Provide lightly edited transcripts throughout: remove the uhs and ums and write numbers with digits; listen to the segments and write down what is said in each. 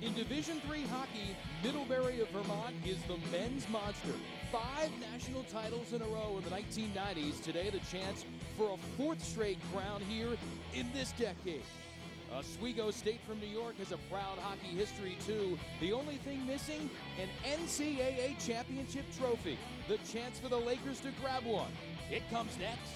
In Division III hockey, Middlebury of Vermont is the men's monster. 5 national titles in a row in the 1990s. Today, the chance for a 4th straight crown here in this decade. Oswego State from New York has a proud hockey history, too. The only thing missing, an NCAA championship trophy. The chance for the Lakers to grab one. It comes next.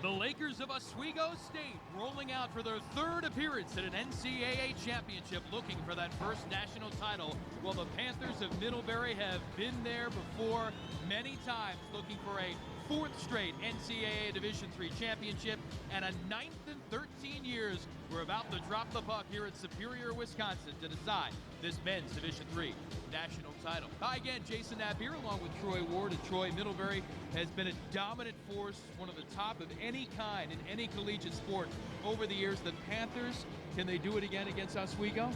The Lakers of Oswego State rolling out for their 3rd appearance at an NCAA championship, looking for that first national title, while the Panthers of Middlebury have been there before many times, looking for a 4th straight NCAA Division III championship and a 9th in 13 years. We're about to drop the puck here at Superior, Wisconsin to decide this men's Division III national title. Hi again, Jason Knapp here along with Troy Ward. And Troy, Middlebury has been a dominant force, one of the top of any kind in any collegiate sport over the years. The Panthers, can they do it again against Oswego?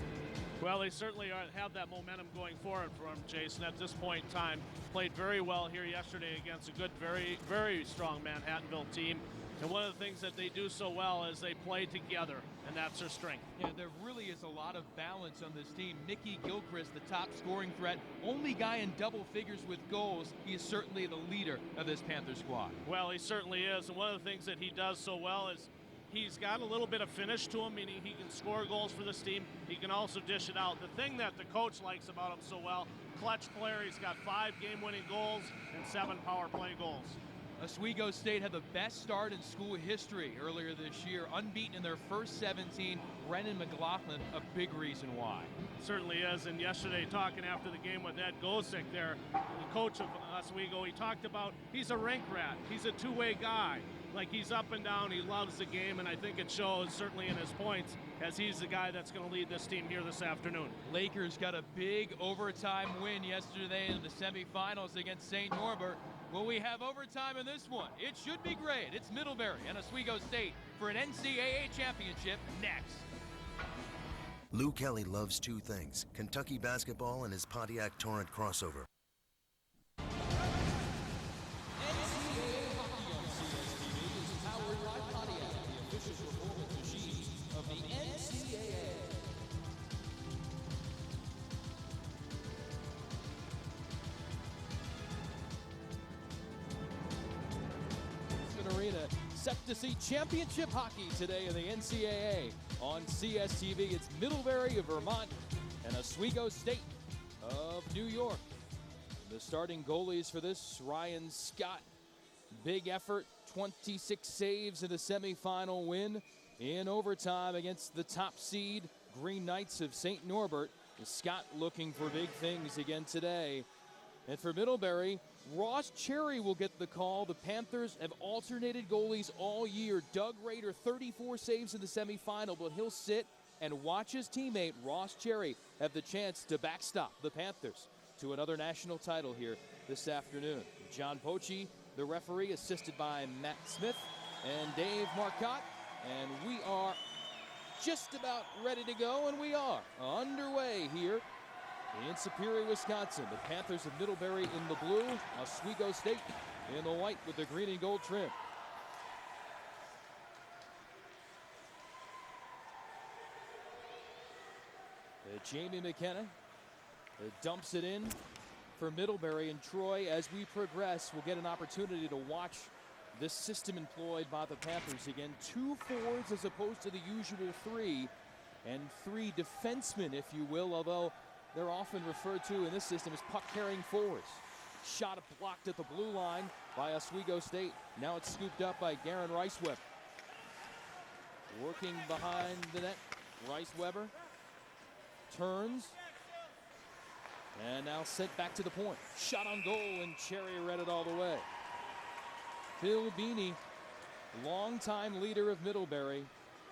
Well, they certainly have that momentum going forward for them, Jason. At this point in time, played very well here yesterday against a good, very, very strong Manhattanville team. And one of the things that they do so well is they play together, and that's their strength. Yeah, there really is a lot of balance on this team. Mickey Gilchrist, the top scoring threat, only guy in double figures with goals. He is certainly the leader of this Panther squad. Well, he certainly is, and one of the things that he does so well is he's got a little bit of finish to him, meaning he can score goals for this team. He can also dish it out. The thing that the coach likes about him so well, clutch player, he's got 5 game-winning goals and 7 power play goals. Oswego State had the best start in school history earlier this year, unbeaten in their first 17. Brennan McLaughlin, a big reason why. Certainly is, and yesterday talking after the game with Ed Gosick there, the coach of Oswego, he talked about he's a rink rat, he's a two-way guy. Like, he's up and down, he loves the game, and I think it shows certainly in his points as he's the guy that's going to lead this team here this afternoon. Lakers got a big overtime win yesterday in the semifinals against St. Norbert. Will we have overtime in this one? It should be great. It's Middlebury and Oswego State for an NCAA championship next. Lou Kelly loves 2 things, Kentucky basketball and his Pontiac Torrent crossover. NCAA hockey on CSTV is powered by Pontiac, the official performance machine of the NCAA. Arena set to see championship hockey today in the NCAA. On CSTV, it's Middlebury of Vermont and Oswego State of New York. The starting goalies for this, Ryan Scott. Big effort, 26 saves in the semifinal win in overtime against the top seed Green Knights of St. Norbert. Scott looking for big things again today. And for Middlebury, Ross Cherry will get the call. The Panthers have alternated goalies all year. Doug Rader, 34 saves in the semifinal, but he'll sit and watch his teammate, Ross Cherry, have the chance to backstop the Panthers to another national title here this afternoon. John Poche, the referee, assisted by Matt Smith and Dave Marcotte. And we are just about ready to go, and we are underway here in Superior, Wisconsin. The Panthers of Middlebury in the blue, Oswego State in the white with the green and gold trim. Jamie McKenna dumps it in for Middlebury, and Troy, as we progress, will get an opportunity to watch this system employed by the Panthers. Again, 2 forwards as opposed to the usual 3, and 3 defensemen, if you will, although they're often referred to in this system as puck-carrying forwards. Shot blocked at the blue line by Oswego State. Now it's scooped up by Garren Reisweber. Working behind the net, Reisweber turns and now sent back to the point. Shot on goal, and Cherry read it all the way. Phil Beanie, longtime leader of Middlebury,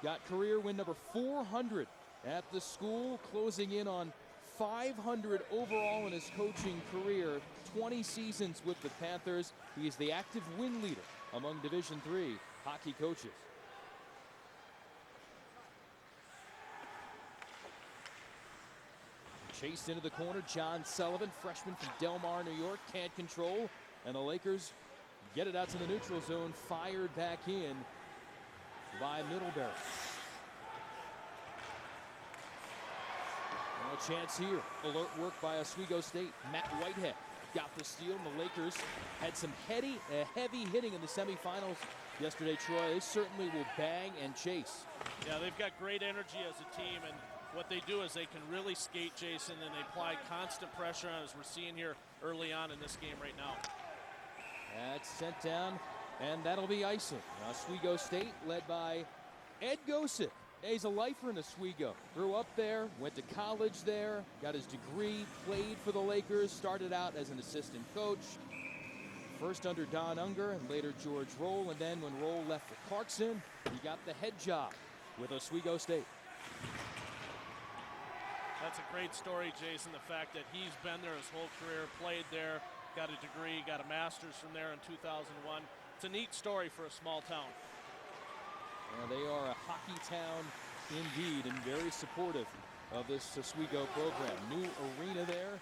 got career win number 400 at the school, closing in on 500 overall in his coaching career, 20 seasons with the Panthers. He is the active win leader among Division III hockey coaches. Chased into the corner, John Sullivan, freshman from Del Mar, New York, can't control. And the Lakers get it out to the neutral zone, fired back in by Middlebury. No chance here. Alert work by Oswego State. Matt Whitehead got the steal, and the Lakers had some heavy hitting in the semifinals yesterday, Troy. They certainly will bang and chase. Yeah, they've got great energy as a team, and what they do is they can really skate, Jason, and they apply constant pressure on, as we're seeing here early on in this game right now. That's sent down, and that'll be icing. Oswego State led by Ed Gosick. He's a lifer in Oswego. Grew up there, went to college there, got his degree, played for the Lakers, started out as an assistant coach. First under Don Unger and later George Roll, and then when Roll left for Clarkson, he got the head job with Oswego State. That's a great story, Jason, the fact that he's been there his whole career, played there, got a degree, got a master's from there in 2001. It's a neat story for a small town. They are a hockey town indeed, and very supportive of this Oswego program. New arena there,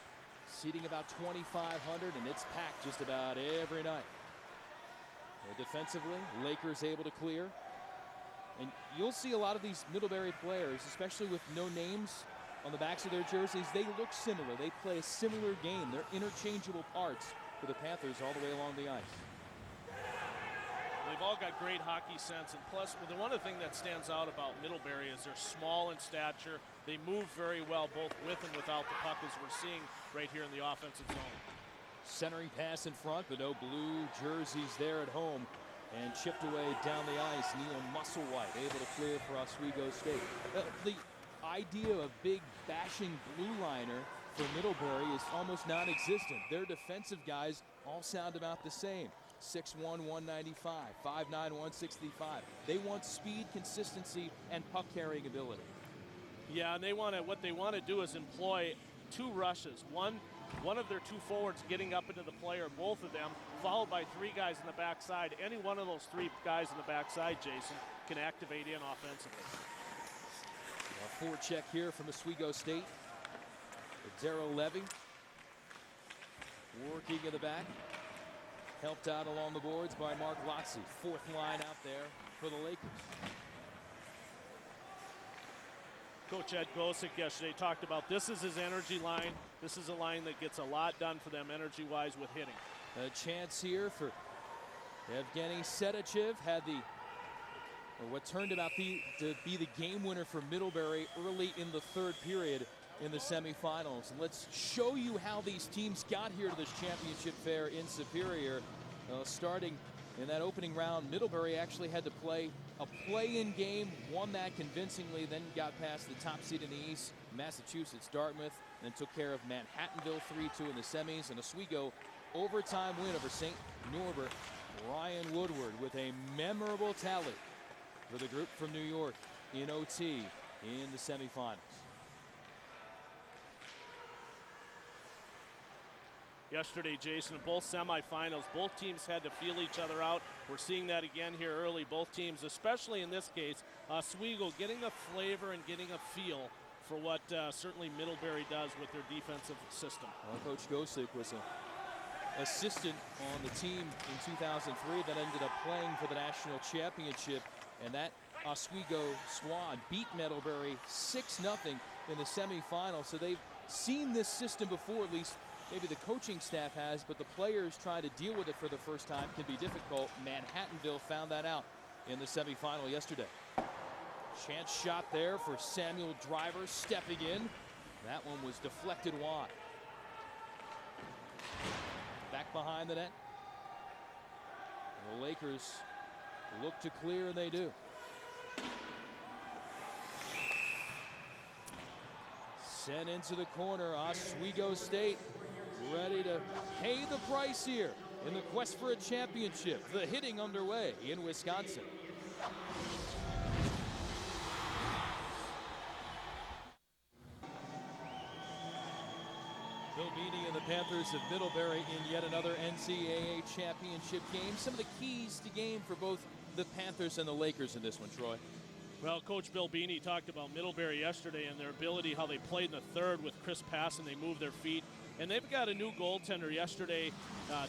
seating about 2,500, and it's packed just about every night. Defensively, Lakers able to clear. And you'll see a lot of these Middlebury players, especially with no names on the backs of their jerseys, they look similar. They play a similar game. They're interchangeable parts for the Panthers all the way along the ice. They've all got great hockey sense, and plus, the one thing that stands out about Middlebury is they're small in stature. They move very well, both with and without the puck, as we're seeing right here in the offensive zone. Centering pass in front, but no blue jerseys there at home. And chipped away down the ice. Neil Musselwhite able to clear for Oswego State. The idea of big bashing blue liner for Middlebury is almost non-existent. Their defensive guys all sound about the same. 6'1", 195, 5'9", 165. They want speed, consistency, and puck carrying ability. Yeah, and what they want to do is employ two rushes. One of their two forwards getting up into the play, or both of them, followed by three guys in the backside. Any one of those three guys in the backside, Jason, can activate in offensively. A forecheck here from Oswego State. Derrell Levy working in the back. Helped out along the boards by Mark Lozzi. Fourth line out there for the Lakers. Coach Ed Gosick yesterday talked about this is his energy line. This is a line that gets a lot done for them energy-wise with hitting. A chance here for Evgeny Sedachev. Had what turned out to be the game winner for Middlebury early in the third period in the semifinals. And let's show you how these teams got here to this championship fair in Superior. Starting in that opening round, Middlebury actually had to play a play-in game, won that convincingly, then got past the top seed in the East, Massachusetts, Dartmouth, then took care of Manhattanville 3-2 in the semis, and Oswego overtime win over St. Norbert. Ryan Woodward with a memorable tally for the group from New York in OT in the semifinals. Yesterday, Jason, in both semifinals, both teams had to feel each other out. We're seeing that again here early. Both teams, especially in this case, Oswego getting a flavor and getting a feel for what certainly Middlebury does with their defensive system. Well, Coach Gosick was an assistant on the team in 2003 that ended up playing for the national championship, and that Oswego squad beat Middlebury 6-0 in the semifinals. So they've seen this system before, at least maybe the coaching staff has, but the players trying to deal with it for the first time can be difficult. Manhattanville found that out in the semifinal yesterday. Chance shot there for Samuel Driver stepping in. That one was deflected wide. Back behind the net. The Lakers look to clear, and they do. Sent into the corner. Oswego State ready to pay the price here in the quest for a championship. The hitting underway in Wisconsin. Bill Beanie and the Panthers of Middlebury in yet another NCAA championship game. Some of the keys to game for both the Panthers and the Lakers in this one, Troy. Well, Coach Bill Beanie talked about Middlebury yesterday and their ability, how they played in the third with crisp pass and they moved their feet. And they've got a new goaltender yesterday.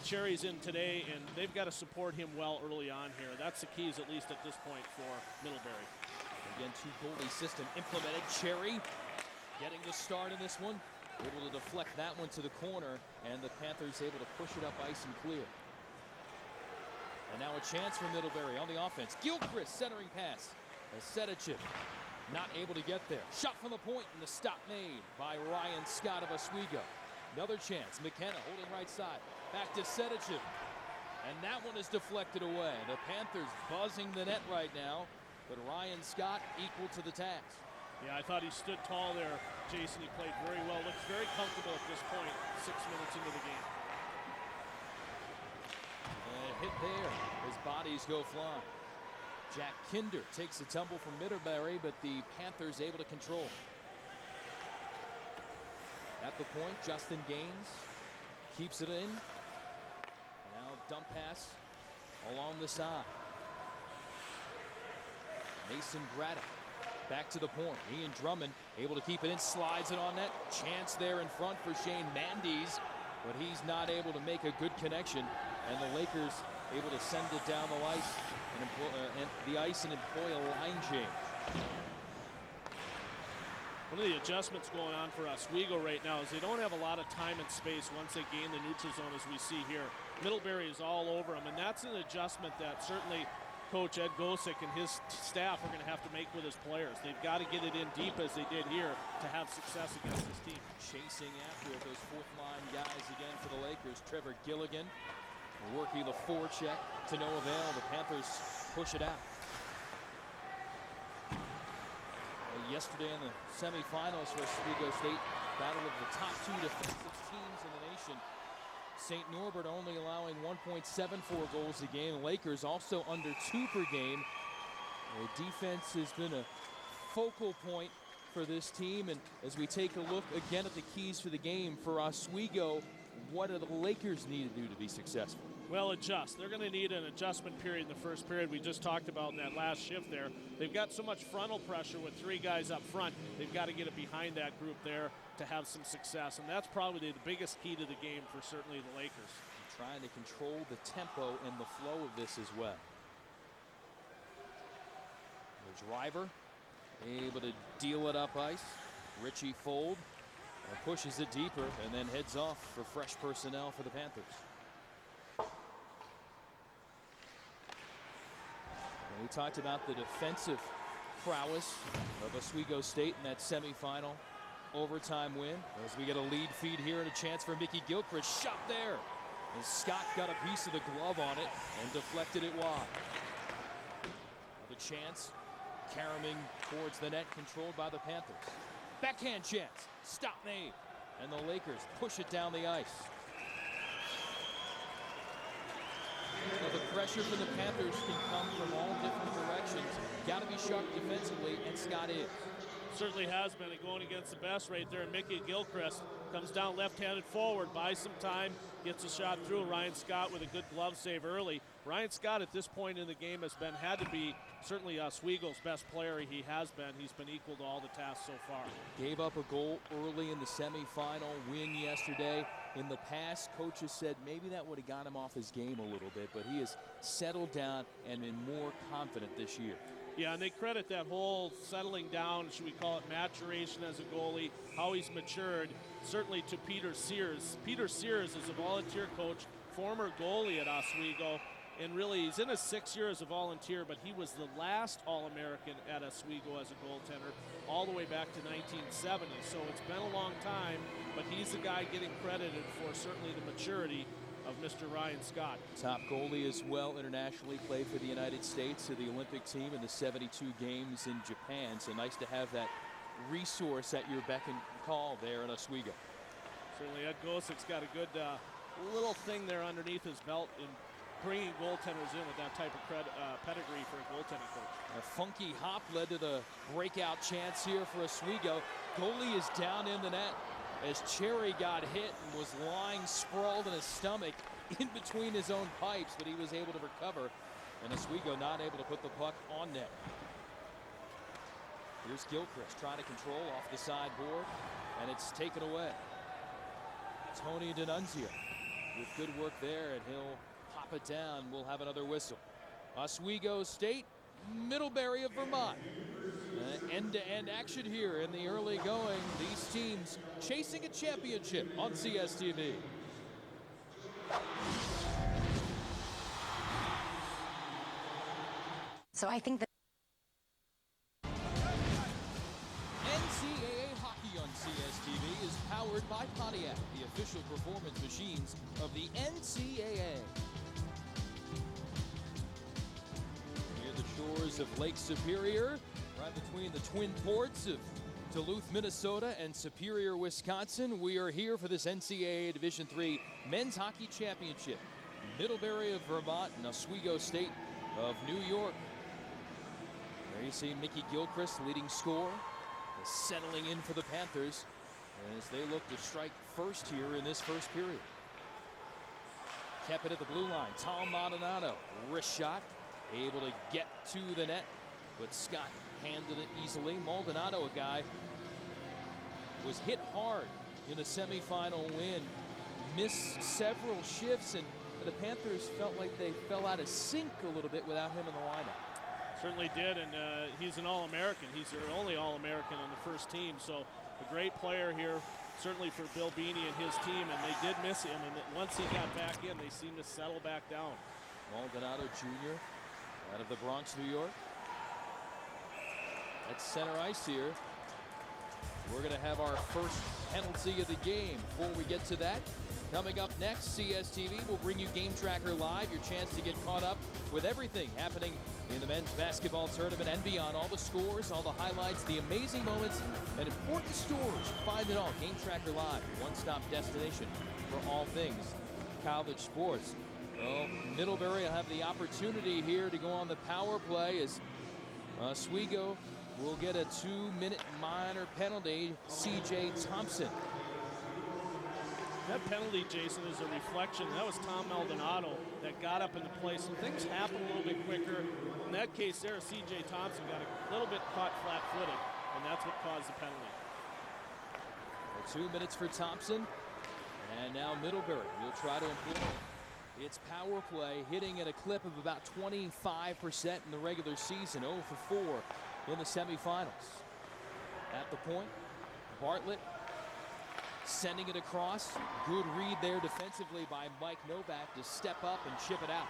Cherry's in today, and they've got to support him well early on here. That's the keys, at least at this point, for Middlebury. Again, two-goalie system implemented. Cherry getting the start in this one. Able to deflect that one to the corner, and the Panthers able to push it up ice and clear. And now a chance for Middlebury on the offense. Gilchrist centering pass. Sedachip not able to get there. Shot from the point, and the stop made by Ryan Scott of Oswego. Another chance. McKenna holding right side. Back to Sedachip. And that one is deflected away. The Panthers buzzing the net right now, but Ryan Scott equal to the task. Yeah, I thought he stood tall there, Jason. He played very well. Looks very comfortable at this point, 6 minutes into the game. And hit there as bodies go flying. Jack Kinder takes a tumble from Middlebury, but the Panthers able to control. At the point, Justin Gaines keeps it in. Now dump pass along the side. Mason Graddock back to the point. Ian Drummond able to keep it in, slides it on net. Chance there in front for Shane Mandes, but he's not able to make a good connection. And the Lakers able to send it down the ice and employ a line change. One of the adjustments going on for Oswego right now is they don't have a lot of time and space once they gain the neutral zone, as we see here. Middlebury is all over them, and that's an adjustment that certainly Coach Ed Gosick and his staff are going to have to make with his players. They've got to get it in deep as they did here to have success against this team. Chasing after it, those fourth line guys again for the Lakers. Trevor Gilligan working the forecheck to no avail. The Panthers push it out. Yesterday in the semifinals for Oswego State, battle of the top two defensive teams in the nation. St. Norbert only allowing 1.74 goals a game. Lakers also under 2 per game. The defense has been a focal point for this team. And as we take a look again at the keys for the game for Oswego, what do the Lakers need to do to be successful? Well, adjust. They're going to need an adjustment period in the first period. We just talked about in that last shift there. They've got so much frontal pressure with 3 guys up front. They've got to get it behind that group there to have some success. And that's probably the biggest key to the game for certainly the Lakers. Trying to control the tempo and the flow of this as well. There's River, able to deal it up ice. Richie Fuld pushes it deeper and then heads off for fresh personnel for the Panthers. We talked about the defensive prowess of Oswego State in that semifinal overtime win. As we get a lead feed here and a chance for Mickey Gilchrist. Shot there. And Scott got a piece of the glove on it and deflected it wide. The chance caroming towards the net, controlled by the Panthers. Backhand chance. Stop made. And the Lakers push it down the ice. So the pressure for the Panthers can come from all different directions. Got to be sharp defensively, and Scott is. Certainly has been, and going against the best right there. Mickey Gilchrist comes down left-handed forward, buys some time, gets a shot through. Ryan Scott with a good glove save early. Ryan Scott at this point in the game had to be certainly Oswego's best player. He has been. He's been equal to all the tasks so far. Gave up a goal early in the semifinal win yesterday. In the past, coaches said maybe that would have got him off his game a little bit, but he has settled down and been more confident this year. Yeah, and they credit that whole settling down, should we call it maturation as a goalie, how he's matured, certainly to Peter Sears. Peter Sears is a volunteer coach, former goalie at Oswego, and really he's in his 6th year as a volunteer, but he was the last All-American at Oswego as a goaltender all the way back to 1970. So it's been a long time, but he's the guy getting credited for certainly the maturity of Mr. Ryan Scott. Top goalie as well internationally, played for the United States, to the Olympic team in the 72 games in Japan. So nice to have that resource at your beck and call there in Oswego. Certainly Ed Gosick's got a good little thing there underneath his belt in bringing goaltenders in with that type of pedigree for a goaltending coach. A funky hop led to the breakout chance here for Oswego. Goalie is down in the net as Cherry got hit and was lying sprawled in his stomach in between his own pipes, but he was able to recover, and Oswego not able to put the puck on net. Here's Gilchrist trying to control off the sideboard, and it's taken away. Tony D'Annunzio with good work there, and he'll pop it down. We'll have another whistle. Oswego State, Middlebury of Vermont. End-to-end action here in the early going. These teams chasing a championship on CSTV. So I think that NCAA hockey on CSTV is powered by Pontiac, the official performance machines of the NCAA. Near the shores of Lake Superior, right between the twin ports of Duluth, Minnesota and Superior, Wisconsin, we are here for this NCAA Division III Men's Hockey Championship. Middlebury of Vermont and Oswego State of New York. There you see Mickey Gilchrist, leading scorer, settling in for the Panthers as they look to strike first here in this first period. Kept it at the blue line. Tom Maldonado, wrist shot, able to get to the net, but Scott handled it easily. Maldonado, a guy, was hit hard in a semifinal win, missed several shifts, and the Panthers felt like they fell out of sync a little bit without him in the lineup. Certainly did, and he's an All-American. He's their only All-American on the first team, so a great player here, certainly for Bill Beanie and his team, and they did miss him, and once he got back in, they seemed to settle back down. Maldonado Jr. out of the Bronx, New York. At center ice here. We're going to have our first penalty of the game. Before we get to that, coming up next, CSTV will bring you Game Tracker Live, your chance to get caught up with everything happening in the men's basketball tournament and beyond. All the scores, all the highlights, the amazing moments, and important stories. Find it all. Game Tracker Live, one-stop destination for all things college sports. Well, Middlebury will have the opportunity here to go on the power play as Oswego will get a 2-minute minor penalty. C.J. Thompson. That penalty, Jason, is a reflection. That was Tom Maldonado that got up into place, and things happen a little bit quicker. In that case there, C.J. Thompson got a little bit caught flat-footed, and that's what caused the penalty. 2 minutes for Thompson, and now Middlebury will try to employ its power play, hitting at a clip of about 25% in the regular season, 0 for 4 in the semifinals. At the point, Bartlett sending it across. Good read there defensively by Mike Novak to step up and chip it out.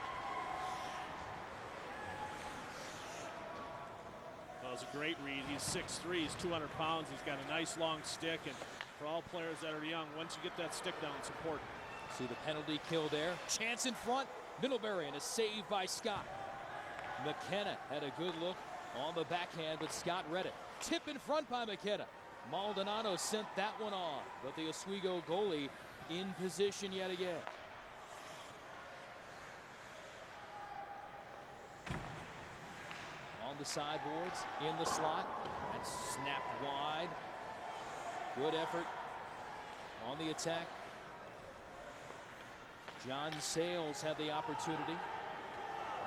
Well, it was a great read. He's 6'3", he's 200 pounds. He's got a nice long stick, and for all players that are young, once you get that stick down, it's important. See the penalty kill there. Chance in front. Middlebury, and a save by Scott. McKenna had a good look on the backhand, but Scott read it. Tip in front by McKenna. Maldonado sent that one on, but the Oswego goalie in position yet again. On the sideboards, in the slot, and snapped wide. Good effort on the attack. John Sales had the opportunity.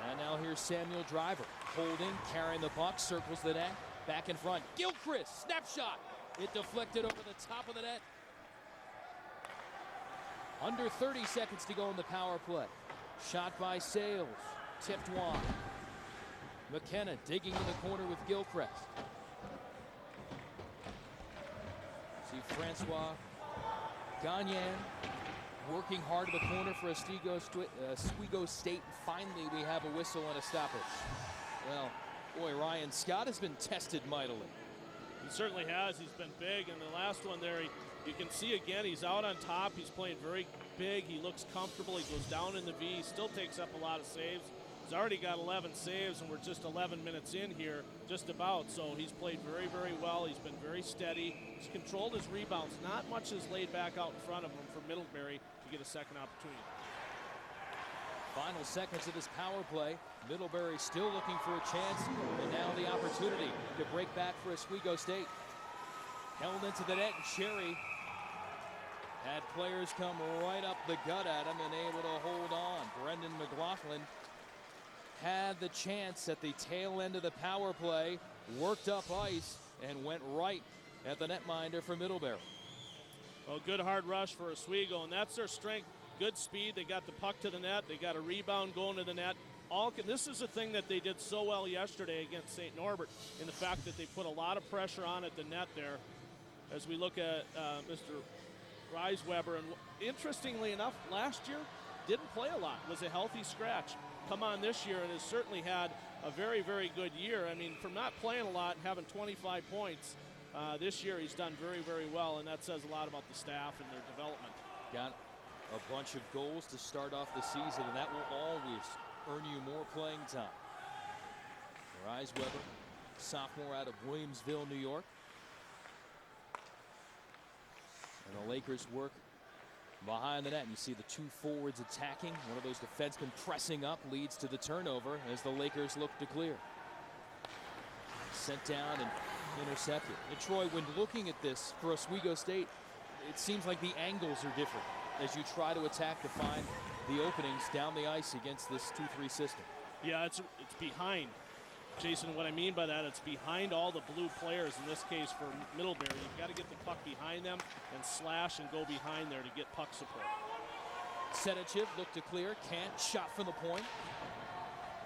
And now here's Samuel Driver holding, carrying the puck, circles the net, back in front. Gilchrist, snapshot. It deflected over the top of the net. Under 30 seconds to go in the power play. Shot by Sales, tipped wide. McKenna digging in the corner with Gilchrist. See Francois Gagnon working hard in the corner for Oswego State. Finally, we have a whistle and a stoppage. Well, boy, Ryan Scott has been tested mightily. He certainly has. He's been big. And the last one there, you can see again, he's out on top. He's playing very big. He looks comfortable. He goes down in the V. He still takes up a lot of saves. He's already got 11 saves, and we're just 11 minutes in here, just about. So he's played very, very well. He's been very steady. He's controlled his rebounds. Not much is laid back out in front of him for Middlebury to get a second opportunity. Final seconds of this power play. Middlebury still looking for a chance, and now the opportunity to break back for Oswego State. Held into the net, and Cherry had players come right up the gut at him and able to hold on. Brendan McLaughlin had the chance at the tail end of the power play, worked up ice, and went right at the netminder for Middlebury. Well, good hard rush for Oswego, and that's their strength. Good speed. They got the puck to the net. They got a rebound going to the net. This is the thing that they did so well yesterday against St. Norbert, in the fact that they put a lot of pressure on at the net there. As we look at Mr. Reisweber, and interestingly enough, last year didn't play a lot, was a healthy scratch. Come on this year and has certainly had a very, very good year. I mean, from not playing a lot and having 25 points, this year he's done very, very well, and that says a lot about the staff and their development. Got a bunch of goals to start off the season, and that will always earn you more playing time. Reisweber, sophomore out of Williamsville, New York. And the Lakers work behind the net. And you see the two forwards attacking. One of those defensemen pressing up leads to the turnover as the Lakers look to clear. Sent down and intercepted. And Troy, when looking at this for Oswego State, it seems like the angles are different as you try to attack to find the openings down the ice against this 2-3 system. Yeah, it's behind. Jason, what I mean by that, it's behind all the blue players, in this case for Middlebury. You've got to get the puck behind them and slash and go behind there to get puck support. Sedachiv looked to clear, can't, shot from the point.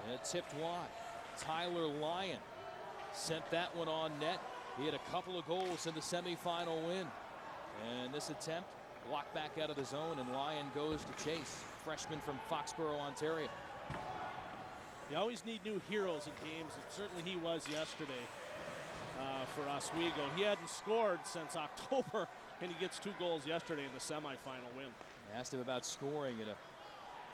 And it tipped wide. Tyler Lyon sent that one on net. He had a couple of goals in the semifinal win. And this attempt blocked back out of the zone, and Lyon goes to chase. Freshman from Foxborough, Ontario. You always need new heroes in games, and certainly he was yesterday for Oswego. He hadn't scored since October, and he gets 2 goals yesterday in the semifinal win. I asked him about scoring at a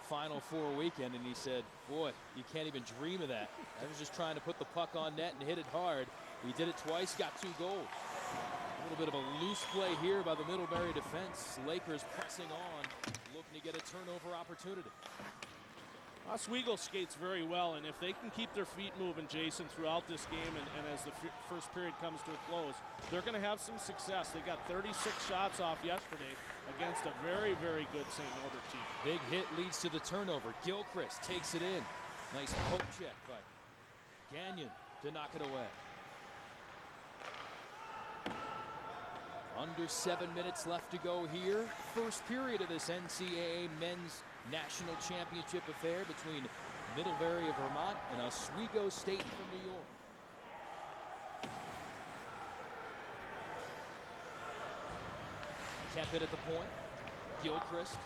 Final Four weekend, and he said, boy, you can't even dream of that. I was just trying to put the puck on net and hit it hard. He did it twice, got 2 goals. A little bit of a loose play here by the Middlebury defense. Lakers pressing on, looking to get a turnover opportunity. Oswego skates very well, and if they can keep their feet moving, Jason, throughout this game and as the first period comes to a close, they're going to have some success. They got 36 shots off yesterday against a very, very good St. Norbert team. Big hit leads to the turnover. Gilchrist takes it in. Nice poke check by Gagnon to knock it away. Under 7 minutes left to go here. First period of this NCAA men's national championship affair between Middlebury of Vermont and Oswego State from New York. Kept it at the point. Gilchrist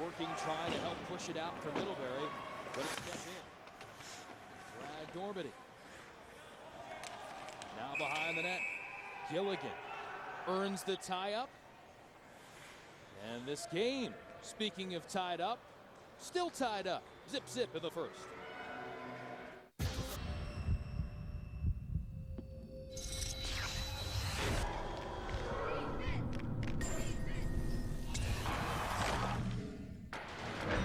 working, trying to help push it out for Middlebury, but it's kept in. Brad Dormady. Now behind the net, Gilligan earns the tie-up. And this game, speaking of tied up, still tied up. Zip, zip in the first.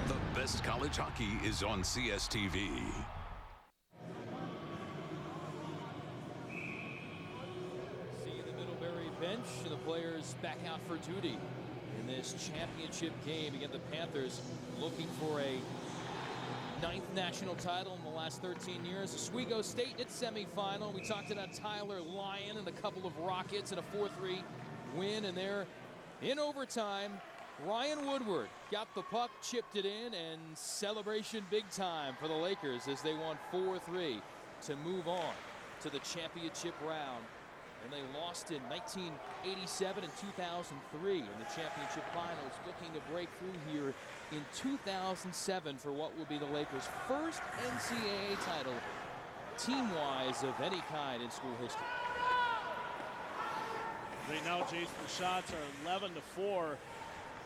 The best college hockey is on CSTV. Bench and the players back out for duty in this championship game against the Panthers, looking for a 9th national title in the last 13 years. Oswego State in its semifinal. We talked about Tyler Lyon and a couple of Rockets and a 4-3 win, and there in overtime, Ryan Woodward got the puck, chipped it in, and celebration big time for the Lakers as they won 4-3 to move on to the championship round. And they lost in 1987 and 2003 in the championship finals, looking to break through here in 2007 for what will be the Lakers' first NCAA title, team-wise, of any kind in school history. Right now, Jason, the shots are 11-4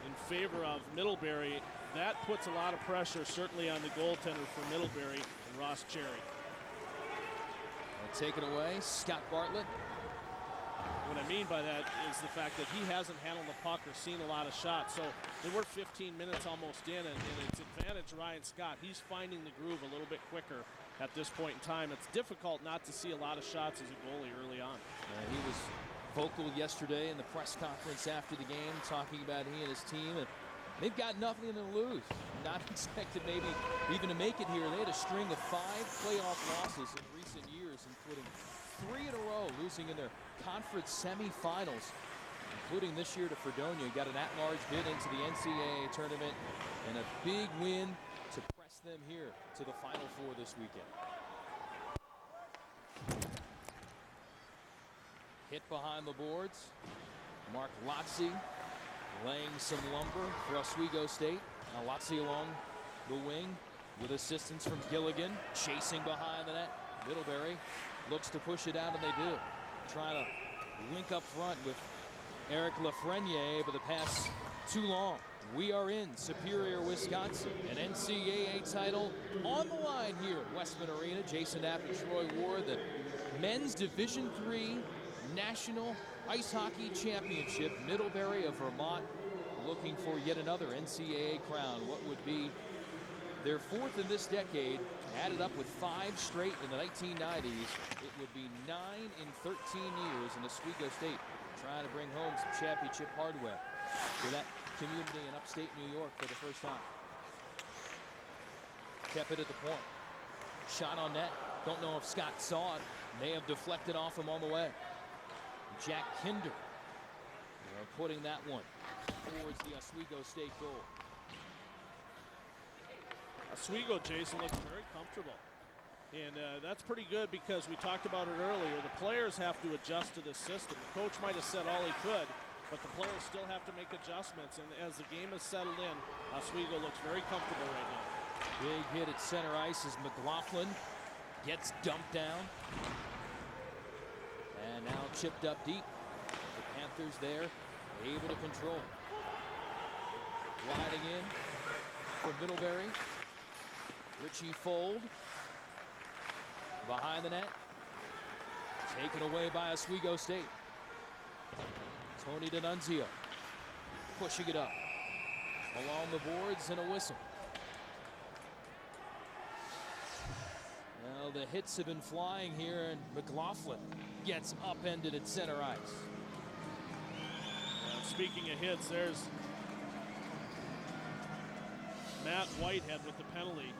in favor of Middlebury. That puts a lot of pressure, certainly, on the goaltender for Middlebury, and Ross Cherry. Take it away, Scott Bartlett. What I mean by that is the fact that he hasn't handled the puck or seen a lot of shots. So they were 15 minutes almost in, and it's advantage Ryan Scott. He's finding the groove a little bit quicker at this point in time. It's difficult not to see a lot of shots as a goalie early on. He was vocal yesterday in the press conference after the game, talking about he and his team have They've got nothing to lose. Not expected maybe even to make it here. They had a string of 5 playoff losses in recent years, including 3 in a row, losing in their conference semifinals, including this year to Fredonia. Got an at-large bid into the NCAA tournament and a big win to press them here to the Final Four this weekend. Hit behind the boards. Mark Lozzi laying some lumber for Oswego State. Now Lozzi along the wing with assistance from Gilligan. Chasing behind the net. Middlebury looks to push it out, and they do. Trying to link up front with Eric Lafreniere, but the pass too long. We are in Superior, Wisconsin. An NCAA title on the line here at Westman Arena. Jason Knapp and Troy Ward, the men's Division III National Ice Hockey Championship. Middlebury of Vermont looking for yet another NCAA crown. What would be their 4th in this decade, added up with 5 straight in the 1990s. It would be 9 in 13 years in Oswego State, trying to bring home some championship hardware for that community in upstate New York for the first time. Kept it at the point. Shot on net. Don't know if Scott saw it. May have deflected off him on the way. Jack Kinder putting that one towards the Oswego State goal. Oswego, Jason, looks very comfortable. And that's pretty good because we talked about it earlier. The players have to adjust to this system. The coach might have said all he could, but the players still have to make adjustments. And as the game has settled in, Oswego looks very comfortable right now. Big hit at center ice as McLaughlin gets dumped down. And now chipped up deep. The Panthers there, able to control. Gliding in for Middlebury. Richie Fuld behind the net. Taken away by Oswego State. Tony D'Annunzio pushing it up. Along the boards and a whistle. Well, the hits have been flying here, and McLaughlin gets upended at center ice. Speaking of hits, there's Matt Whitehead with the penalty.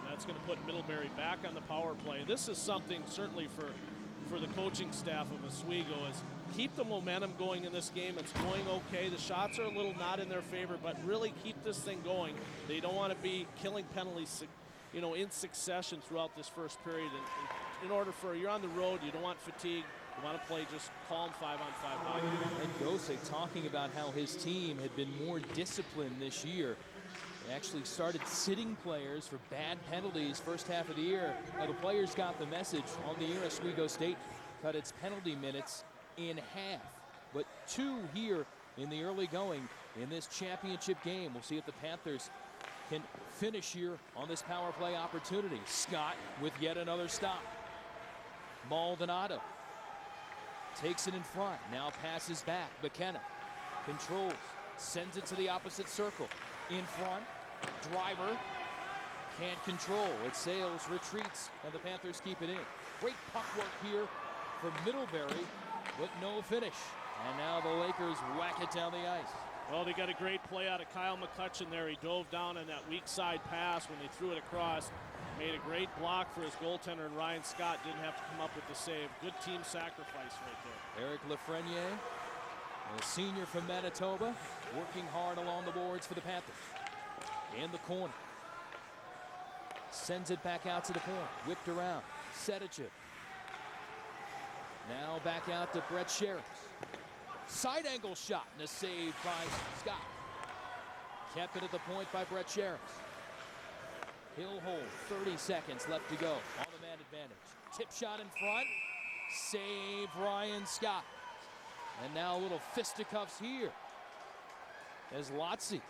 That's going to put Middlebury back on the power play. This is something certainly for the coaching staff of Oswego, is keep the momentum going in this game. It's going okay. The shots are a little not in their favor, but really keep this thing going. They don't want to be killing penalties, in succession throughout this first period. And in order for, you're on the road, you don't want fatigue. You want to play just calm 5-on-5 hockey. And Gosek talking about how his team had been more disciplined this year. They actually started sitting players for bad penalties first half of the year. Now the players got the message on the year. Oswego State cut its penalty minutes in half. But 2 here in the early going in this championship game. We'll see if the Panthers can finish here on this power play opportunity. Scott with yet another stop. Maldonado takes it in front. Now passes back. McKenna controls. Sends it to the opposite circle. In front. Driver can't control. It sails, retreats, and the Panthers keep it in. Great puck work here for Middlebury, but no finish. And now the Lakers whack it down the ice. Well, they got a great play out of Kyle McCutcheon there. He dove down on that weak side pass when they threw it across. Made a great block for his goaltender, and Ryan Scott didn't have to come up with the save. Good team sacrifice right there. Eric Lafreniere, a senior from Manitoba, working hard along the boards for the Panthers. In the corner. Sends it back out to the point. Whipped around. Sedichuk. Now back out to Brett Sheriff. Side angle shot and a save by Scott. Kept it at the point by Brett Sheriff. He'll hold 30 seconds left to go on the man advantage. Tip shot in front. Save Ryan Scott. And now a little fisticuffs here as Lozzi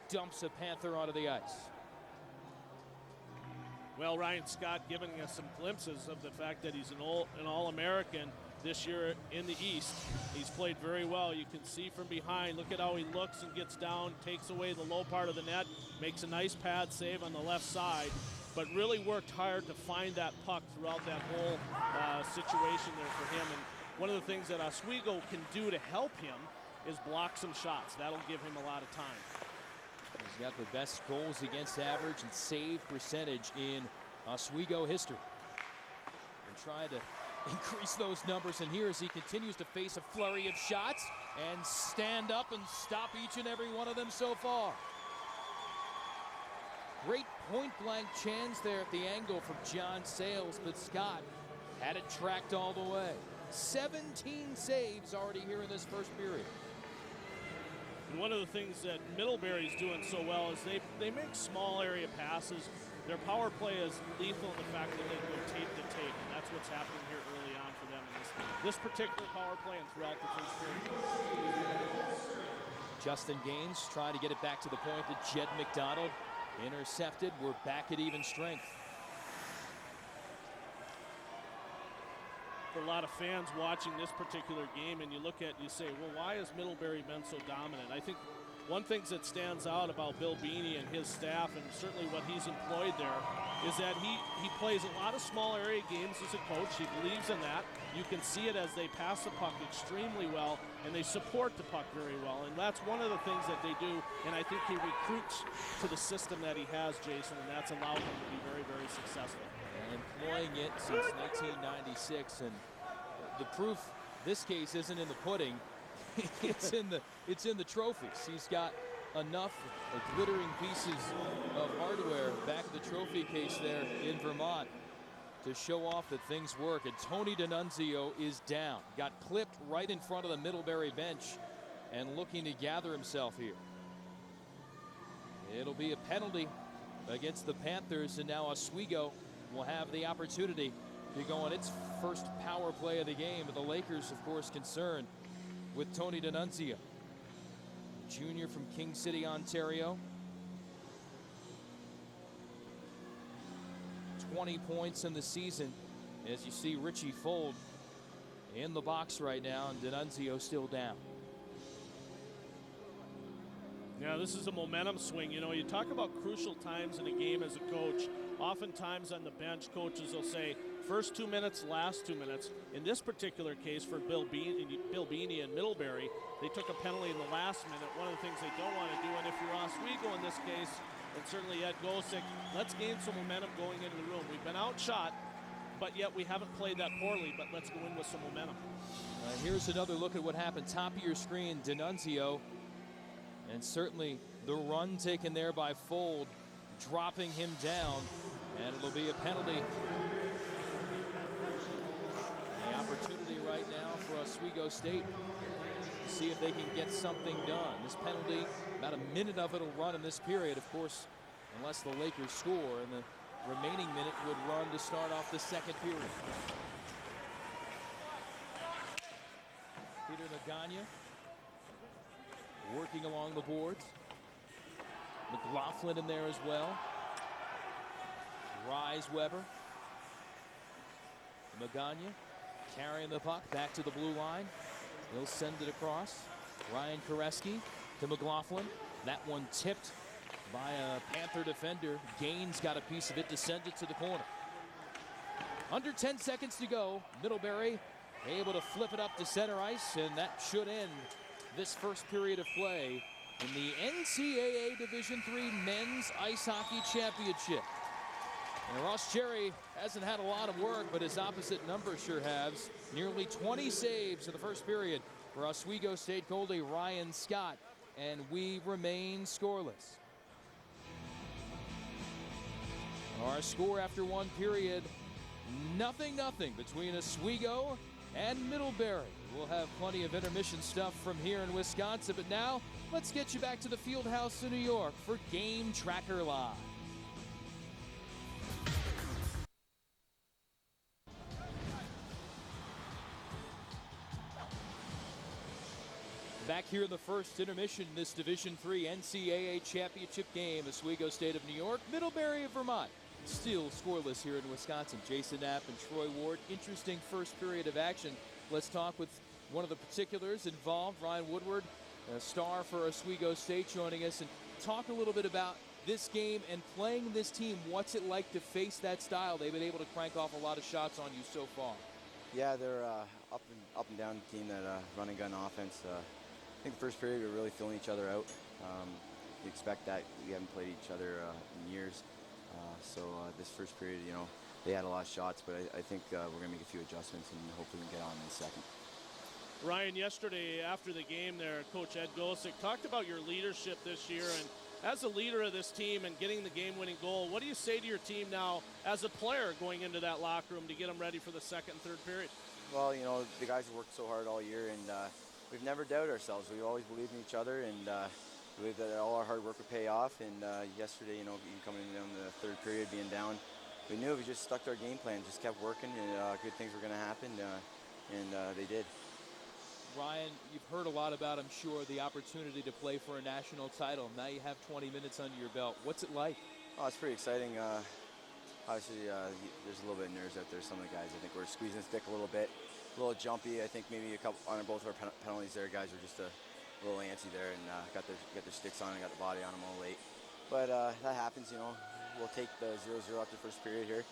dumps a Panther onto the ice. Well, Ryan Scott giving us some glimpses of the fact that he's an All-American this year in the East. He's played very well. You can see from behind. Look at how he looks and gets down, takes away the low part of the net, makes a nice pad save on the left side, but really worked hard to find that puck throughout that whole situation there for him. And one of the things that Oswego can do to help him is block some shots. That'll give him a lot of time. He's got the best goals against average and save percentage in Oswego history. And trying to increase those numbers, and here as he continues to face a flurry of shots and stand up and stop each and every one of them so far. Great point-blank chance there at the angle from John Sales, but Scott had it tracked all the way. 17 saves already here in this first period. And one of the things that Middlebury's doing so well is they make small area passes. Their power play is lethal in the fact that they go tape to tape, and that's what's happening here early on for them in this particular power play and throughout the first period. Justin Gaines trying to get it back to the point that Jed McDonald intercepted. We're back at even strength. For a lot of fans watching this particular game, and you say, well, why has Middlebury been so dominant? I think one thing that stands out about Bill Beanie and his staff, and certainly what he's employed there, is that he plays a lot of small area games as a coach. He believes in that. You can see it as they pass the puck extremely well, and they support the puck very well. And that's one of the things that they do, and I think he recruits to the system that he has, Jason, and that's allowed him to be very, very successful. And employing it since 1996, and the proof this case isn't in the pudding. it's in the trophies. He's got enough glittering pieces of hardware back in the trophy case there in Vermont to show off that things work. And Tony D'Annunzio is down. Got clipped right in front of the Middlebury bench and looking to gather himself here. It'll be a penalty against the Panthers, and now Oswego will have the opportunity to go on its first power play of the game. But the Lakers, of course, concerned with Tony D'Annunzio, junior from King City, Ontario. 20 points in the season. As you see Richie Fuld in the box right now, and D'Annunzio still down. Yeah, this is a momentum swing. You know, you talk about crucial times in a game as a coach. Oftentimes on the bench, coaches will say, first 2 minutes, last 2 minutes. In this particular case for Bill Beanie and Middlebury, they took a penalty in the last minute. One of the things they don't want to do, and if you're Oswego in this case, and certainly Ed Gosick, let's gain some momentum going into the room. We've been outshot, but yet we haven't played that poorly, but let's go in with some momentum. Here's another look at what happened. Top of your screen, D'Annunzio, and certainly the run taken there by Fuld, dropping him down, and it'll be a penalty. The opportunity right now for Oswego State to see if they can get something done. This penalty, about a minute of it will run in this period, of course, unless the Lakers score, and the remaining minute would run to start off the second period. Peter Magagna working along the boards. McLaughlin in there as well. Reisweber. Magagna carrying the puck back to the blue line. He'll send it across. Ryan Koresky to McLaughlin. That one tipped by a Panther defender. Gaines got a piece of it to send it to the corner. Under 10 seconds to go. Middlebury able to flip it up to center ice, and that should end this first period of play in the NCAA Division III Men's Ice Hockey Championship. And Ross Cherry hasn't had a lot of work, but his opposite number sure has. Nearly 20 saves in the first period for Oswego State goalie Ryan Scott, and we remain scoreless. Our score after one period, 0-0 between Oswego and Middlebury. We'll have plenty of intermission stuff from here in Wisconsin, but now let's get you back to the field house in New York for Game Tracker Live. Back here in the first intermission in this Division III NCAA Championship game, Oswego State of New York, Middlebury of Vermont. Still scoreless here in Wisconsin. Jason Knapp and Troy Ward. Interesting first period of action. Let's talk with one of the particulars involved, Ryan Woodward, a star for Oswego State, joining us, and talk a little bit about this game and playing this team. What's it like to face that style? They've been able to crank off a lot of shots on you so far. Yeah, they're up and down team that run and gun offense. I think the first period we were really filling each other out. you expect that. We haven't played each other in years. So this first period, you know, they had a lot of shots, but I think we're going to make a few adjustments and hopefully we can get on in the second. Ryan, yesterday after the game there, Coach Ed Gosick talked about your leadership this year, and as a leader of this team and getting the game-winning goal, what do you say to your team now as a player going into that locker room to get them ready for the second and third period? Well, you know, the guys have worked so hard all year, and we've never doubted ourselves. We've always believed in each other, and believed that all our hard work would pay off. And yesterday, you know, coming down the third period, being down, we knew if we just stuck to our game plan, just kept working, and good things were going to happen, and they did. Ryan, you've heard a lot about, I'm sure, the opportunity to play for a national title. Now you have 20 minutes under your belt. What's it like? Oh, it's pretty exciting. Obviously, there's a little bit of nerves out there. Some of the guys, I think, we're squeezing the stick a little bit, a little jumpy. I think maybe a couple on both of our penalties there, guys were just a little antsy there and got their sticks on and got the body on them all late. But that happens, you know. We'll take the 0-0 after first period here.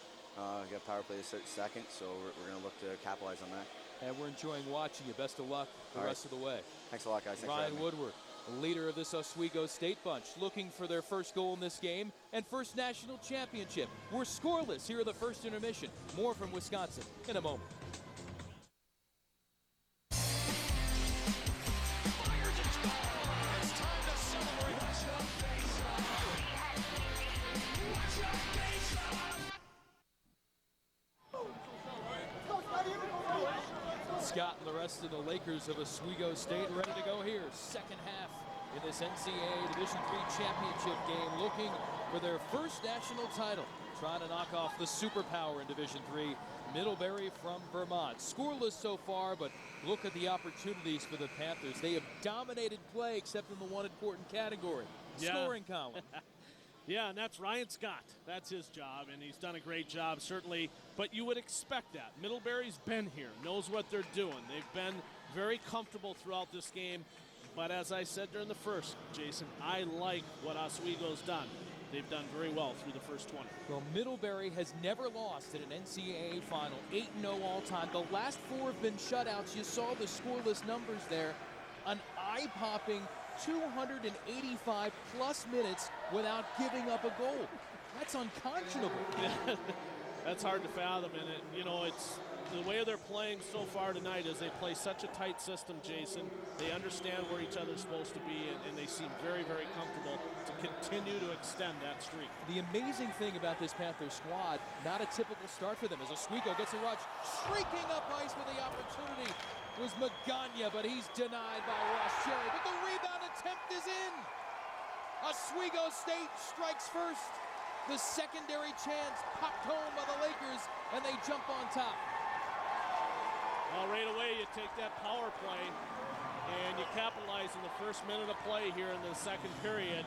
We got power play the second, so we're going to look to capitalize on that. And we're enjoying watching you. Best of luck the rest of the way. Thanks a lot, guys. Thanks Ryan Woodward, leader of this Oswego State bunch, looking for their first goal in this game and first national championship. We're scoreless here at the first intermission. More from Wisconsin in a moment. Scott and the rest of the Lakers of Oswego State ready to go here. Second half in this NCAA Division III championship game, looking for their first national title. Trying to knock off the superpower in Division III, Middlebury from Vermont. Scoreless so far, but look at the opportunities for the Panthers. They have dominated play except in the one important category, scoring column. Yeah, and that's Ryan Scott. That's his job, and he's done a great job, certainly. But you would expect that. Middlebury's been here, knows what they're doing. They've been very comfortable throughout this game. But as I said during the first, Jason, I like what Oswego's done. They've done very well through the first 20. Well, Middlebury has never lost at an NCAA final, 8-0 all time. The last 4 have been shutouts. You saw the scoreless numbers there. An eye-popping 285 plus minutes without giving up a goal. That's unconscionable. That's hard to fathom, and you know, it's the way they're playing so far tonight is they play such a tight system, Jason. They understand where each other's supposed to be, and they seem very, very comfortable to continue to extend that streak. The amazing thing about this Panther squad, not a typical start for them, as Oswego gets a rush, streaking up ice with the opportunity was Magagna, but he's denied by Ross Cherry. But the rebound attempt is in. Oswego State strikes first. The secondary chance popped home by the Lakers, and they jump on top. Well, right away you take that power play, and you capitalize in the first minute of play here in the second period,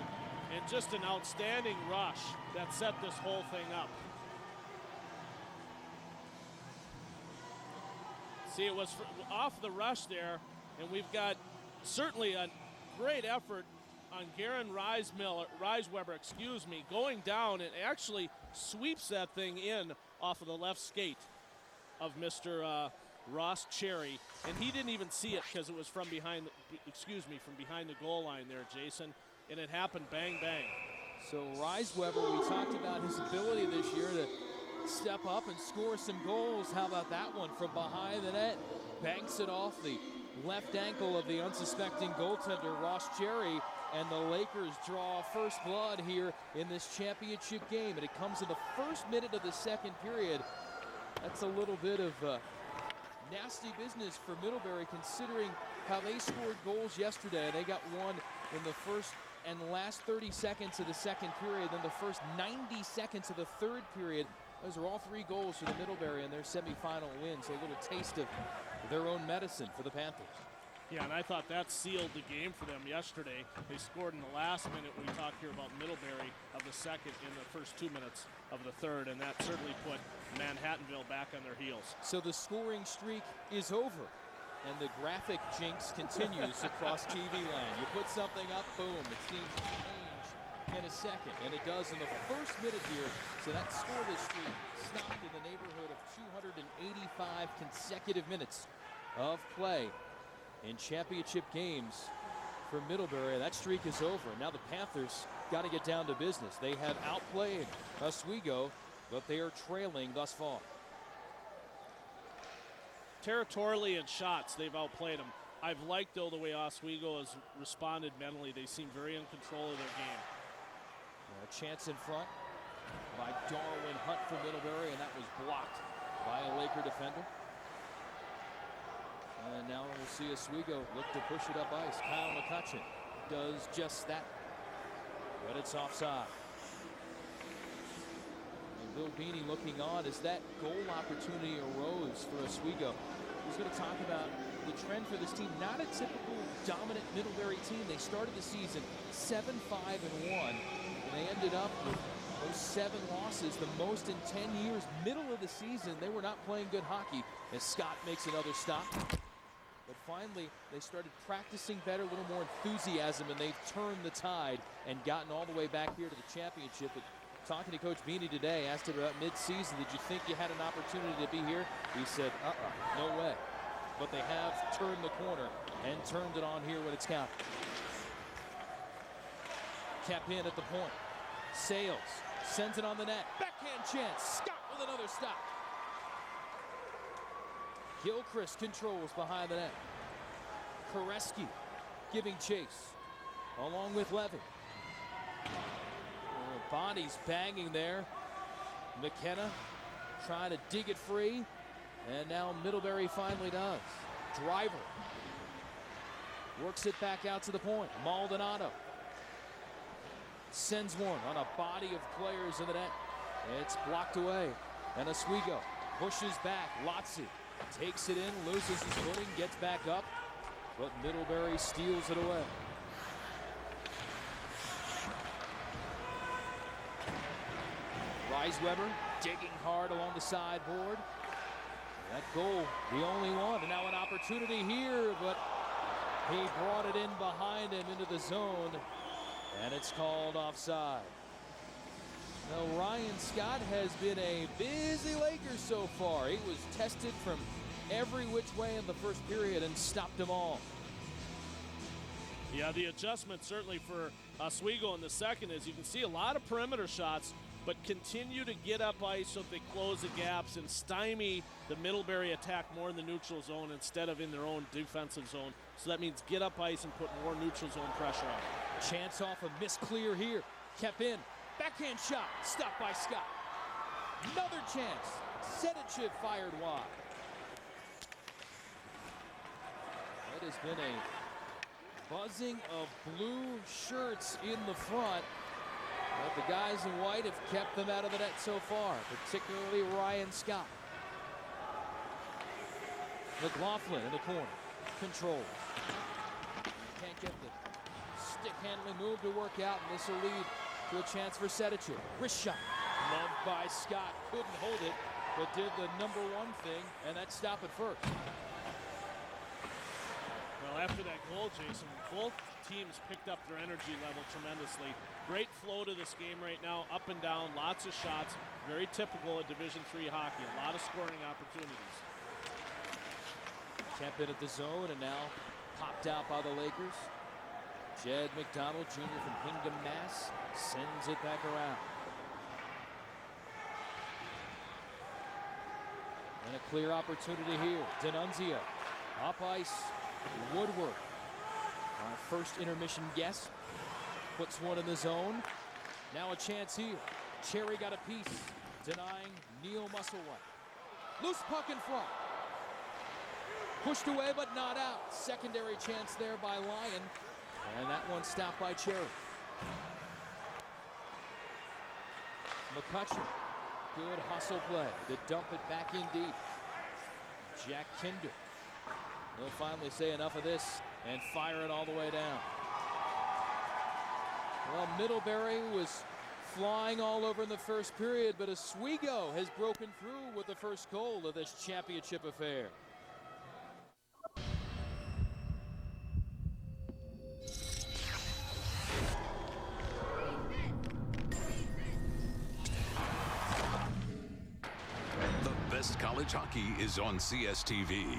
and just an outstanding rush that set this whole thing up. See, it was off the rush there, and we've got certainly a great effort on Garren Reisweber, going down and actually sweeps that thing in off of the left skate of Mr. Ross Cherry, and he didn't even see it because it was from behind the goal line there, Jason, and it happened bang, bang. So Reisweber, we talked about his ability this year to step up and score some goals. How about that one from behind the net? Banks it off the left ankle of the unsuspecting goaltender, Ross Cherry, and the Lakers draw first blood here in this championship game, and it comes in the first minute of the second period. That's a little bit of nasty business for Middlebury, considering how they scored goals yesterday. They got one in the first and last 30 seconds of the second period, then the first 90 seconds of the third period. Those are all 3 goals for the Middlebury in their semifinal win. So a little taste of their own medicine for the Panthers. Yeah, and I thought that sealed the game for them yesterday. They scored in the last minute. We talked here about Middlebury of the second in the first 2 minutes of the third, and that certainly put Manhattanville back on their heels. So the scoring streak is over, and the graphic jinx continues across TV land. You put something up, boom, it seems to change in a second, and it does in the first minute here. So that scoreless streak stopped in the neighborhood of 285 consecutive minutes of play in championship games for Middlebury. That streak is over. Now the Panthers got to get down to business. They have outplayed Oswego, but they are trailing thus far. Territorially and shots, they've outplayed them. I've liked, though, the way Oswego has responded mentally. They seem very in control of their game. A chance in front by Darwin Hunt for Middlebury, and that was blocked by a Laker defender. And now we'll see Oswego look to push it up ice. Kyle McCutcheon does just that, but it's offside. And Bill Beanie looking on as that goal opportunity arose for Oswego. He's going to talk about the trend for this team. Not a typical dominant Middlebury team. They started the season 7-5-1, and they ended up with those 7 losses, the most in 10 years. Middle of the season, they were not playing good hockey as Scott makes another stop. But finally, they started practicing better, a little more enthusiasm, and they've turned the tide and gotten all the way back here to the championship. But talking to Coach Beanie today, asked him about mid-season, did you think you had an opportunity to be here? He said, no way. But they have turned the corner and turned it on here when it's counted. Kept in at the point. Sales sends it on the net. Backhand chance. Scott with another stop. Gilchrist controls behind the net. Koresky giving chase along with Levy. Bodies banging there. McKenna trying to dig it free. And now Middlebury finally does. Driver works it back out to the point. Maldonado sends one on a body of players in the net. It's blocked away. And Oswego pushes back. Lozzi takes it in, loses his footing, gets back up. But Middlebury steals it away. Reisweber digging hard along the sideboard. That goal, the only one. And now an opportunity here, but he brought it in behind him into the zone, and it's called offside. Now, Ryan Scott has been a busy Laker so far. He was tested from every which way in the first period and stopped them all. Yeah, the adjustment certainly for Oswego in the second is you can see a lot of perimeter shots, but continue to get up ice so that they close the gaps and stymie the Middlebury attack more in the neutral zone instead of in their own defensive zone. So that means get up ice and put more neutral zone pressure on. Chance off a miss clear here. Kept in. Backhand shot. Stopped by Scott. Another chance. Sedichev fired wide. That has been a buzzing of blue shirts in the front. But the guys in white have kept them out of the net so far, particularly Ryan Scott. McLaughlin in the corner. Control. Can't get the stick handling move to work out, and this will lead to a chance for Sedichev. Wrist shot. Loved by Scott. Couldn't hold it, but did the number one thing, and that's stop it first. Well, after that goal, Jason, both teams picked up their energy level tremendously. Great flow to this game right now, up and down, lots of shots. Very typical of Division III hockey, a lot of scoring opportunities. Kept it at the zone and now popped out by the Lakers. Jed McDonald Jr. from Hingham, Mass. Sends it back around. And a clear opportunity here. D'Annunzio up ice. Woodward, our first intermission guest, puts one in the zone. Now a chance here. Cherry got a piece, denying Neil Musselwhite. Loose puck in front. Pushed away but not out. Secondary chance there by Lyon. And that one stopped by Cherry. McCutcheon. Good hustle play to dump it back in deep. Jack Kinder. He'll finally say enough of this and fire it all the way down. Well, Middlebury was flying all over in the first period, but Oswego has broken through with the first goal of this championship affair. The best college hockey is on CSTV.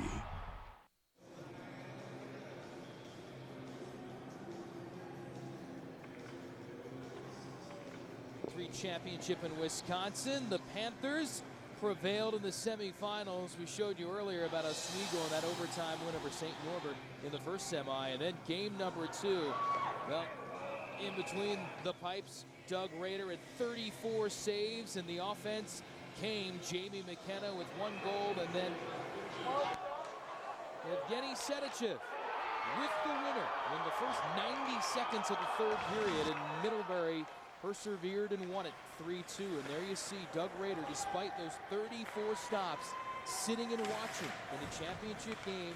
championship in Wisconsin. The Panthers prevailed in the semifinals. We showed you earlier about Oswego and that overtime win over St. Norbert in the first semi. And then game number 2, well, in between the pipes, Doug Rader had 34 saves, and the offense came Jamie McKenna with 1 goal, and then Evgeny Sedichev with the winner in the first 90 seconds of the third period, and Middlebury persevered and won it 3-2. And there you see Doug Rader, despite those 34 stops, sitting and watching in the championship game.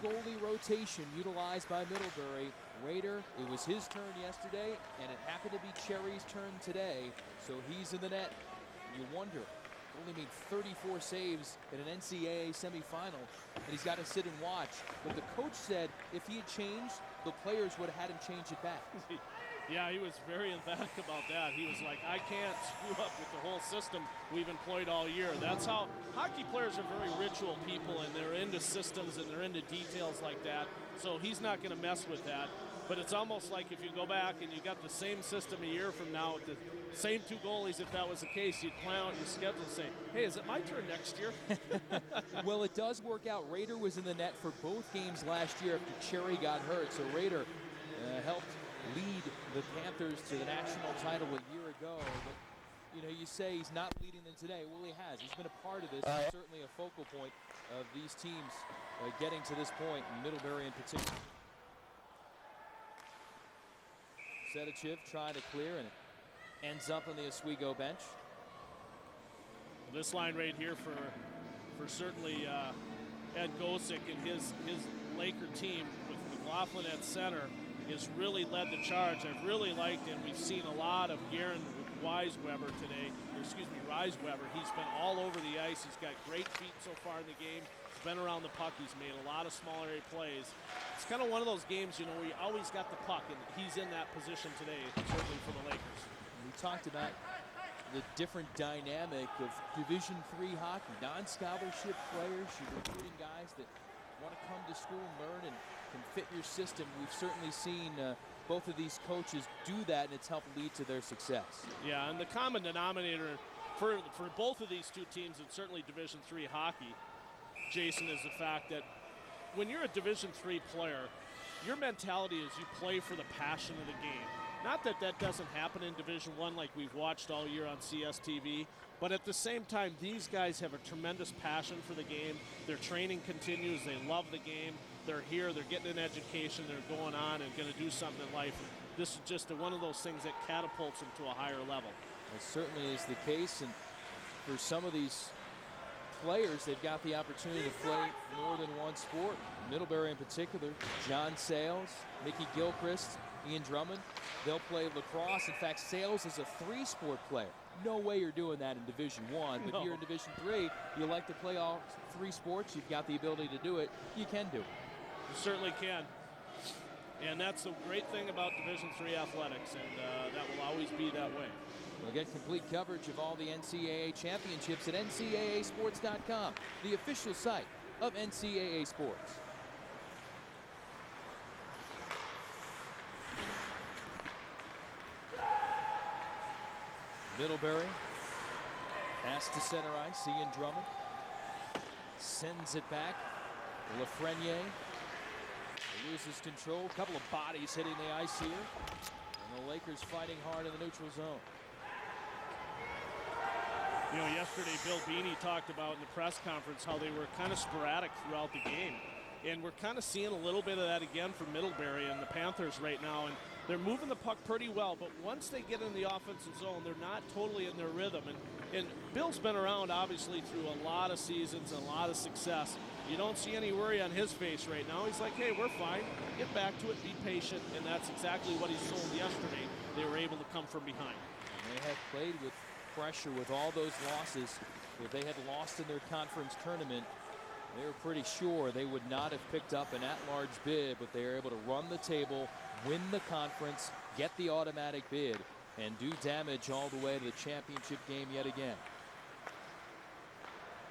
2 goalie rotation utilized by Middlebury. Rader, it was his turn yesterday, and it happened to be Cherry's turn today, so he's in the net. You wonder, only made 34 saves in an NCAA semifinal, and he's got to sit and watch. But the coach said if he had changed, the players would have had him change it back. Yeah, he was very emphatic about that. He was like, I can't screw up with the whole system we've employed all year. That's how hockey players are very ritual people, and they're into systems and they're into details like that. So he's not going to mess with that. But it's almost like if you go back and you got the same system a year from now with the same 2 goalies, if that was the case, you'd plan out your schedule and say, hey, is it my turn next year? Well, it does work out. Rader was in the net for both games last year after Cherry got hurt. So Rader helped lead the Panthers to the national title a year ago. But, you know, you say he's not leading them today. Well, he has. He's been a part of this. He's certainly a focal point of these teams getting to this point, Middlebury in particular. Sedichev trying to clear, and it ends up on the Oswego bench. This line right here for certainly Ed Gosick and his Laker team with McLaughlin at center has really led the charge. I've really liked, and we've seen a lot of Garren Reisweber today. Reisweber. He's been all over the ice. He's got great feet so far in the game. He's been around the puck. He's made a lot of small area plays. It's kind of one of those games, you know, where you always got the puck, and he's in that position today, certainly for the Lakers. We talked about the different dynamic of Division III hockey. Non-scholarship players, you're recruiting guys that want to come to school and learn and can fit your system. We've certainly seen both of these coaches do that, and it's helped lead to their success. Yeah, and the common denominator for both of these 2 teams, and certainly Division III hockey, Jason, is the fact that when you're a Division III player, your mentality is you play for the passion of the game. Not that that doesn't happen in Division I like we've watched all year on CSTV, but at the same time, these guys have a tremendous passion for the game. Their training continues. They love the game. They're here. They're getting an education. They're going on and going to do something in life. This is just one of those things that catapults them to a higher level. It certainly is the case, and for some of these players, they've got the opportunity to play more than one sport. Middlebury in particular, John Sales, Mickey Gilchrist, Ian Drummond, they'll play lacrosse. In fact, Sales is a 3-sport player. No way you're doing that in Division I, but here in Division III, you like to play all 3 sports. You've got the ability to do it. You can do it. You certainly can. And that's the great thing about Division III athletics, and that will always be that way. We'll get complete coverage of all the NCAA championships at ncaasports.com, the official site of NCAA Sports. Middlebury, pass to center ice, Ian Drummond sends it back. Lafreniere loses control. A couple of bodies hitting the ice here. And the Lakers fighting hard in the neutral zone. You know, yesterday Bill Beanie talked about in the press conference how they were kind of sporadic throughout the game. And we're kind of seeing a little bit of that again from Middlebury and the Panthers right now. And they're moving the puck pretty well, but once they get in the offensive zone, they're not totally in their rhythm. And Bill's been around, obviously, through a lot of seasons and a lot of success. You don't see any worry on his face right now. He's like, hey, we're fine. Get back to it. Be patient. And that's exactly what he sold yesterday. They were able to come from behind. And they have played with pressure with all those losses. If they had lost in their conference tournament, they were pretty sure they would not have picked up an at-large bid, but they were able to run the table, win the conference, get the automatic bid, and do damage all the way to the championship game yet again.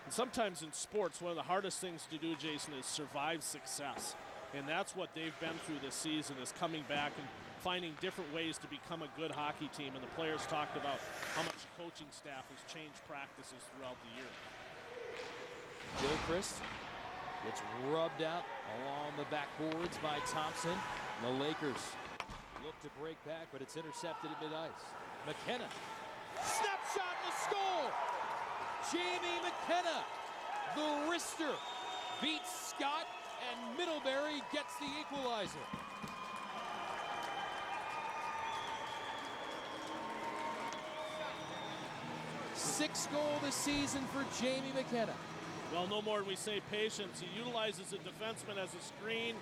And sometimes in sports, one of the hardest things to do, Jason, is survive success. And that's what they've been through this season, is coming back and finding different ways to become a good hockey team, and the players talked about how much coaching staff has changed practices throughout the year. Gilchrist gets rubbed out along the backboards by Thompson. The Lakers look to break back, but it's intercepted at mid-ice. McKenna, snapshot and a score! Jamie McKenna, the wrister, beats Scott, and Middlebury gets the equalizer. Sixth goal this season for Jamie McKenna. Well, no more than we say patience. He utilizes a defenseman as a screen,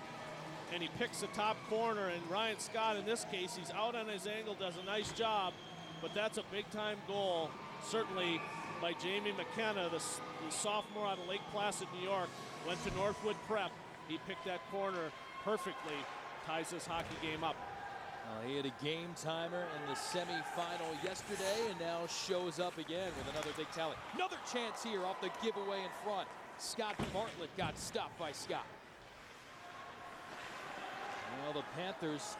and he picks the top corner, and Ryan Scott, in this case, he's out on his angle, does a nice job, but that's a big-time goal, certainly by Jamie McKenna, the sophomore out of Lake Placid, New York, went to Northwood Prep. He picked that corner perfectly, ties this hockey game up. He had a game timer in the semifinal yesterday and now shows up again with another big tally. Another chance here off the giveaway in front. Scott Bartlett got stopped by Scott. Well, the Panthers,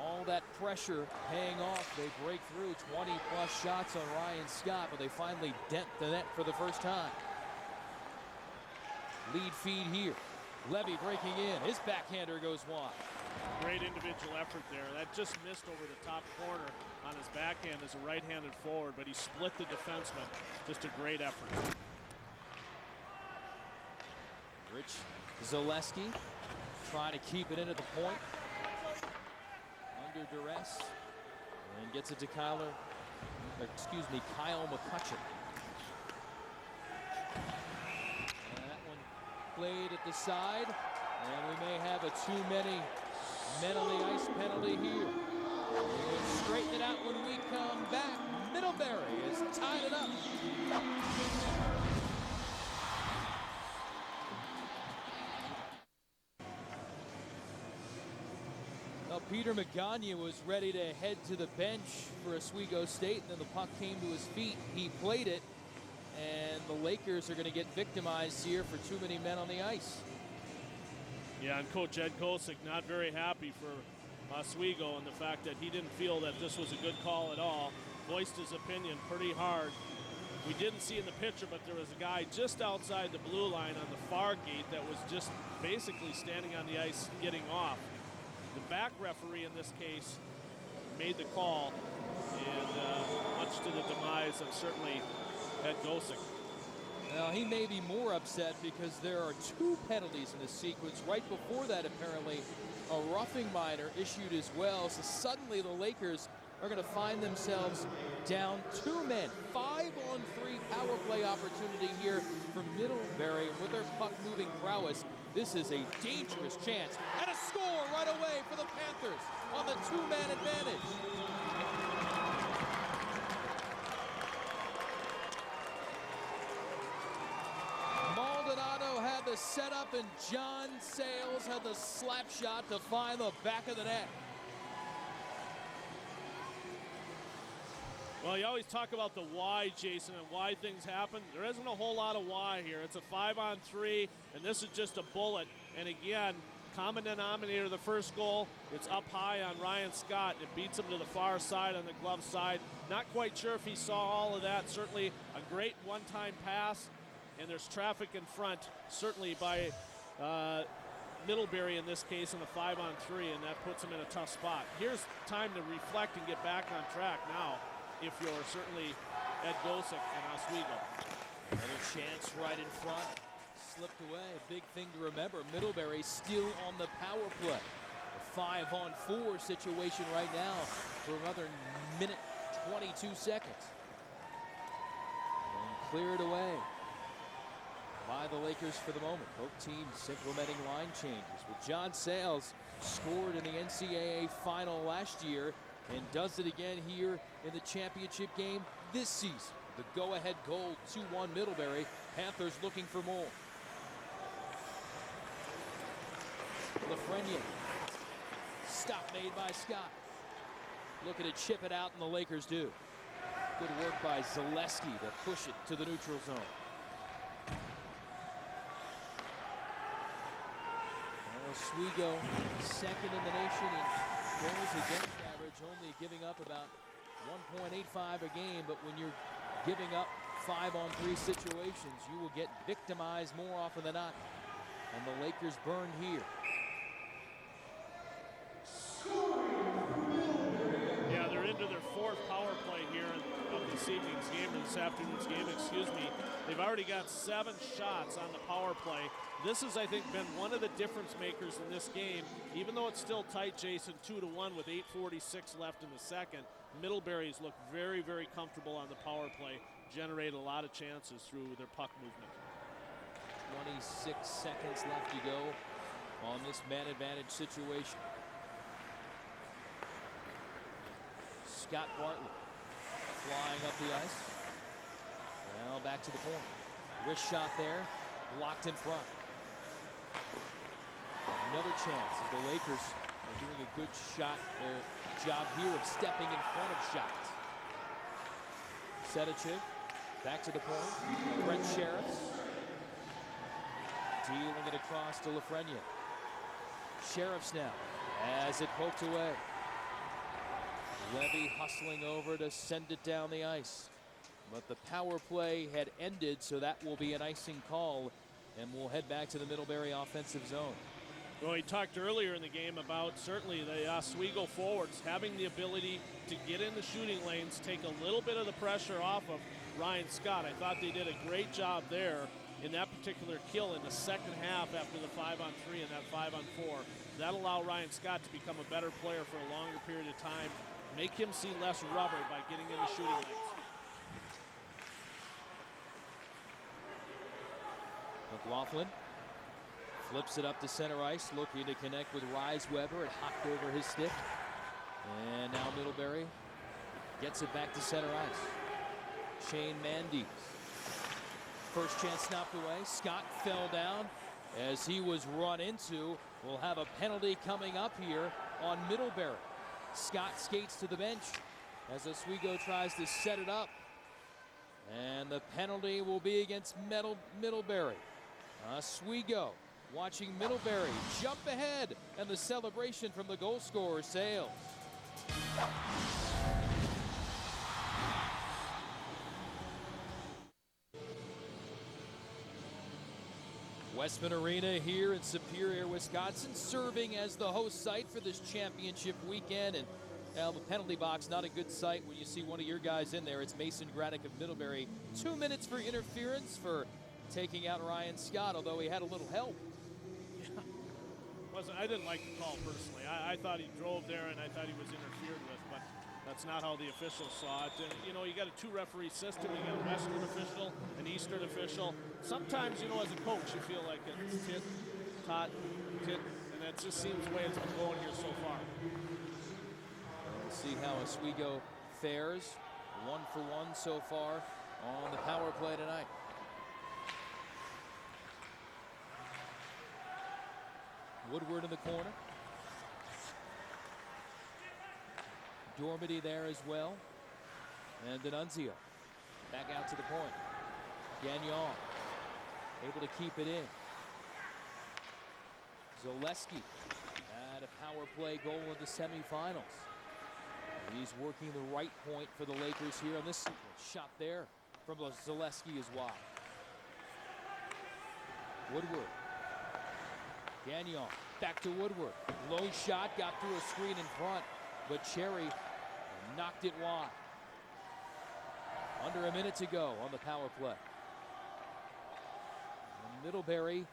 all that pressure paying off. They break through 20-plus shots on Ryan Scott, but they finally dent the net for the first time. Lead feed here. Levy breaking in. His backhander goes wide. Great individual effort there. That just missed over the top corner on his backhand as a right-handed forward, but he split the defenseman. Just a great effort. Rich Zaleski trying to keep it in at the point. Under duress. And gets it to Kyle McCutcheon. And that one played at the side. And we may have a too many men on the ice penalty here. We'll straighten it out when we come back. Middlebury has tied it up. Now Peter Magagna was ready to head to the bench for Oswego State, and then the puck came to his feet. He played it, and the Lakers are going to get victimized here for too many men on the ice. Yeah, and Coach Ed Kosick not very happy for Oswego and the fact that he didn't feel that this was a good call at all. Voiced his opinion pretty hard. We didn't see in the picture, but there was a guy just outside the blue line on the far gate that was just basically standing on the ice getting off. The back referee in this case made the call, and much to the demise of certainly Ed Kosick. Now, he may be more upset because there are two penalties in the sequence. Right before that, apparently, a roughing minor issued as well. So suddenly the Lakers are going to find themselves down two men. 5-on-3 power play opportunity here for Middlebury. With their puck-moving prowess, this is a dangerous chance. And a score right away for the Panthers on the two-man advantage. Maldonado had the setup, and John Sales had the slap shot to find the back of the net. Well, you always talk about the why, Jason, and why things happen. There isn't a whole lot of why here. It's a 5-on-3, and this is just a bullet. And again, common denominator of the first goal, it's up high on Ryan Scott. It beats him to the far side on the glove side. Not quite sure if he saw all of that. Certainly a great one-time pass, and there's traffic in front, certainly by Middlebury in this case in the 5-on-3, and that puts him in a tough spot. Here's time to reflect and get back on track now, if you're certainly Ed Kosick and Oswego. Another chance right in front. Slipped away. A big thing to remember, Middlebury still on the power play. A 5-on-4 situation right now for another minute 22 seconds. And cleared away by the Lakers for the moment. Both teams implementing line changes. With John Sales scored in the NCAA final last year and does it again here in the championship game this season. The go-ahead goal, 2-1 Middlebury. Panthers looking for more. Lafreniere. Stop made by Scott. Looking to chip it out, and the Lakers do. Good work by Zaleski to push it to the neutral zone. Oswego, second in the nation in Goals against average, only giving up about 1.85 a game, but when you're giving up 5-on-3 situations, you will get victimized more often than not. And the Lakers burned here. Yeah, they're into their 4th power play here of this evening's game, or this afternoon's game, excuse me. They've already got 7 shots on the power play. This has, I think, been one of the difference makers in this game. Even though it's still tight, Jason, 2-1 with 8:46 left in the second, Middlebury's looked very, very comfortable on the power play, generate a lot of chances through their puck movement. 26 seconds left to go on this man advantage situation. Scott Bartlett flying up the ice. Now back to the point. Wrist shot there, blocked in front. Another chance as the Lakers are doing a good job here of stepping in front of shots. Sedicic back to the point. Brent Sheriffs dealing it across to Lafreniere. Sheriffs now as it poked away. Levy hustling over to send it down the ice. But the power play had ended, so that will be an icing call, and we'll head back to the Middlebury offensive zone. Well, he talked earlier in the game about certainly the Oswego forwards having the ability to get in the shooting lanes, take a little bit of the pressure off of Ryan Scott. I thought they did a great job there in that particular kill in the second half after the 5-on-3 and that 5-on-4. That allowed Ryan Scott to become a better player for a longer period of time, make him see less rubber by getting in the shooting lanes. McLaughlin flips it up to center ice, looking to connect with Reisweber. It hopped over his stick. And now Middlebury gets it back to center ice. Shane Mandes. First chance snapped away. Scott fell down as he was run into. We'll have a penalty coming up here on Middlebury. Scott skates to the bench as Oswego tries to set it up. And the penalty will be against Middlebury. Oswego watching Middlebury jump ahead, and the celebration from the goal scorer sails. Westman Arena here in Superior, Wisconsin, serving as the host site for this championship weekend. And now the penalty box, not a good sight when you see one of your guys in there. It's Mason Graddock of Middlebury. 2 minutes for interference for taking out Ryan Scott, although he had a little help. Yeah. I didn't like the call personally. I thought he drove there and I thought he was interfered with, but that's not how the officials saw it. And, you know, you got a 2-referee system. You got a Western official, an Eastern official. Sometimes, you know, as a coach, you feel like it's tit, tot, tit, and that just seems the way it's been going here so far. We'll see how Oswego fares. 1 for 1 so far on the power play tonight. Woodward in the corner. Dormady there as well. And D'Annunzio back out to the point. Gagnon able to keep it in. Zaleski at a power play goal in the semifinals. He's working the right point for the Lakers here on this sequence. Shot there from Zaleski is wide. Woodward. Gagnon back to Woodward. Low shot, got through a screen in front, but Cherry knocked it wide. Under a minute to go on the power play. And Middlebury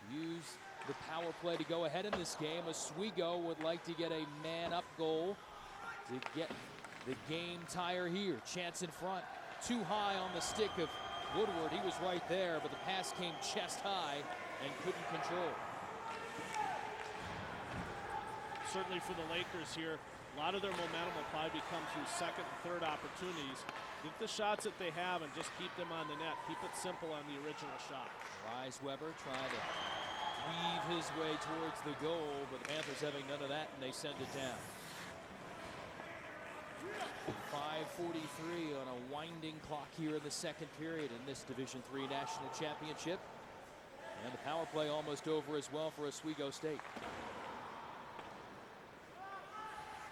used the power play to go ahead in this game. Oswego would like to get a man-up goal to get the game tire here. Chance in front. Too high on the stick of Woodward. He was right there, but the pass came chest high and couldn't control. Certainly for the Lakers here, a lot of their momentum will probably come through second and third opportunities. Get the shots that they have and just keep them on the net. Keep it simple on the original shot. Reisweber trying to Weave his way towards the goal, but the Panthers having none of that, and they send it down. 5:43 on a winding clock here in the second period in this Division III National Championship. And the power play almost over as well for Oswego State.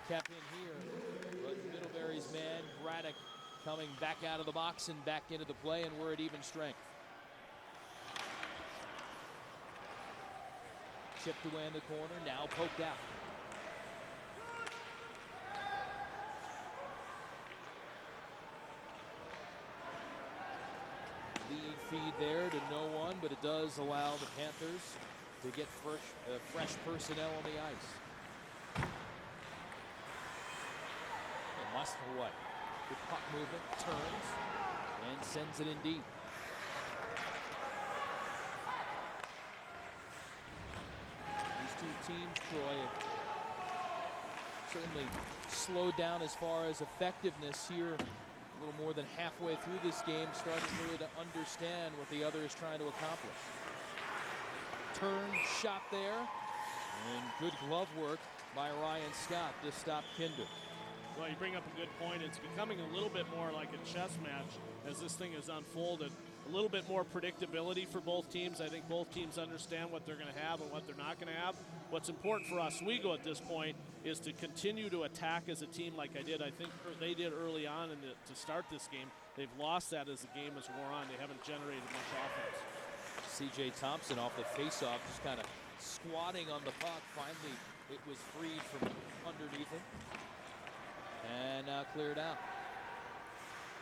kept in here. But Middlebury's man, Graddock, coming back out of the box and back into the play, and we're at even strength. Chipped away in the corner, now poked out. Lead feed there to no one, but it does allow the Panthers to get fresh personnel on the ice. And Musselwhite, good puck movement, turns, and sends it in deep. These two teams, Troy, have certainly slowed down as far as effectiveness here. A little more than halfway through this game, starting really to understand what the other is trying to accomplish. Turn, shot there, and good glove work by Ryan Scott to stop Kinder. Well, you bring up a good point. It's becoming a little bit more like a chess match as this thing has unfolded. A little bit more predictability for both teams. I think both teams understand what they're going to have and what they're not going to have. What's important for Oswego at this point is to continue to attack as a team like I think they did early on to start this game. They've lost that as the game has wore on. They haven't generated much offense. C.J. Thompson off the faceoff, just kind of squatting on the puck. Finally, it was freed from underneath him. And now cleared out.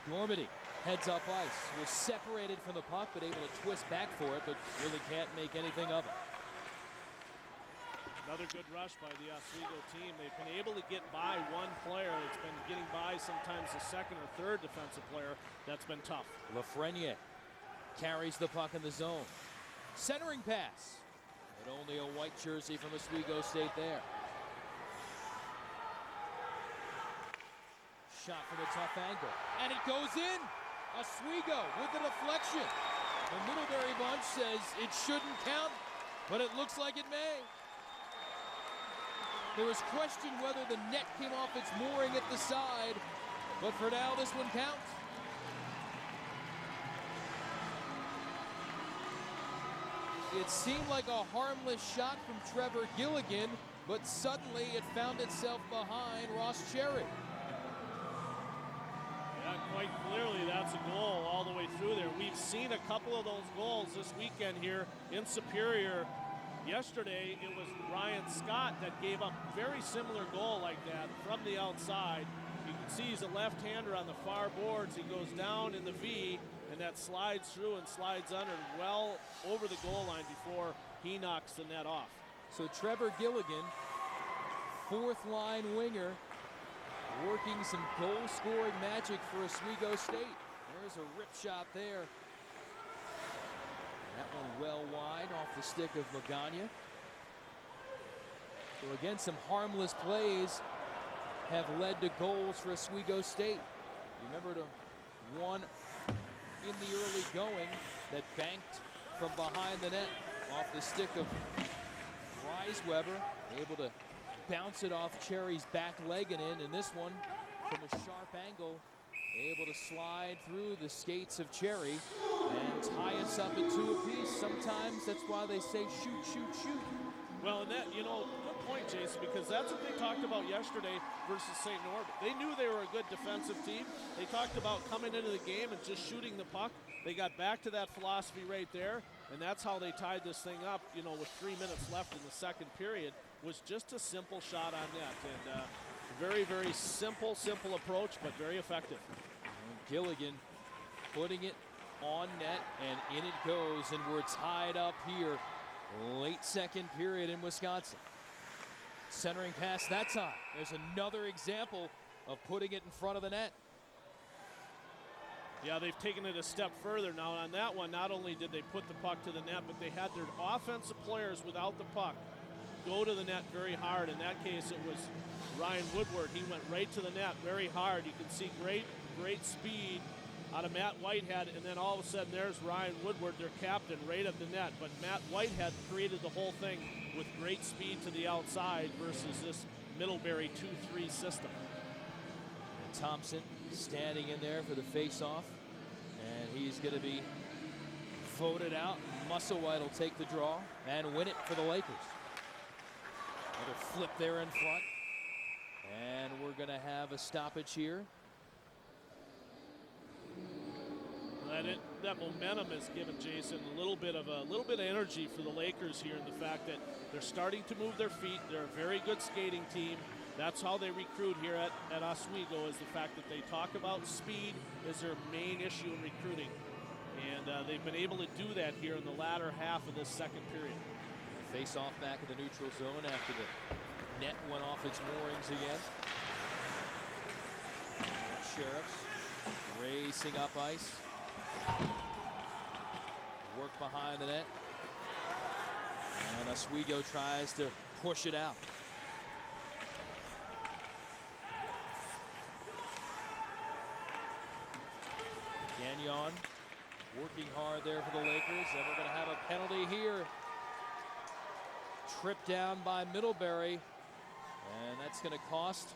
Normandy heads up ice. Was separated from the puck, but able to twist back for it, but really can't make anything of it. Another good rush by the Oswego team. They've been able to get by one player. It's been getting by sometimes the second or third defensive player. That's been tough. Lafreniere carries the puck in the zone. Centering pass. But only a white jersey from Oswego State there. Shot from a tough angle. And it goes in. Oswego with the deflection. The Middlebury bunch says it shouldn't count, but it looks like it may. There was question whether the net came off its mooring at the side, but for now, this one counts. It seemed like a harmless shot from Trevor Gilligan, but suddenly it found itself behind Ross Cherry. Yeah, quite clearly that's a goal all the way through there. We've seen a couple of those goals this weekend here in Superior. Yesterday, it was Ryan Scott that gave up a very similar goal like that from the outside. You can see he's a left-hander on the far boards. He goes down in the V, and that slides through and slides under well over the goal line before he knocks the net off. So Trevor Gilligan, fourth-line winger, working some goal-scoring magic for Oswego State. There's a rip shot there. That one well wide off the stick of Magagna. So again, some harmless plays have led to goals for Oswego State. Remember the one in the early going that banked from behind the net off the stick of Reisweber, able to bounce it off Cherry's back leg and in. And this one from a sharp angle, able to slide through the skates of Cherry and tie us up at 2 apiece. Sometimes that's why they say shoot, shoot, shoot. Well, and that, good point, Jason, because that's what they talked about yesterday versus St. Norbert. They knew they were a good defensive team. They talked about coming into the game and just shooting the puck. They got back to that philosophy right there, and that's how they tied this thing up, with 3 minutes left in the second period, was just a simple shot on net. And very, very simple approach, but very effective. Gilligan putting it on net, and in it goes, and we're tied up here. Late second period in Wisconsin. Centering pass that time. There's another example of putting it in front of the net. Yeah, they've taken it a step further now. On that one, not only did they put the puck to the net, but they had their offensive players without the puck go to the net very hard. In that case, it was Ryan Woodward. He went right to the net very hard. You can see great speed out of Matt Whitehead, and then all of a sudden there's Ryan Woodward, their captain, right at the net. But Matt Whitehead created the whole thing with great speed to the outside versus this Middlebury 2-3 system. And Thompson standing in there for the face-off, and he's going to be voted out. Musselwhite will take the draw and win it for the Lakers. Another flip there in front. And we're going to have a stoppage here. That momentum has given Jason a little bit of energy for the Lakers here, in the fact that they're starting to move their feet. They're a very good skating team. That's how they recruit here at Oswego, is the fact that they talk about speed as their main issue in recruiting. And they've been able to do that here in the latter half of this second period. Face off back in the neutral zone after the net went off its moorings again. Sheriffs racing up ice. Work behind the net. And Oswego tries to push it out. Gagnon working hard there for the Lakers. And we're going to have a penalty here. Tripped down by Middlebury. And that's going to cost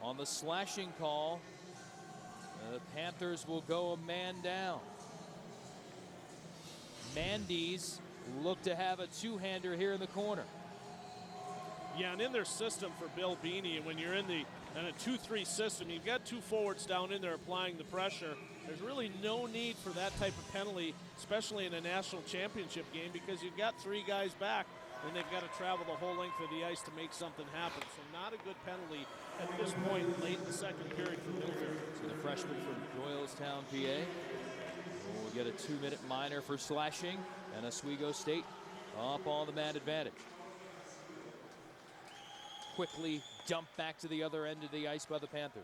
on the slashing call. The Panthers will go a man down. Mandes look to have a two-hander here in the corner. Yeah, and in their system for Bill Beanie, and when you're in a 2-3 system, you've got two forwards down in there applying the pressure. There's really no need for that type of penalty, especially in a national championship game, because you've got three guys back, and they've got to travel the whole length of the ice to make something happen. So not a good penalty at this point late in the second period for Middlebury. So the freshman from Doylestown, PA, will get a 2-minute minor for slashing, and Oswego State up on the man advantage. Quickly dumped back to the other end of the ice by the Panthers.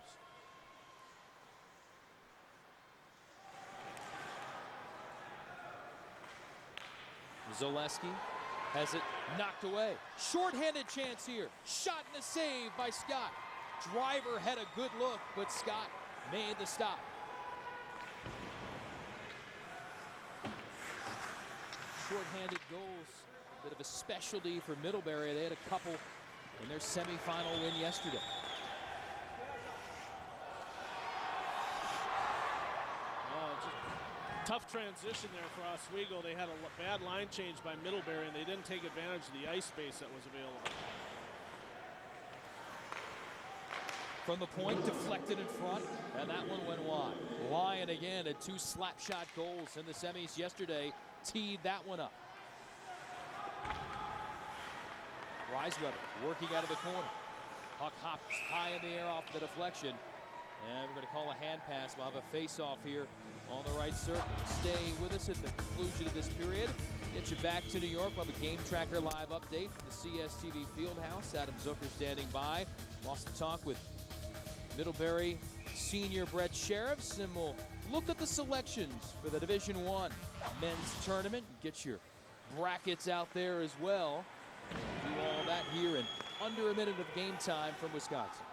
Zaleski has it knocked away. Short-handed chance here. Shot and a save by Scott. Driver had a good look, but Scott made the stop. Short-handed goals, a bit of a specialty for Middlebury. They had a couple in their semifinal win yesterday. Tough transition there for Oswego. They had a bad line change by Middlebury, and they didn't take advantage of the ice space that was available. From the point, deflected in front, and that one went wide. Lyon again had two slap shot goals in the semis yesterday, teed that one up. Reisweber working out of the corner. Puck hops high in the air off the deflection, and we're going to call a hand pass. We'll have a face-off here on the right circle. Stay with us at the conclusion of this period. Get you back to New York. We'll have a Game Tracker live update from the CSTV Fieldhouse. Adam Zucker standing by. Lost to talk with Middlebury senior Brett Sheriffs, and we'll look at the selections for the Division I men's tournament. Get your brackets out there as well. We'll do all that here in under a minute of game time from Wisconsin.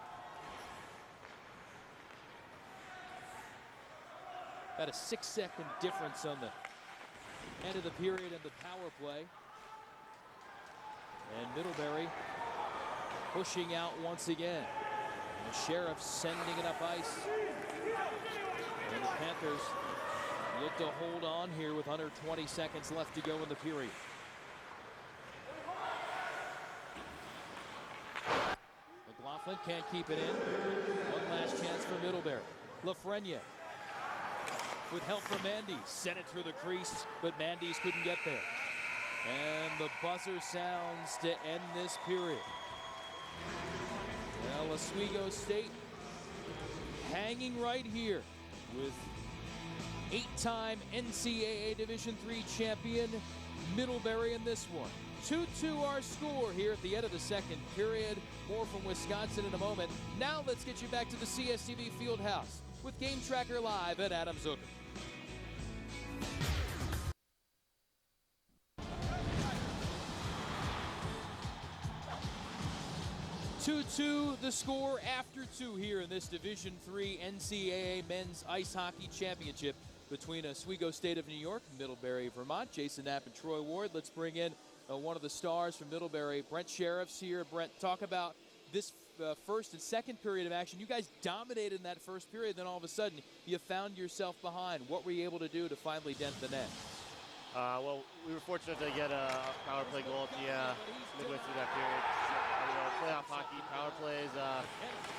About a 6-second difference on the end of the period and the power play. And Middlebury pushing out once again. And the Sheriffs sending it up ice. And the Panthers look to hold on here with under 20 seconds left to go in the period. McLaughlin can't keep it in. One last chance for Middlebury. Lafreniere with help from Mandes. Sent it through the crease, but Mandes couldn't get there. And the buzzer sounds to end this period. Well, Oswego State hanging right here with 8-time NCAA Division III champion Middlebury in this one. 2-2 our score here at the end of the second period. More from Wisconsin in a moment. Now let's get you back to the CSTV Fieldhouse with Game Tracker Live and Adam Zucker. 2-2 the score after 2 here in this Division III NCAA Men's Ice Hockey Championship between Oswego State of New York and Middlebury, Vermont. Jason Knapp and Troy Ward. Let's bring in one of the stars from Middlebury, Brent Sheriffs here. Brent, talk about this first and second period of action. You guys dominated in that first period, then all of a sudden you found yourself behind. What were you able to do to finally dent the net? Well, we were fortunate to get a power play goal at the midway through that period. Playoff hockey. Power plays,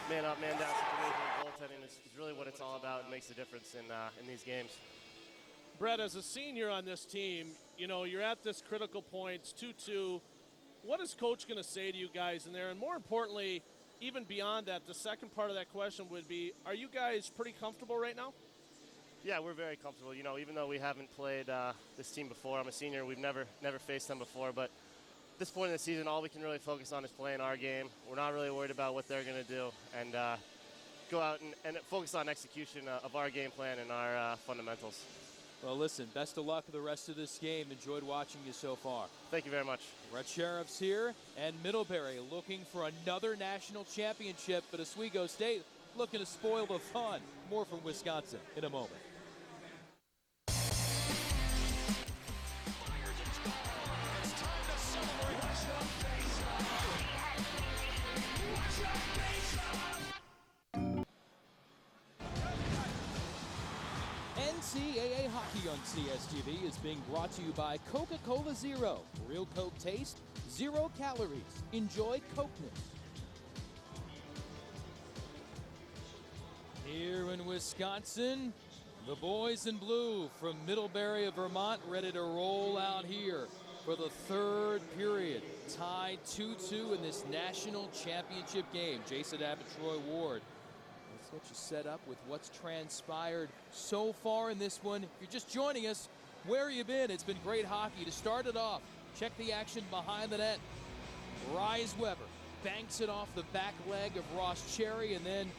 man up, man down situation, goaltending is really what it's all about and makes the difference in these games. Brett, as a senior on this team, you know, you're at this critical point, it's 2-2. What is Coach going to say to you guys in there? And more importantly, even beyond that, the second part of that question would be, are you guys pretty comfortable right now? Yeah, we're very comfortable. You know, even though we haven't played this team before, I'm a senior, we've never faced them before, but at this point in the season, all we can really focus on is playing our game. We're not really worried about what they're going to do, and go out and focus on execution of our game plan and our fundamentals. Well, listen, best of luck with the rest of this game. Enjoyed watching you so far. Thank you very much. Red Sheriffs here, and Middlebury looking for another national championship, but Oswego State looking to spoil the fun. More from Wisconsin in a moment. NCAA hockey on CSTV is being brought to you by Coca-Cola Zero. Real Coke taste, 0 calories. Enjoy Cokeness. Here in Wisconsin, the boys in blue from Middlebury of Vermont ready to roll out here for the third period. Tied 2-2 in this national championship game. Jason Abbott, Troy Ward. Let's get you set up with what's transpired so far in this one. If you're just joining us, where you been? It's been great hockey. To start it off, check the action behind the net. Reisweber banks it off the back leg of Ross Cherry, and then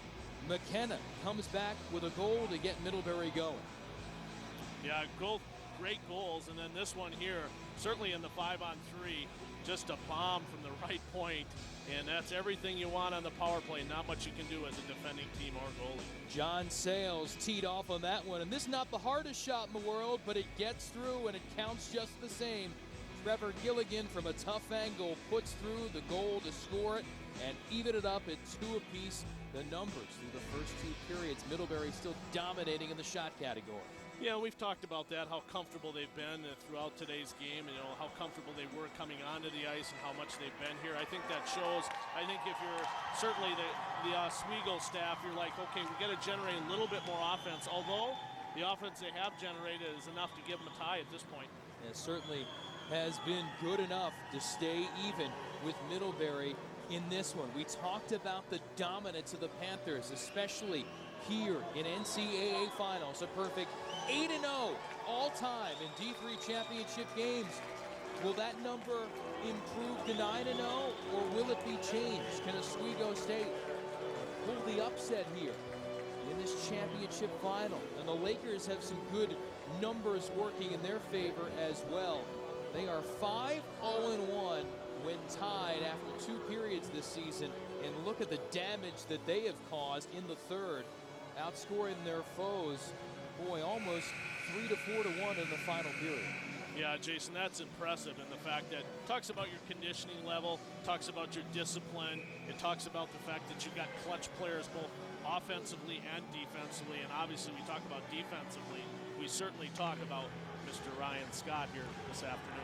McKenna comes back with a goal to get Middlebury going. Yeah, great goals, and then this one here, certainly in the 5-on-3, just a bomb from the right point, and that's everything you want on the power play. Not much you can do as a defending team or goalie. John Sales teed off on that one, and this is not the hardest shot in the world, but it gets through and it counts just the same. Trevor Gilligan from a tough angle puts through the goal to score it and even it up at 2 apiece. The numbers through the first 2 periods, Middlebury still dominating in the shot category. Yeah, we've talked about that, how comfortable they've been throughout today's game, you know, how comfortable they were coming onto the ice and how much they've been here. I think that shows. I think if you're certainly the Oswego staff, you're like, okay, we got to generate a little bit more offense, although the offense they have generated is enough to give them a tie at this point. It certainly has been good enough to stay even with Middlebury in this one. We talked about the dominance of the Panthers, especially here in NCAA finals. A perfect 8-0 all-time in D3 championship games. Will that number improve to 9-0, or will it be changed? Can Oswego State pull the upset here in this championship final? And the Lakers have some good numbers working in their favor as well. They are 5-0-1 when tied after 2 periods this season, and look at the damage that they have caused in the third, outscoring their foes, boy, almost 3-4-1 in the final period. Yeah, Jason, that's impressive, and the fact that it talks about your conditioning level, talks about your discipline, it talks about the fact that you've got clutch players both offensively and defensively, and obviously we talk about defensively, we certainly talk about Mr. Ryan Scott here this afternoon.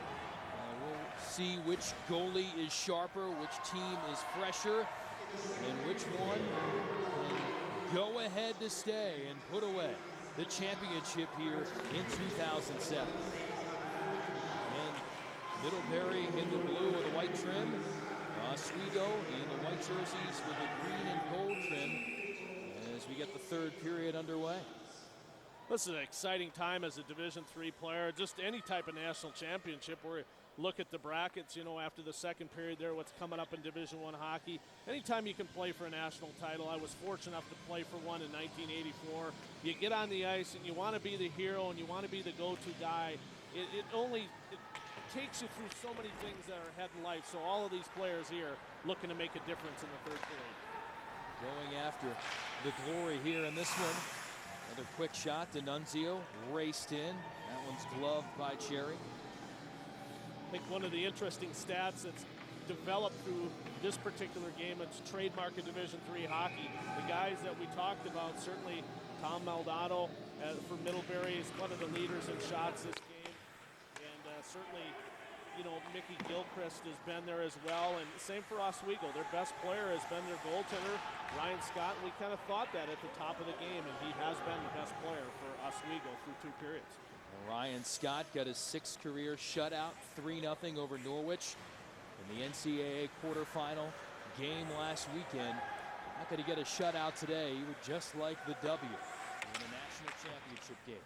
We'll see which goalie is sharper, which team is fresher, and which one can go ahead to stay and put away the championship here in 2007. And Middlebury in the blue with the white trim. Oswego in the white jerseys with the green and gold trim as we get the third period underway. This is an exciting time as a Division III player, just any type of national championship where you look at the brackets, you know, after the second period there, what's coming up in Division I hockey. Anytime you can play for a national title, I was fortunate enough to play for one in 1984. You get on the ice and you want to be the hero and you want to be the go-to guy. It takes you through so many things that are ahead in life. So all of these players here looking to make a difference in the third period. Going after the glory here in this one. Another quick shot. D'Annunzio raced in. That one's gloved by Cherry. I think one of the interesting stats that's developed through this particular game, it's trademark of Division III hockey. The guys that we talked about, certainly Tom Maldonado for Middlebury is one of the leaders in shots this game. And certainly, you know, Mickey Gilchrist has been there as well, and same for Oswego. Their best player has been their goaltender, Ryan Scott, and we kind of thought that at the top of the game, and he has been the best player for Oswego through 2 periods. Ryan Scott got his 6th career shutout, 3-0 over Norwich in the NCAA quarterfinal game last weekend. Not going to get a shutout today. He would just like the W in a national championship game.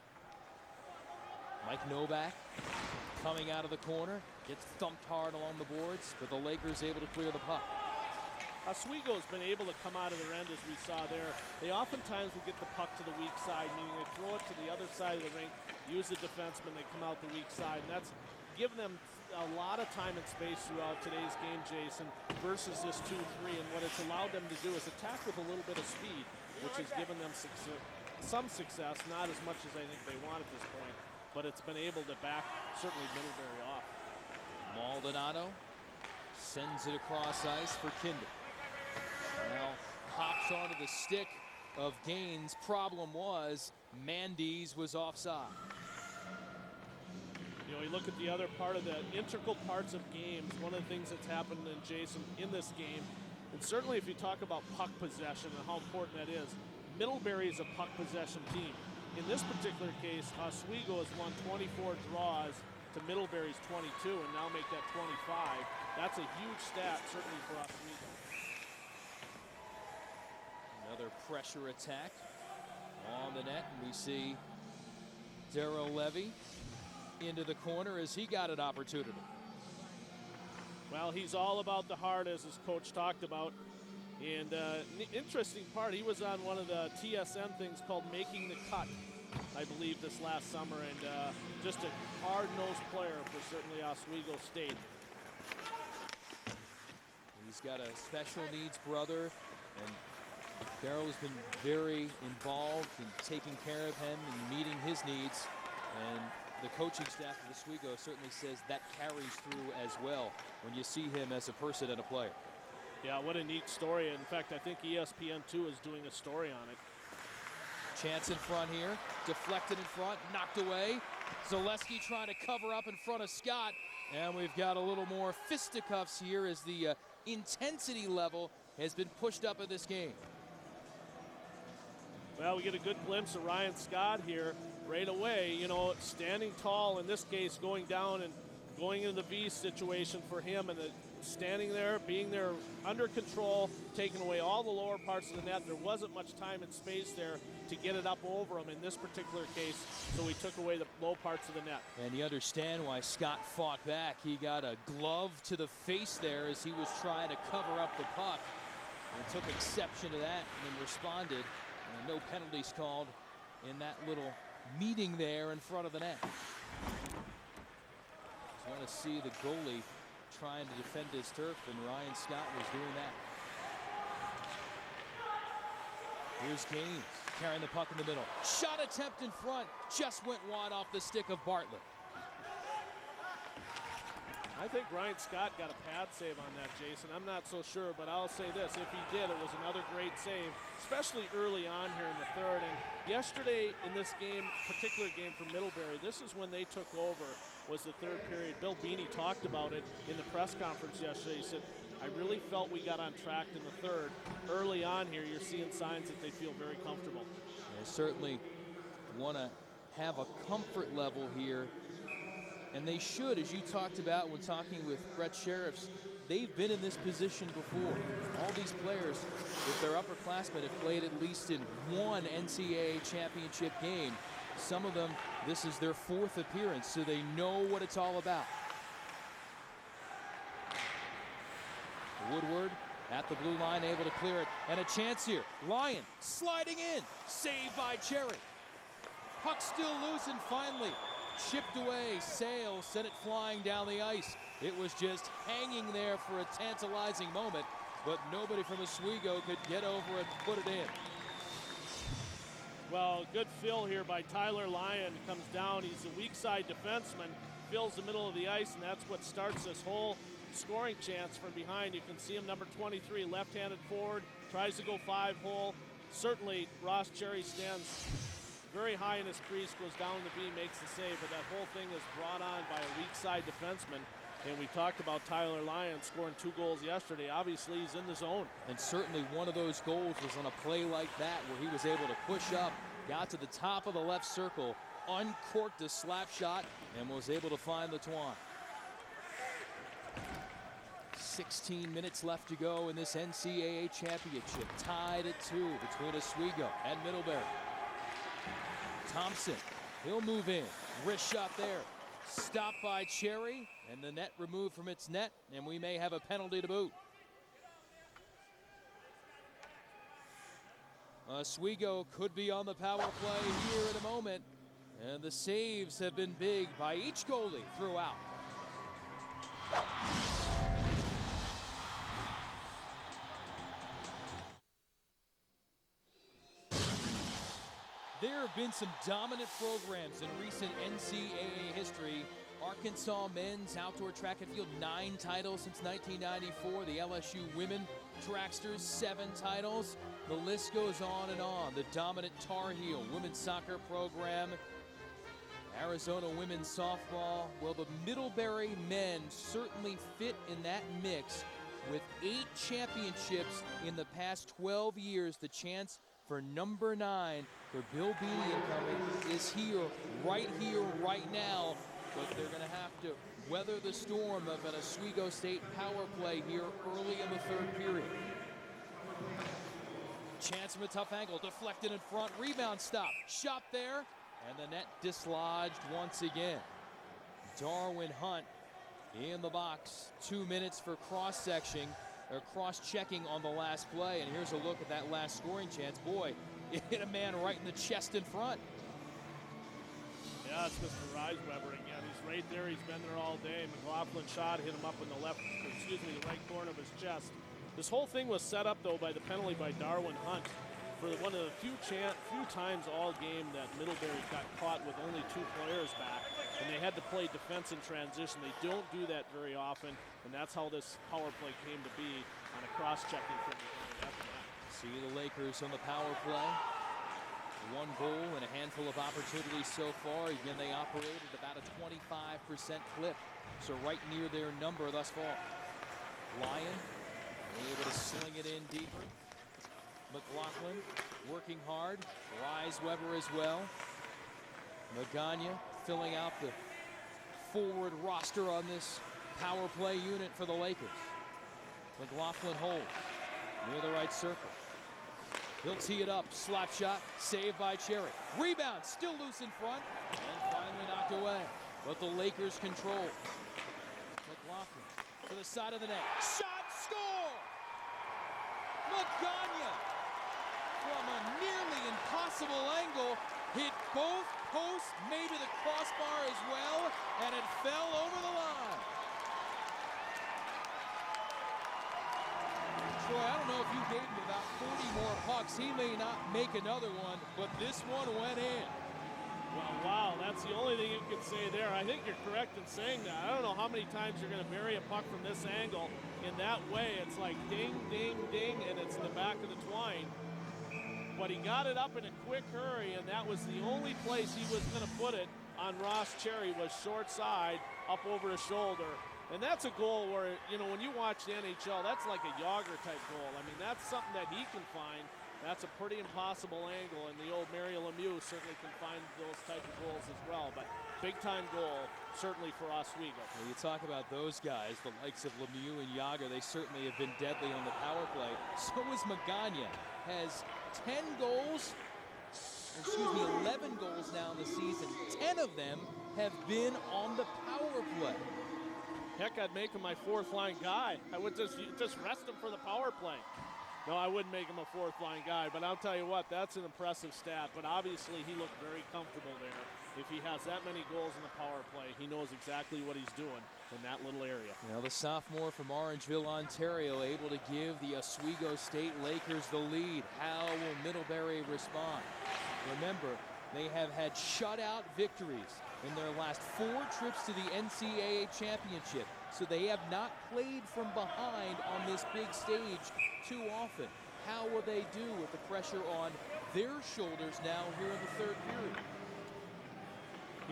Mike Novak coming out of the corner, gets thumped hard along the boards, but the Lakers able to clear the puck. Oswego's been able to come out of their end, as we saw there. They oftentimes will get the puck to the weak side, meaning they throw it to the other side of the rink, use the defenseman, they come out the weak side, and that's given them a lot of time and space throughout today's game, Jason, versus this 2-3, and what it's allowed them to do is attack with a little bit of speed, which has given them some success, not as much as I think they want at this point, but it's been able to back certainly Middlebury off. Maldonado sends it across ice for Kinder. Now hops onto the stick of Gaines. Problem was Mandes was offside. You know, you look at the other part of the integral parts of games, one of the things that's happened in Jason in this game, and certainly if you talk about puck possession and how important that is, Middlebury is a puck possession team. In this particular case, Oswego has won 24 draws to Middlebury's 22 and now make that 25. That's a huge stat, certainly for Oswego. Another pressure attack on the net, and we see Derrell Levy into the corner as he got an opportunity. Well, he's all about the heart, as his coach talked about. And interesting part, he was on one of the TSN things called Making the Cut, I believe, this last summer, and just a hard-nosed player for certainly Oswego State. He's got a special needs brother, and Darrell has been very involved in taking care of him and meeting his needs, and the coaching staff of Oswego certainly says that carries through as well when you see him as a person and a player. Yeah, what a neat story. In fact, I think ESPN2 is doing a story on it. Chance in front here, deflected in front, knocked away. Zaleski trying to cover up in front of Scott, and we've got a little more fisticuffs here as the intensity level has been pushed up in this game. Well, we get a good glimpse of Ryan Scott here right away, you know, standing tall, in this case going down and going into the V situation for him, and standing there, being there under control, taking away all the lower parts of the net. There wasn't much time and space there to get it up over him in this particular case, so he took away the low parts of the net. And you understand why Scott fought back. He got a glove to the face there as he was trying to cover up the puck, and took exception to that and responded. And no penalties called in that little meeting there in front of the net. Just want to see the goalie trying to defend his turf, and Ryan Scott was doing that. Here's Gaines carrying the puck in the middle. Shot attempt in front, just went wide off the stick of Bartlett. I think Ryan Scott got a pad save on that, Jason. I'm not so sure, but I'll say this. If he did, it was another great save, especially early on here in the third. And yesterday in this game, particular game for Middlebury, this is when they took over, was the third period. Bill Beanie talked about it in the press conference yesterday. He said, I really felt we got on track in the third. Early on here, you're seeing signs that they feel very comfortable. They certainly want to have a comfort level here. And they should, as you talked about when talking with Brett Sheriffs, they've been in this position before. All these players, if they're upperclassmen, have played at least in one NCAA championship game. Some of them, this is their 4th appearance, so they know what it's all about. Woodward at the blue line, able to clear it, and a chance here. Lyon sliding in, saved by Cherry. Puck still loose, and finally chipped away. Sale sent it flying down the ice. It was just hanging there for a tantalizing moment, but nobody from Oswego could get over it and put it in. Well, good fill here by Tyler Lyon. Comes down. He's a weak side defenseman, fills the middle of the ice, and that's what starts this whole scoring chance from behind. You can see him, number 23, left-handed forward, tries to go 5-hole. Certainly, Ross Cherry stands very high in his crease, goes down the B, makes the save, but that whole thing is brought on by a weak side defenseman. And we talked about Tyler Lyon scoring 2 goals yesterday. Obviously, he's in the zone. And certainly one of those goals was on a play like that where he was able to push up, got to the top of the left circle, uncorked a slap shot, and was able to find the twine. 16 minutes left to go in this NCAA championship. Tied at 2 between Oswego and Middlebury. Thompson, he'll move in. Wrist shot there. Stopped by Cherry, and the net removed from its net, and we may have a penalty to boot. Oswego could be on the power play here in a moment, and the saves have been big by each goalie throughout. There have been some dominant programs in recent NCAA history. Arkansas men's outdoor track and field 9 titles since 1994. The LSU women tracksters 7 titles. The list goes on and on. The dominant Tar Heel women's soccer program. Arizona women's softball. Well, the Middlebury men certainly fit in that mix with 8 championships in the past 12 years. The chance for number 9 for Bill Beanie incoming is here right now. But they're going to have to weather the storm of an Oswego State power play here early in the 3rd period. Chance from a tough angle, deflected in front, rebound stop, shot there, and the net dislodged once again. Darwin Hunt in the box, 2 minutes for cross-checking on the last play, and here's a look at that last scoring chance. Boy, it hit a man right in the chest in front. Yeah, it's Mr. Reisweber again. He's right there. He's been there all day. McLaughlin shot, hit him up in the right corner of his chest. This whole thing was set up, though, by the penalty by Darwin Hunt for one of the few times all game that Middlebury got caught with only 2 players back, and they had to play defense in transition. They don't do that very often, and that's how this power play came to be on a cross-checking from the net. See the Lakers on the power play. 1 goal and a handful of opportunities so far. Again, they operated about a 25% clip, so right near their number thus far. Lyon able to sling it in deeper. McLaughlin working hard. Reisweber as well. Magagna filling out the forward roster on this power play unit for the Lakers. McLaughlin holds near the right circle. He'll tee it up, slap shot, saved by Cherry. Rebound, still loose in front, and finally knocked away. But the Lakers control. McLaughlin to the side of the net. Shot, score! Magagna, from a nearly impossible angle, hit both posts, maybe the crossbar as well, and it fell over the line. Troy, I don't know if you gave him about 40 more pucks. He may not make another one, but this one went in. Well, wow, that's the only thing you can say there. I think you're correct in saying that. I don't know how many times you're going to bury a puck from this angle in that way. It's like ding, ding, ding, and it's the back of the twine. But he got it up in a quick hurry, and that was the only place he was going to put it on Ross Cherry was short side, up over his shoulder. And that's a goal where, you know, when you watch the NHL, that's like a Yager-type goal. I mean, that's something that he can find. That's a pretty impossible angle, and the old Mario Lemieux certainly can find those type of goals as well. But big-time goal, certainly for Oswego. Well, you talk about those guys, the likes of Lemieux and Yager, they certainly have been deadly on the power play. So is Magagna. Has 10 goals, 11 goals now in the season. 10 of them have been on the power play. Heck, I'd make him my 4th-line guy. I would just rest him for the power play. No, I wouldn't make him a 4th-line guy, but I'll tell you what, that's an impressive stat. But obviously, he looked very comfortable there. If he has that many goals in the power play, he knows exactly what he's doing in that little area. Now, the sophomore from Orangeville, Ontario, able to give the Oswego State Lakers the lead. How will Middlebury respond? Remember, they have had shutout victories in their last 4 trips to the NCAA championship. So they have not played from behind on this big stage too often. How will they do with the pressure on their shoulders now here in the 3rd period?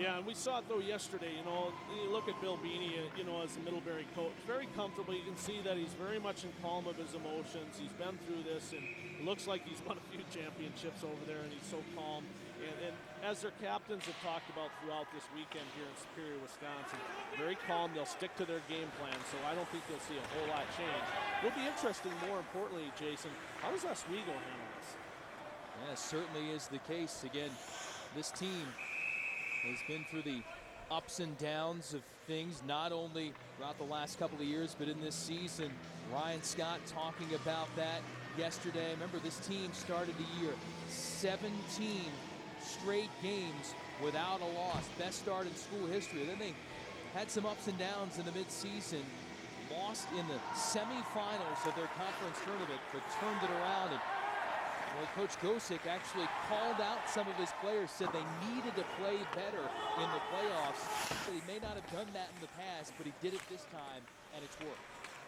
Yeah, and we saw it though yesterday. You know, you look at Bill Beanie, you know, as the Middlebury coach, very comfortable. You can see that he's very much in calm of his emotions. He's been through this, and it looks like he's won a few championships over there, and he's so calm. And as their captains have talked about throughout this weekend here in Superior, Wisconsin, very calm. They'll stick to their game plan, so I don't think you'll see a whole lot change. It'll be interesting, more importantly, Jason, how does Oswego handle this? Yeah, certainly is the case. Again, this team has been through the ups and downs of things, not only throughout the last couple of years, but in this season. Ryan Scott talking about that yesterday. Remember, this team started the year 17 straight games without a loss. Best start in school history. Then they had some ups and downs in the midseason. Lost in the semifinals of their conference tournament, but turned it around. And well, Coach Gosick actually called out some of his players, said they needed to play better in the playoffs. Said he may not have done that in the past, but he did it this time, and it's worked.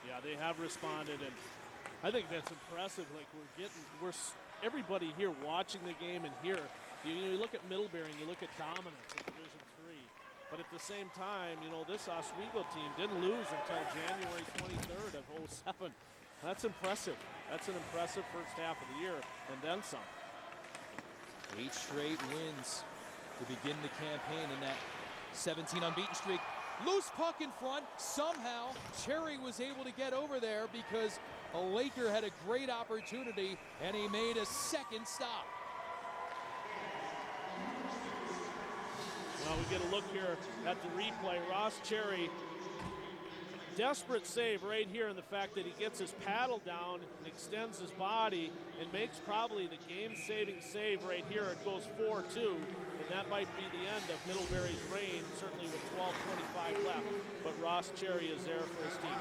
Yeah, they have responded, and I think that's impressive. Like everybody here watching the game, and here, you look at Middlebury and you look at dominance in Division III, but at the same time, you know, this Oswego team didn't lose until January 23rd of 07. That's impressive. That's an impressive first half of the year, and then some. 8 straight wins to begin the campaign in that 17 unbeaten streak. Loose puck in front. Somehow, Cherry was able to get over there because a Laker had a great opportunity, and he made a second stop. Well, we get a look here at the replay. Ross Cherry, desperate save right here in the fact that he gets his paddle down and extends his body and makes probably the game-saving save right here. It goes 4-2, and that might be the end of Middlebury's reign, certainly with 12:25 left. But Ross Cherry is there for his team.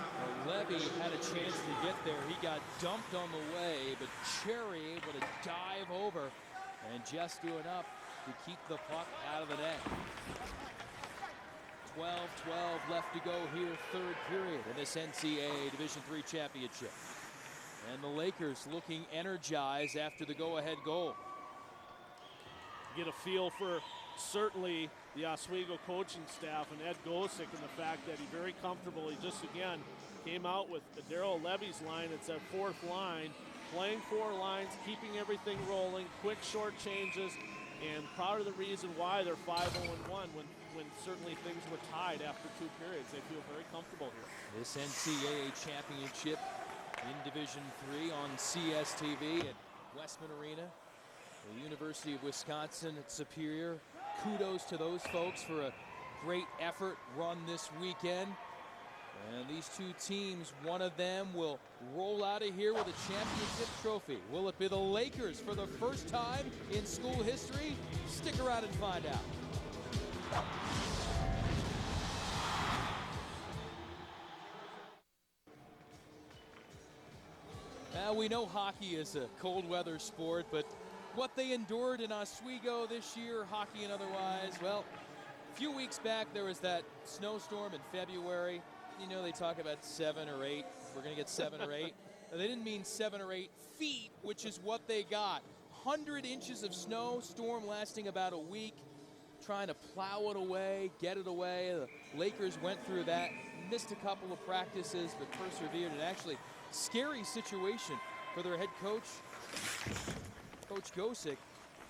Well, Levy had a chance to get there. He got dumped on the way, but Cherry able to dive over and just do enough to keep the puck out of the net. 12-12 left to go here, third period in this NCAA Division III championship. And the Lakers looking energized after the go-ahead goal. Get a feel for certainly the Oswego coaching staff and Ed Gosick, and the fact that he's very comfortable. He just, again, came out with Derrell Levy's line. It's that fourth line, playing 4 lines, keeping everything rolling, quick short changes, and part of the reason why they're 5-0-1 when certainly things were tied after 2 periods. They feel very comfortable here. This NCAA championship in Division III on CSTV at Westman Arena, the University of Wisconsin at Superior. Kudos to those folks for a great effort run this weekend. And these 2 teams, one of them will roll out of here with a championship trophy. Will it be the Lakers for the first time in school history? Stick around and find out. Now, we know hockey is a cold weather sport, but what they endured in Oswego this year, hockey and otherwise, well, a few weeks back there was that snowstorm in February. You know, they talk about 7 or 8. We're going to get 7 or 8. They didn't mean 7 or 8 feet, which is what they got. 100 inches of snow, storm lasting about a week, trying to plow it away, get it away. The Lakers went through that, missed a couple of practices, but persevered. And actually, scary situation for their head coach, Coach Gosick.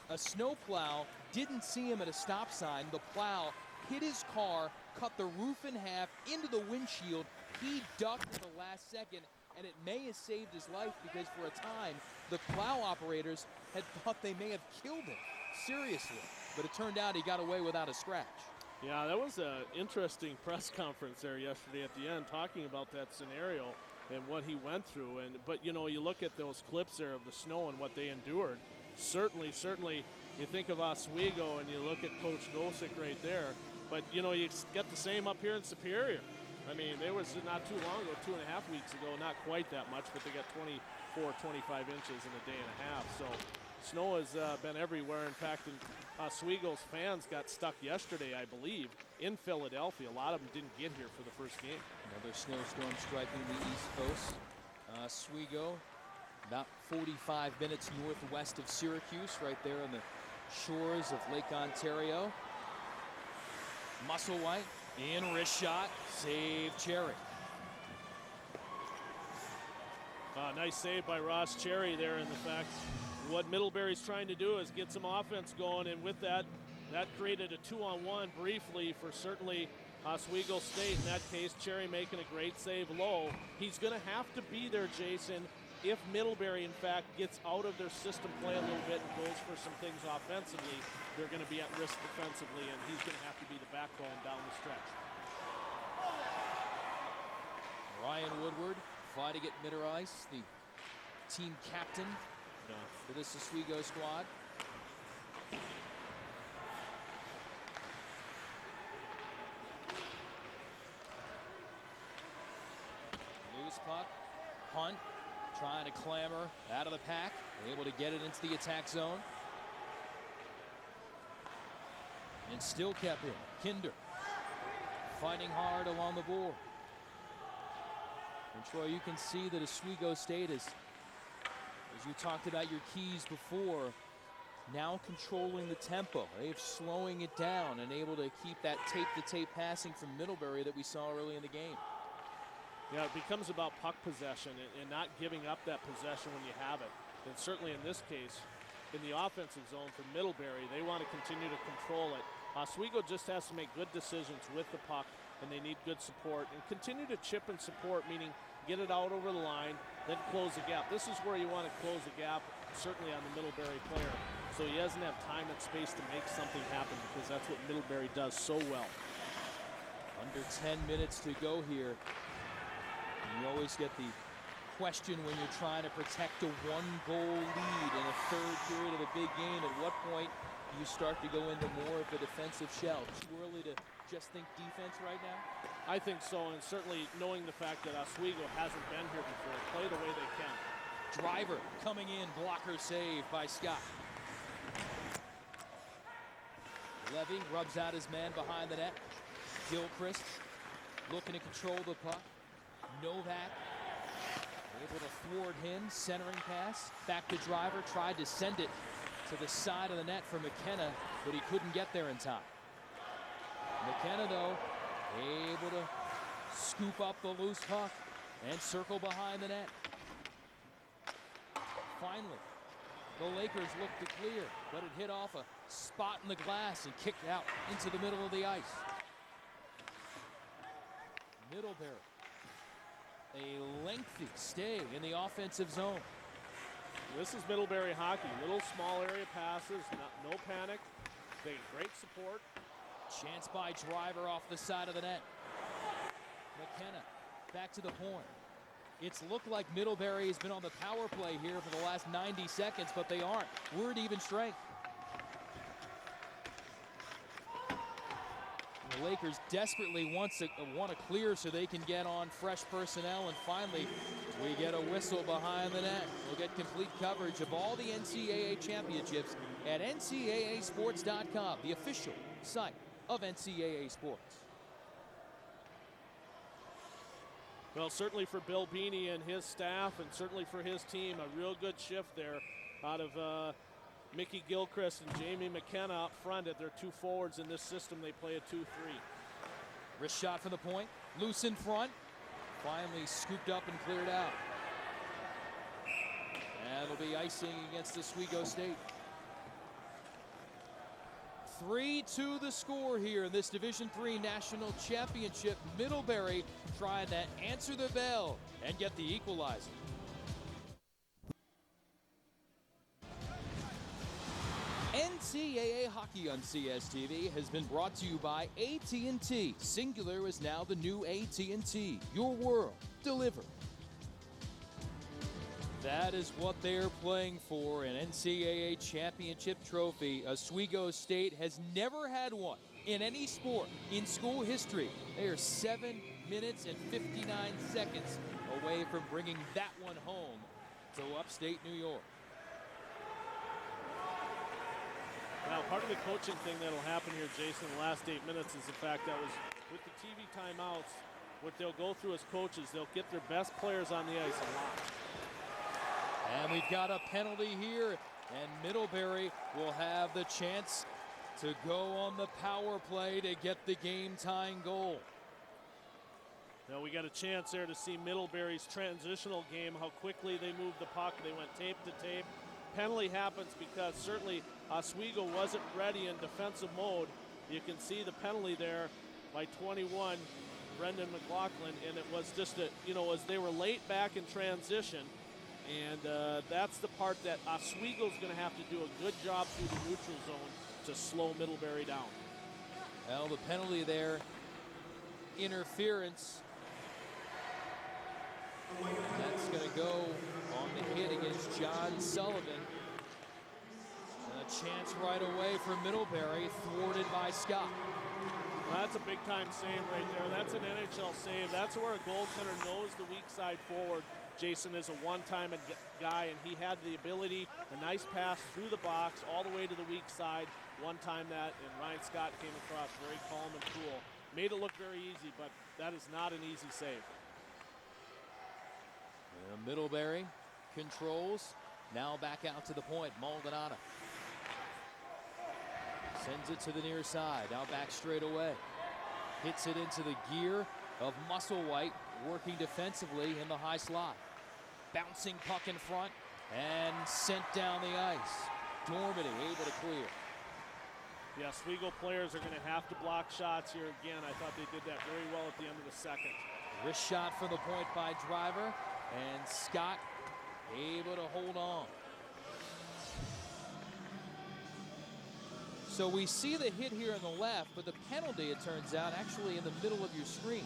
A snowplow didn't see him at a stop sign. The plow hit his car, cut the roof in half into the windshield. He ducked at the last second, and it may have saved his life because for a time, the plow operators had thought they may have killed him. Seriously. But it turned out he got away without a scratch. Yeah, that was an interesting press conference there yesterday at the end, talking about that scenario and what he went through. But you know, you look at those clips there of the snow and what they endured. Certainly, you think of Oswego and you look at Coach Gosick right there. But you know, you get the same up here in Superior. I mean, there was not too long ago, 2.5 weeks ago, not quite that much, but they got 24, 25 inches in a day and a half. So snow has been everywhere. In fact, Oswego's fans got stuck yesterday, I believe, in Philadelphia. A lot of them didn't get here for the first game. Another snowstorm striking the East Coast. Oswego, about 45 minutes northwest of Syracuse, right there on the shores of Lake Ontario. Musselwhite in, wrist shot, save Cherry. Nice save by Ross Cherry there, and the fact what Middlebury's trying to do is get some offense going, and with that created a 2-on-1 briefly for certainly Oswego State. In that case, Cherry making a great save low. He's going to have to be there, Jason, if Middlebury, in fact, gets out of their system play a little bit and goes for some things offensively. They're going to be at risk defensively, and he's going to have to be the backbone down the stretch. Ryan Woodward fighting at mid ice, the team captain for this Oswego squad. Loose puck, Hunt trying to clamber out of the pack, able to get it into the attack zone. And still kept in. Kinder fighting hard along the board. And Troy, you can see that Oswego State is, as you talked about your keys before, now controlling the tempo. They're slowing it down and able to keep that tape-to-tape passing from Middlebury that we saw early in the game. Yeah, it becomes about puck possession and not giving up that possession when you have it. And certainly in this case, in the offensive zone for Middlebury, they want to continue to control it. Oswego just has to make good decisions with the puck, and they need good support. And continue to chip and support, meaning get it out over the line, then close the gap. This is where you want to close the gap, certainly on the Middlebury player, so he doesn't have time and space to make something happen, because that's what Middlebury does so well. Under 10 minutes to go here. And you always get the question when you're trying to protect a one-goal lead in a third period of a big game. At what point do you start to go into more of a defensive shell? Too early to just think defense right now? I think so, and certainly knowing the fact that Oswego hasn't been here before, play the way they can. Driver coming in, blocker save by Scott. Levy rubs out his man behind the net. Gilchrist looking to control the puck. Novak able to thwart him, centering pass. Back to Driver, tried to send it to the side of the net for McKenna, but he couldn't get there in time. McKenna, though, able to scoop up the loose puck and circle behind the net. Finally, the Lakers looked to clear, but it hit off a spot in the glass and kicked out into the middle of the ice. Middlebury, a lengthy stay in the offensive zone. This is Middlebury hockey. Little small area passes, no panic. They great support. Chance by Driver off the side of the net. McKenna back to the point. It's looked like Middlebury has been on the power play here for the last 90 seconds, but they aren't. We're at even strength. The Lakers desperately want to clear so they can get on fresh personnel, and finally we get a whistle behind the net. We'll get complete coverage of all the NCAA championships at ncaasports.com, the official site of NCAA sports. Well, certainly for Bill Beanie and his staff, and certainly for his team, a real good shift there out of Mickey Gilchrist and Jamie McKenna up front at their two forwards. In this system, they play a 2-3. Wrist shot for the point. Loose in front. Finally scooped up and cleared out. And it'll be icing against Oswego State. 3-2 the score here in this Division III National Championship. Middlebury trying to answer the bell and get the equalizer. NCAA Hockey on CSTV has been brought to you by AT&T. Singular is now the new AT&T. Your world delivered. That is what they're playing for, an NCAA championship trophy. Oswego State has never had one in any sport in school history. They are 7 minutes and 59 seconds away from bringing that one home to upstate New York. Now, part of the coaching thing that'll happen here, Jason, in the last 8 minutes is the fact that with the TV timeouts, what they'll go through as coaches, they'll get their best players on the ice a lot. And we've got a penalty here, and Middlebury will have the chance to go on the power play to get the game-tying goal. Now we got a chance there to see Middlebury's transitional game, how quickly they moved the puck. They went tape to tape. Penalty happens because certainly Oswego wasn't ready in defensive mode. You can see the penalty there by 21, Brendan McLaughlin, and it was just a, as they were late back in transition, and that's the part that Oswego's going to have to do a good job through the neutral zone to slow Middlebury down. Well, the penalty there, interference. That's going to go on the hit against John Sullivan. And a chance right away for Middlebury, thwarted by Scott. Well, that's a big-time save right there. That's an NHL save. That's where a goaltender knows the weak side forward. Jason is a one-time guy, and he had the ability, a nice pass through the box all the way to the weak side. One-time that, and Ryan Scott came across very calm and cool. Made it look very easy, but that is not an easy save. Middlebury controls. Now back out to the point. Maldonado sends it to the near side. Now back straight away. Hits it into the gear of Musselwhite, working defensively in the high slot. Bouncing puck in front and sent down the ice. Dormady able to clear. Yeah, Oswego players are going to have to block shots here again. I thought they did that very well at the end of the second. Wrist shot from the point by Driver, and Scott able to hold on. So we see the hit here on the left, but the penalty, it turns out, actually in the middle of your screen.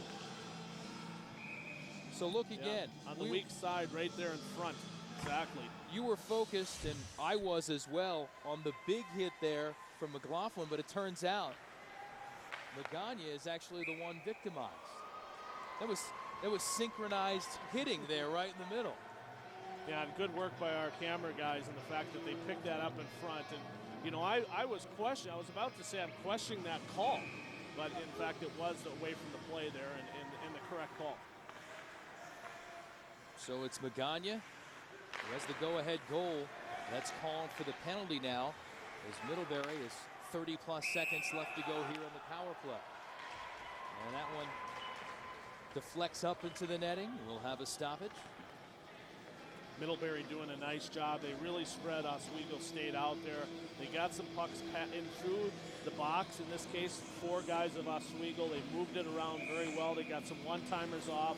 So look again. Yeah, on the weak side right there in front. Exactly. You were focused, and I was as well, on the big hit there from McLaughlin, but it turns out Magagna is actually the one victimized. That was synchronized hitting there right in the middle. Yeah, and good work by our camera guys and the fact that they picked that up in front. And, I was questioning, I was about to say I'm questioning that call, but in fact it was away from the play there and the correct call. So it's Magagna who has the go-ahead goal. That's called for the penalty now, as Middlebury is 30-plus seconds left to go here on the power play. And that one deflects up into the netting. We'll have a stoppage. Middlebury doing a nice job. They really spread Oswego State out there. They got some pucks in through the box. In this case, 4 guys of Oswego. They moved it around very well. They got some one-timers off.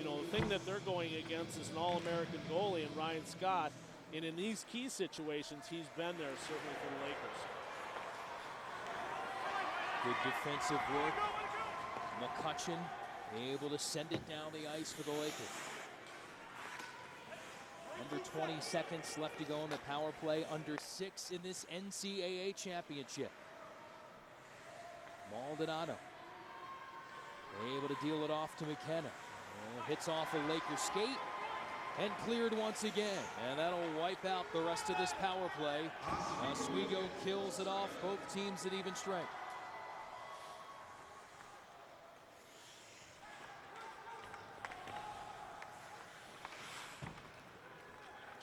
The thing that they're going against is an All-American goalie in Ryan Scott. And in these key situations, he's been there certainly for the Lakers. Good defensive work. McCutcheon able to send it down the ice for the Lakers. Under 20 seconds left to go in the power play. Under 6 in this NCAA championship. Maldonado able to deal it off to McKenna. Hits off a Laker skate and cleared once again. And that'll wipe out the rest of this power play. Oswego kills it off, both teams at even strength.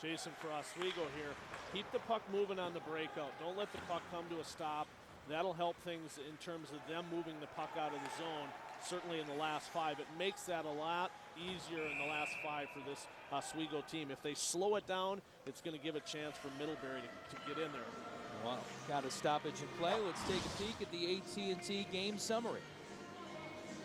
Jason, for Oswego here, keep the puck moving on the breakout. Don't let the puck come to a stop. That'll help things in terms of them moving the puck out of the zone, certainly in the last 5. It makes that a lot easier in the last 5 for this Oswego team. If they slow it down, it's going to give a chance for Middlebury to get in there. Well, got a stoppage in play. Let's take a peek at the AT&T game summary.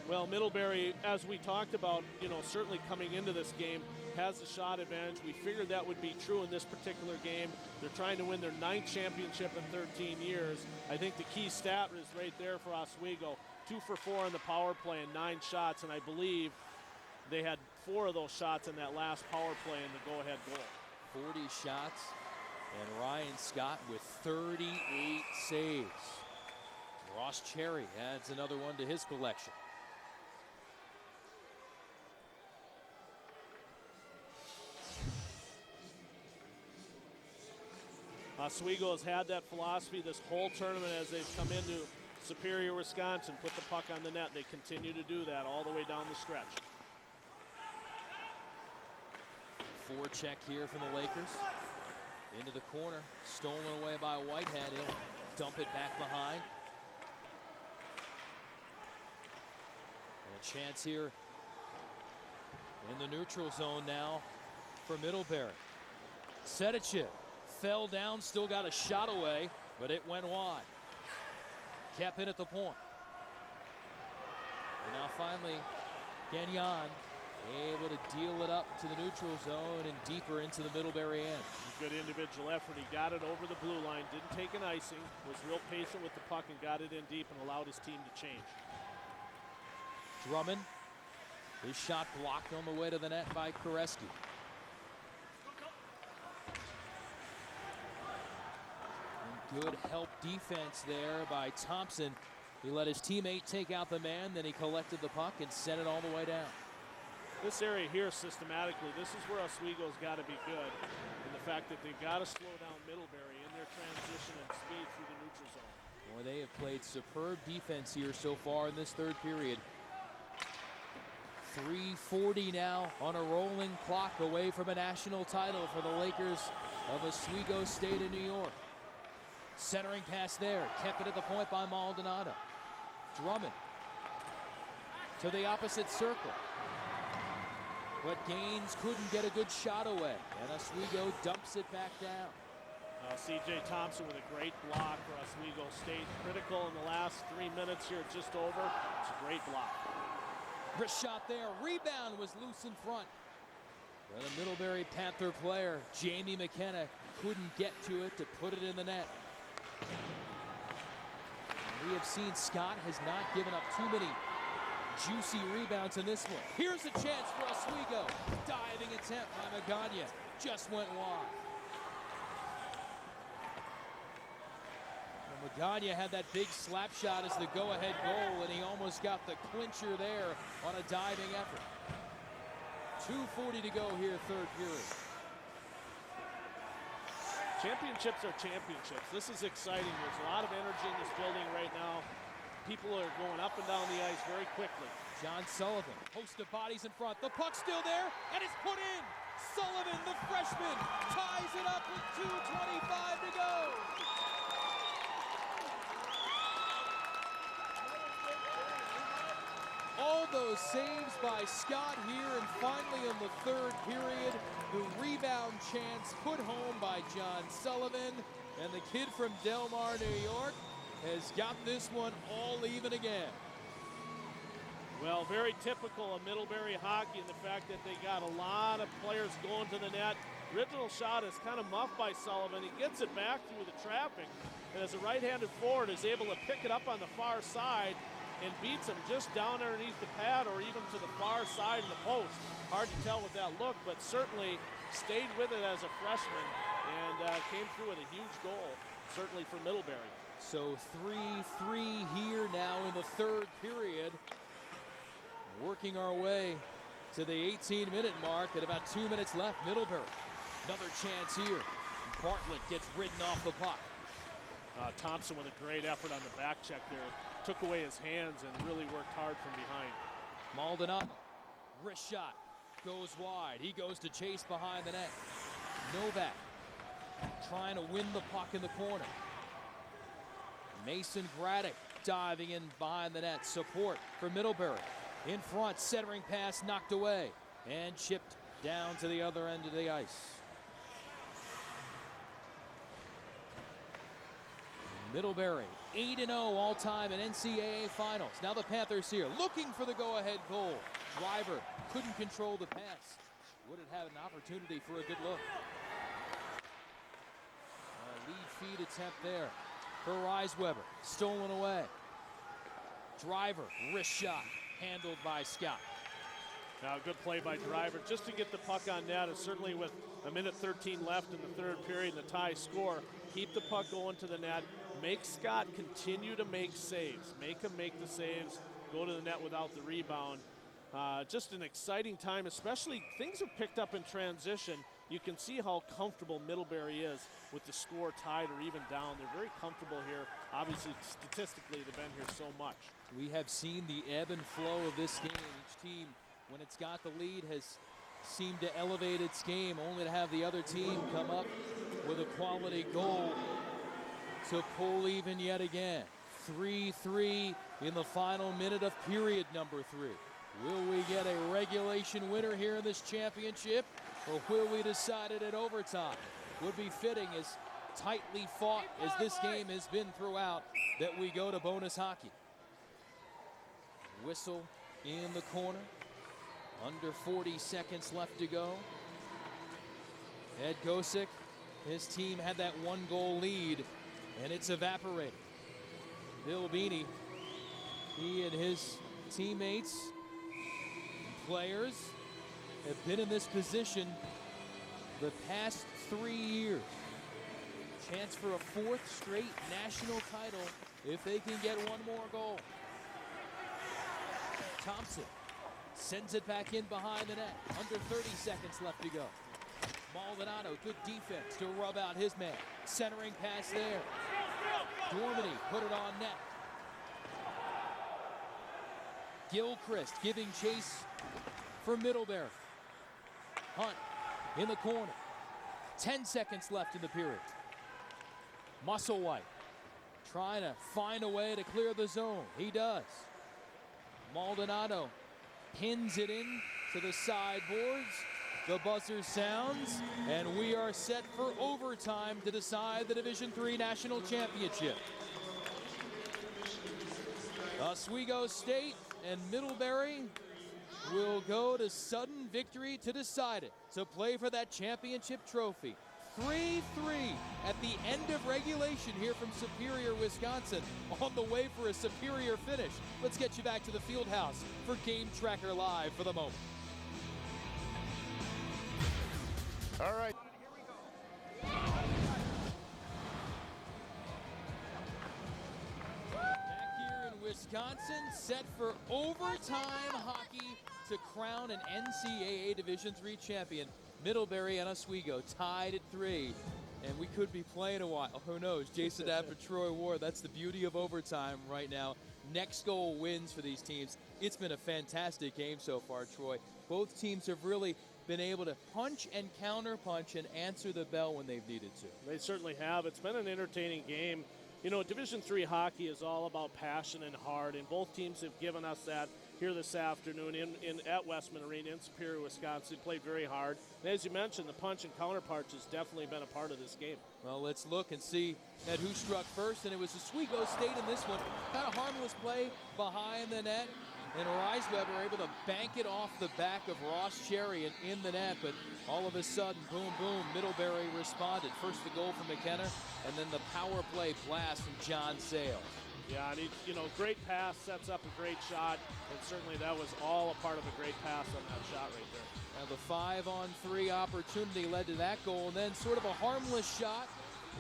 Well, Middlebury, as we talked about, certainly coming into this game, has the shot advantage. We figured that would be true in this particular game. They're trying to win their 9th championship in 13 years. I think the key stat is right there for Oswego. 2 for 4 on the power play and 9 shots, and I believe they had 4 of those shots in that last power play in the go-ahead goal. 40 shots, and Ryan Scott with 38 saves. Ross Cherry adds another one to his collection. Oswego has had that philosophy this whole tournament as they've come into Superior, Wisconsin, put the puck on the net. They continue to do that all the way down the stretch. Forecheck here from the Lakers. Into the corner, stolen away by Whitehead. He'll dump it back behind. And a chance here in the neutral zone now for Middlebury. Sedichik fell down, still got a shot away, but it went wide. Kept it at the point. And now finally, Gagnon able to deal it up to the neutral zone and deeper into the Middlebury end. Good individual effort. He got it over the blue line, didn't take an icing, was real patient with the puck and got it in deep and allowed his team to change. Drummond, his shot blocked on the way to the net by Koresky. And good help defense there by Thompson. He let his teammate take out the man, then he collected the puck and sent it all the way down. This area here, systematically, this is where Oswego's got to be good. And the fact that they've got to slow down Middlebury in their transition and speed through the neutral zone. Boy, they have played superb defense here so far in this third period. 3:40 now on a rolling clock away from a national title for the Lakers of Oswego State in New York. Centering pass there, kept it at the point by Maldonado. Drummond to the opposite circle. But Gaines couldn't get a good shot away, and Oswego dumps it back down. C.J. Thompson with a great block for Oswego State. Critical in the last 3 minutes here, just over. It's a great block. Wrist shot there, rebound was loose in front. And the Middlebury Panther player, Jamie McKenna, couldn't get to it to put it in the net. And we have seen Scott has not given up too many juicy rebounds in this one. Here's a chance for Oswego. Diving attempt by Magagna. Just went wide. And Magagna had that big slap shot as the go-ahead goal, and he almost got the clincher there on a diving effort. 2:40 to go here, third period. Championships are championships. This is exciting. There's a lot of energy in this building right now. People are going up and down the ice very quickly. John Sullivan, host of bodies in front. The puck's still there, and it's put in. Sullivan, the freshman, ties it up with 2:25 to go. All those saves by Scott here, and finally in the third period, the rebound chance put home by John Sullivan, and the kid from Del Mar, New York, has got this one all even again. Well, very typical of Middlebury hockey in the fact that they got a lot of players going to the net. Original shot is kind of muffed by Sullivan. He gets it back through the traffic, and as a right-handed forward is able to pick it up on the far side and beats him just down underneath the pad or even to the far side of the post. Hard to tell with that look, but certainly stayed with it as a freshman and came through with a huge goal, certainly for Middlebury. So 3-3 here now in the third period. Working our way to the 18-minute mark at about 2 minutes left. Middlebury, another chance here. Bartlett gets ridden off the puck. Thompson with a great effort on the back check there. Took away his hands and really worked hard from behind. Maldonado, wrist shot, goes wide. He goes to chase behind the net. Novak trying to win the puck in the corner. Mason Graddock diving in behind the net. Support for Middlebury. In front, centering pass knocked away and chipped down to the other end of the ice. Middlebury 8-0 all-time in NCAA finals. Now the Panthers here looking for the go-ahead goal. Driver couldn't control the pass. Would it have an opportunity for a good look? A lead feed attempt there for Reisweber. Stolen away. Driver, wrist shot, handled by Scott. Now, good play by Driver just to get the puck on net, and certainly with a minute 13 left in the third period and the tie score, keep the puck going to the net, make Scott continue to make saves, make him make the saves, go to the net without the rebound. Just an exciting time, especially things have picked up in transition. You can see how comfortable Middlebury is with the score tied or even down. They're very comfortable here. Obviously, statistically, they've been here so much. We have seen the ebb and flow of this game. Each team, when it's got the lead, has seemed to elevate its game, only to have the other team come up with a quality goal to pull even yet again. 3-3 in the final minute of period number 3. Will we get a regulation winner here in this championship, or will we decide it at overtime? Would be fitting, as tightly fought as this game has been throughout, that we go to bonus hockey. Whistle in the corner. Under 40 seconds left to go. Ed Gosick, his team had that 1-goal lead, and it's evaporated. Bill Beanie, he and his teammates and players have been in this position the past 3 years. Chance for a 4th straight national title if they can get one more goal. Thompson sends it back in behind the net. Under 30 seconds left to go. Maldonado, good defense to rub out his man. Centering pass there. Dormany put it on net. Gilchrist giving chase for Middlebury. Hunt in the corner. 10 seconds left in the period. Musselwhite trying to find a way to clear the zone. He does. Maldonado pins it in to the sideboards. The buzzer sounds, and we are set for overtime to decide the Division III National Championship. Oswego State and Middlebury will go to sudden victory to decide it, to play for that championship trophy. 3-3 at the end of regulation here from Superior, Wisconsin, on the way for a Superior finish. Let's get you back to the field house for Game Tracker Live for the moment. All right. Back here in Wisconsin, set for overtime hockey to crown an NCAA Division III champion. Middlebury and Oswego tied at 3, and we could be playing a while. Who knows? Jason Abbott, Troy Ward. That's the beauty of overtime right now. Next goal wins for these teams. It's been a fantastic game so far, Troy. Both teams have really been able to punch and counter-punch and answer the bell when they've needed to. They certainly have. It's been an entertaining game. You know, Division III hockey is all about passion and heart, and both teams have given us that here this afternoon at Westman Arena in Superior, Wisconsin. Played very hard. And as you mentioned, the punch and counterpunch has definitely been a part of this game. Well, let's look and see at who struck first, and it was Oswego State in this one. Kind of harmless play behind the net, and Reisweber able to bank it off the back of Ross Cherry and in the net, but all of a sudden, boom, boom, Middlebury responded. First the goal from McKenna, and then the power play blast from John Sales. Yeah, and great pass, sets up a great shot, and certainly that was all a part of a great pass on that shot right there. Now the 5-on-3 opportunity led to that goal, and then sort of a harmless shot,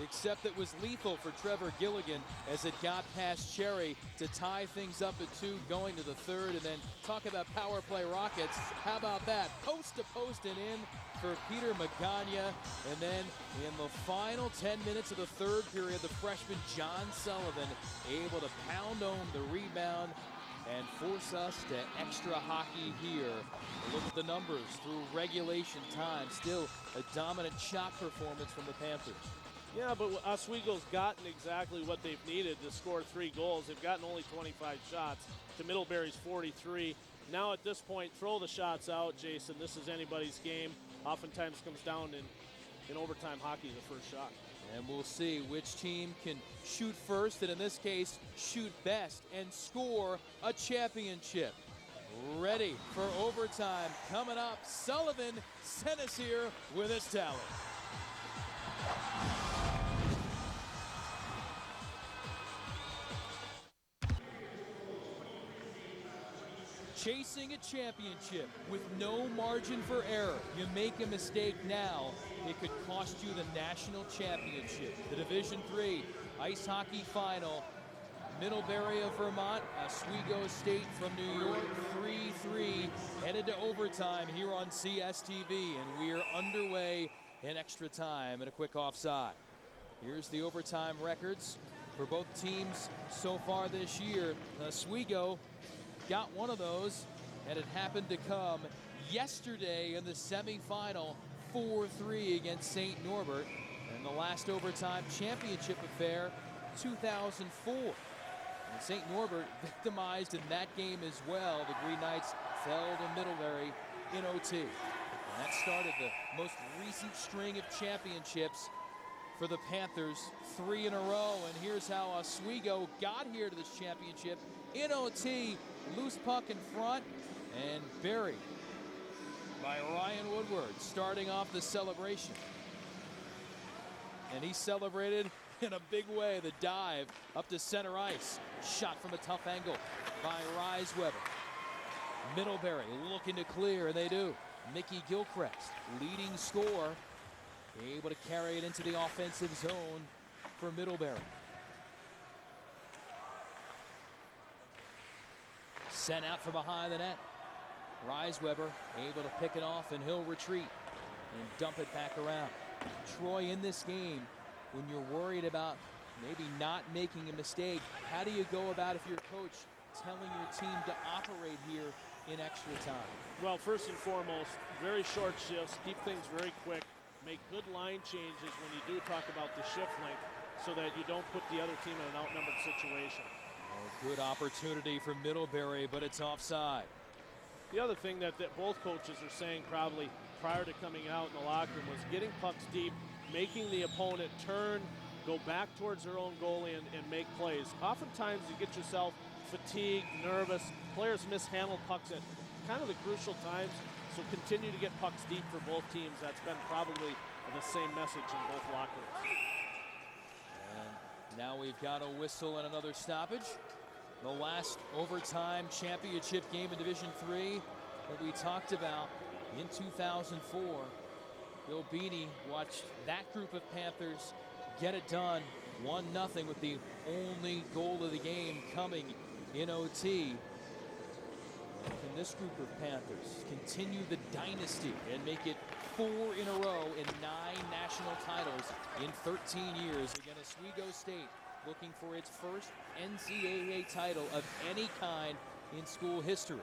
except it was lethal for Trevor Gilligan as it got past Cherry to tie things up at 2 going to the 3rd. And then talk about power play rockets. How about that? Post to post and in for Peter Magagna. And then in the final 10 minutes of the 3rd period, the freshman John Sullivan able to pound home the rebound and force us to extra hockey here. Look at the numbers through regulation time. Still a dominant shot performance from the Panthers. Yeah, but Oswego's gotten exactly what they've needed to score 3 goals. They've gotten only 25 shots to Middlebury's 43. Now at this point, throw the shots out, Jason. This is anybody's game. Oftentimes comes down in overtime hockey, the first shot. And we'll see which team can shoot first, and in this case, shoot best and score a championship. Ready for overtime coming up. Sullivan sent us here with his tally. Chasing a championship with no margin for error. You make a mistake now, it could cost you the national championship. The Division III Ice Hockey Final. Middlebury of Vermont, Oswego State from New York, 3-3, headed to overtime here on CSTV, and we are underway in extra time and a quick offside. Here's the overtime records for both teams so far this year. Oswego got one of those, and it happened to come yesterday in the semifinal, 4-3 against St. Norbert. And the last overtime championship affair 2004. And St. Norbert victimized in that game as well. The Green Knights fell to Middlebury in OT. And that started the most recent string of championships for the Panthers, 3 in a row. And here's how Oswego got here to this championship in OT. Loose puck in front and buried by Ryan Woodward, starting off the celebration. And he celebrated in a big way. The dive up to center ice. Shot from a tough angle by Reisweber. Middlebury looking to clear, and they do. Mickey Gilchrist, leading scorer, able to carry it into the offensive zone for Middlebury. Sent out from behind the net. Reisweber able to pick it off, and he'll retreat and dump it back around. Troy, in this game, when you're worried about maybe not making a mistake, how do you go about, if you're a coach, telling your team to operate here in extra time? Well, first and foremost, very short shifts, keep things very quick, make good line changes when you do talk about the shift length so that you don't put the other team in an outnumbered situation. Oh, good opportunity for Middlebury, but it's offside. The other thing that both coaches are saying probably prior to coming out in the locker room was getting pucks deep, making the opponent turn, go back towards their own goalie and make plays. Oftentimes you get yourself fatigued, nervous. Players mishandle pucks at kind of the crucial times, so continue to get pucks deep for both teams. That's been probably the same message in both locker rooms. And now we've got a whistle and another stoppage. The last overtime championship game in Division III that we talked about in 2004. Bill Beanie watched that group of Panthers get it done 1-0 with the only goal of the game coming in OT. Can this group of Panthers continue the dynasty and make it 4 in a row in 9 national titles in 13 years? Again, Oswego State looking for its first NCAA title of any kind in school history.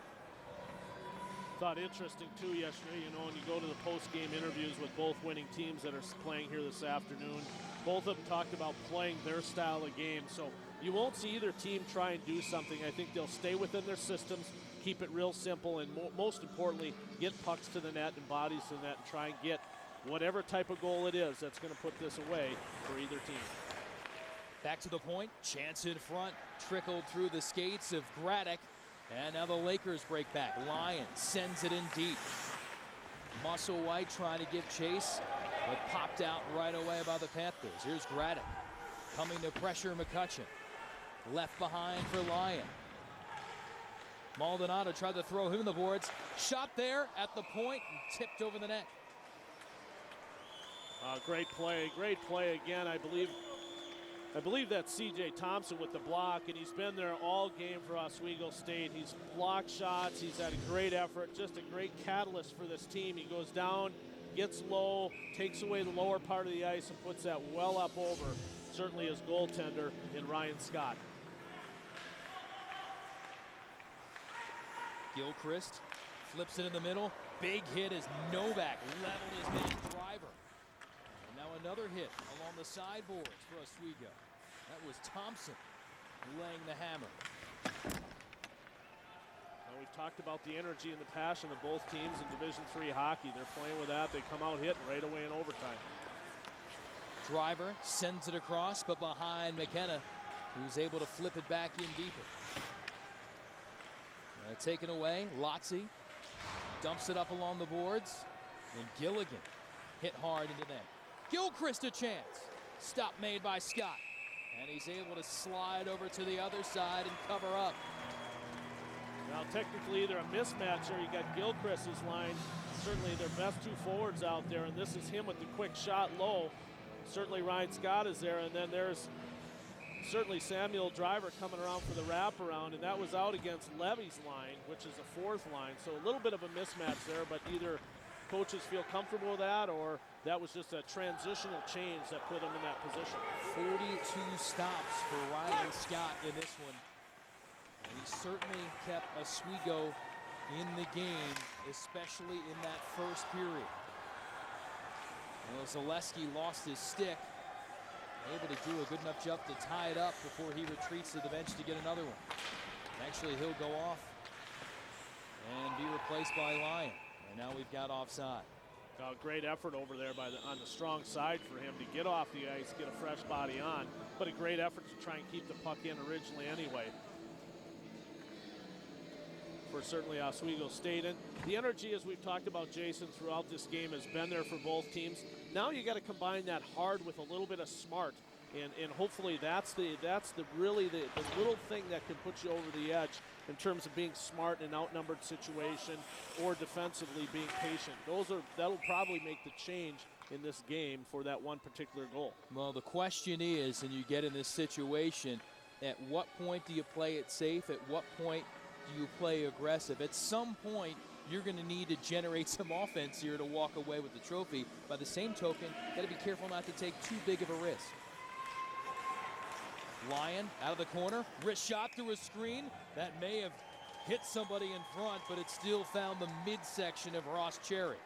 Thought interesting too yesterday, when you go to the post-game interviews with both winning teams that are playing here this afternoon, both of them talked about playing their style of game. So you won't see either team try and do something. I think they'll stay within their systems, keep it real simple, and most importantly, get pucks to the net and bodies to the net and try and get whatever type of goal it is that's going to put this away for either team. Back to the point, chance in front, trickled through the skates of Graddock, and now the Lakers break back. Lyon sends it in deep. Muscle White trying to give chase, but popped out right away by the Panthers. Here's Graddock coming to pressure McCutcheon. Left behind for Lyon. Maldonado tried to throw him in the boards. Shot there at the point and tipped over the net. Great play again. I believe that's C.J. Thompson with the block, and he's been there all game for Oswego State. He's blocked shots. He's had a great effort, just a great catalyst for this team. He goes down, gets low, takes away the lower part of the ice, and puts that well up over, certainly his goaltender in Ryan Scott. Gilchrist flips it in the middle. Big hit as Novak leveled his man Driver. And now another hit along the sideboards for Oswego. That was Thompson laying the hammer. Now we've talked about the energy and the passion of both teams in Division III hockey. They're playing with that. They come out hitting right away in overtime. Driver sends it across, but behind McKenna, who's able to flip it back in deeper. Taken away, Lozzi dumps it up along the boards, and Gilligan hit hard into them. Gilchrist a chance. Stop made by Scott, and he's able to slide over to the other side and cover up. Now technically either a mismatch or you got Gilchrist's line, certainly their best two forwards out there, and this is him with the quick shot low. Certainly Ryan Scott is there, and then there's certainly Samuel Driver coming around for the wraparound, and that was out against Levy's line, which is a fourth line. So a little bit of a mismatch there, but either coaches feel comfortable with that or that was just a transitional change that put him in that position. 42 stops for Ryan Scott in this one. And he certainly kept Oswego in the game, especially in that first period. Well, Zaleski lost his stick. able to do a good enough job to tie it up before he retreats to the bench to get another one. Actually, he'll go off and be replaced by Lyon. And now we've got offside. Great effort over there on the strong side for him to get off the ice, get a fresh body on, but a great effort to try and keep the puck in originally anyway. For certainly Oswego State. And the energy, as we've talked about, Jason, throughout this game has been there for both teams. Now you got to combine that hard with a little bit of smart, and hopefully that's the little thing that can put you over the edge in terms of being smart in an outnumbered situation or defensively being patient. That'll probably make the change in this game for that one particular goal. Well, the question is, and you get in this situation, at what point do you play it safe? At what point do you play aggressive? At some point, you're going to need to generate some offense here to walk away with the trophy. By the same token, got to be careful not to take too big of a risk. Lyon out of the corner, wrist shot through a screen. That may have hit somebody in front, but it still found the midsection of Ross Cherry.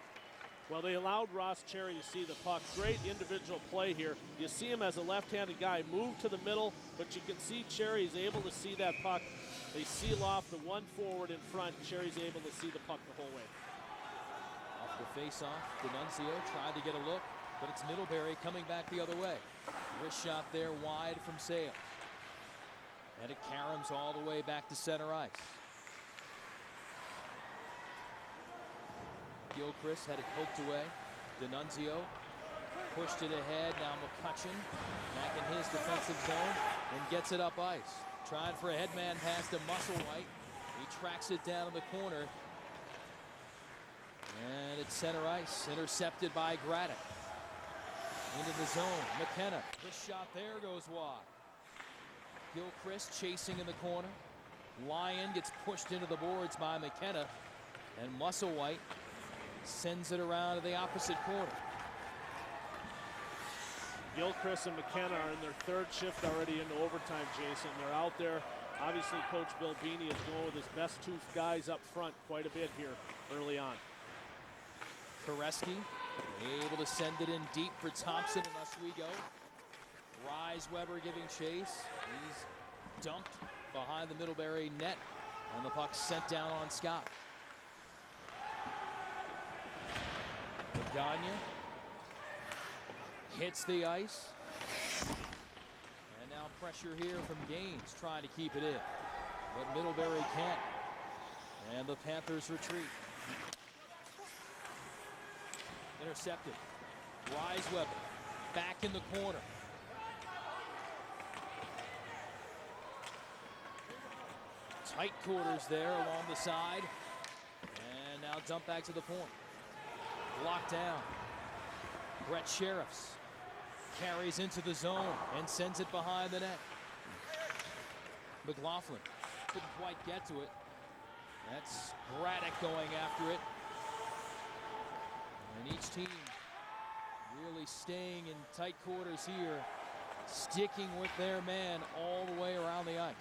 Well, they allowed Ross Cherry to see the puck. Great individual play here. You see him as a left-handed guy move to the middle, but you can see Cherry's able to see that puck. They seal off the one forward in front. Cherry's able to see the puck the whole way. Off the face-off, D'Annunzio tried to get a look, but it's Middlebury coming back the other way. Wrist shot there wide from Sales. And it caroms all the way back to center ice. Gilchrist had it poked away. D'Annunzio pushed it ahead. Now McCutcheon back in his defensive zone and gets it up ice. Trying for a headman pass to Musselwhite. He tracks it down in the corner. And it's center ice, intercepted by Graddock. Into the zone, McKenna. The shot there goes wide. Gilchrist chasing in the corner. Lyon gets pushed into the boards by McKenna. And Musselwhite sends it around to the opposite corner. Gilchrist and McKenna are in their third shift already into overtime, Jason. They're out there. Obviously, Coach Bill Beanie is going with his best two guys up front quite a bit here early on. Koresky able to send it in deep for Thompson and Oswego. Reisweber giving chase. He's dumped behind the Middlebury net, and the puck sent down on Scott. Magagna hits the ice. And now pressure here from Gaines trying to keep it in. But Middlebury can't. And the Panthers retreat. Intercepted. Reisweber back in the corner. Tight quarters there along the side. And now dump back to the point. Locked down. Brett Sheriffs carries into the zone and sends it behind the net. McLaughlin couldn't quite get to it. That's Graddock going after it. And each team really staying in tight quarters here, sticking with their man all the way around the ice.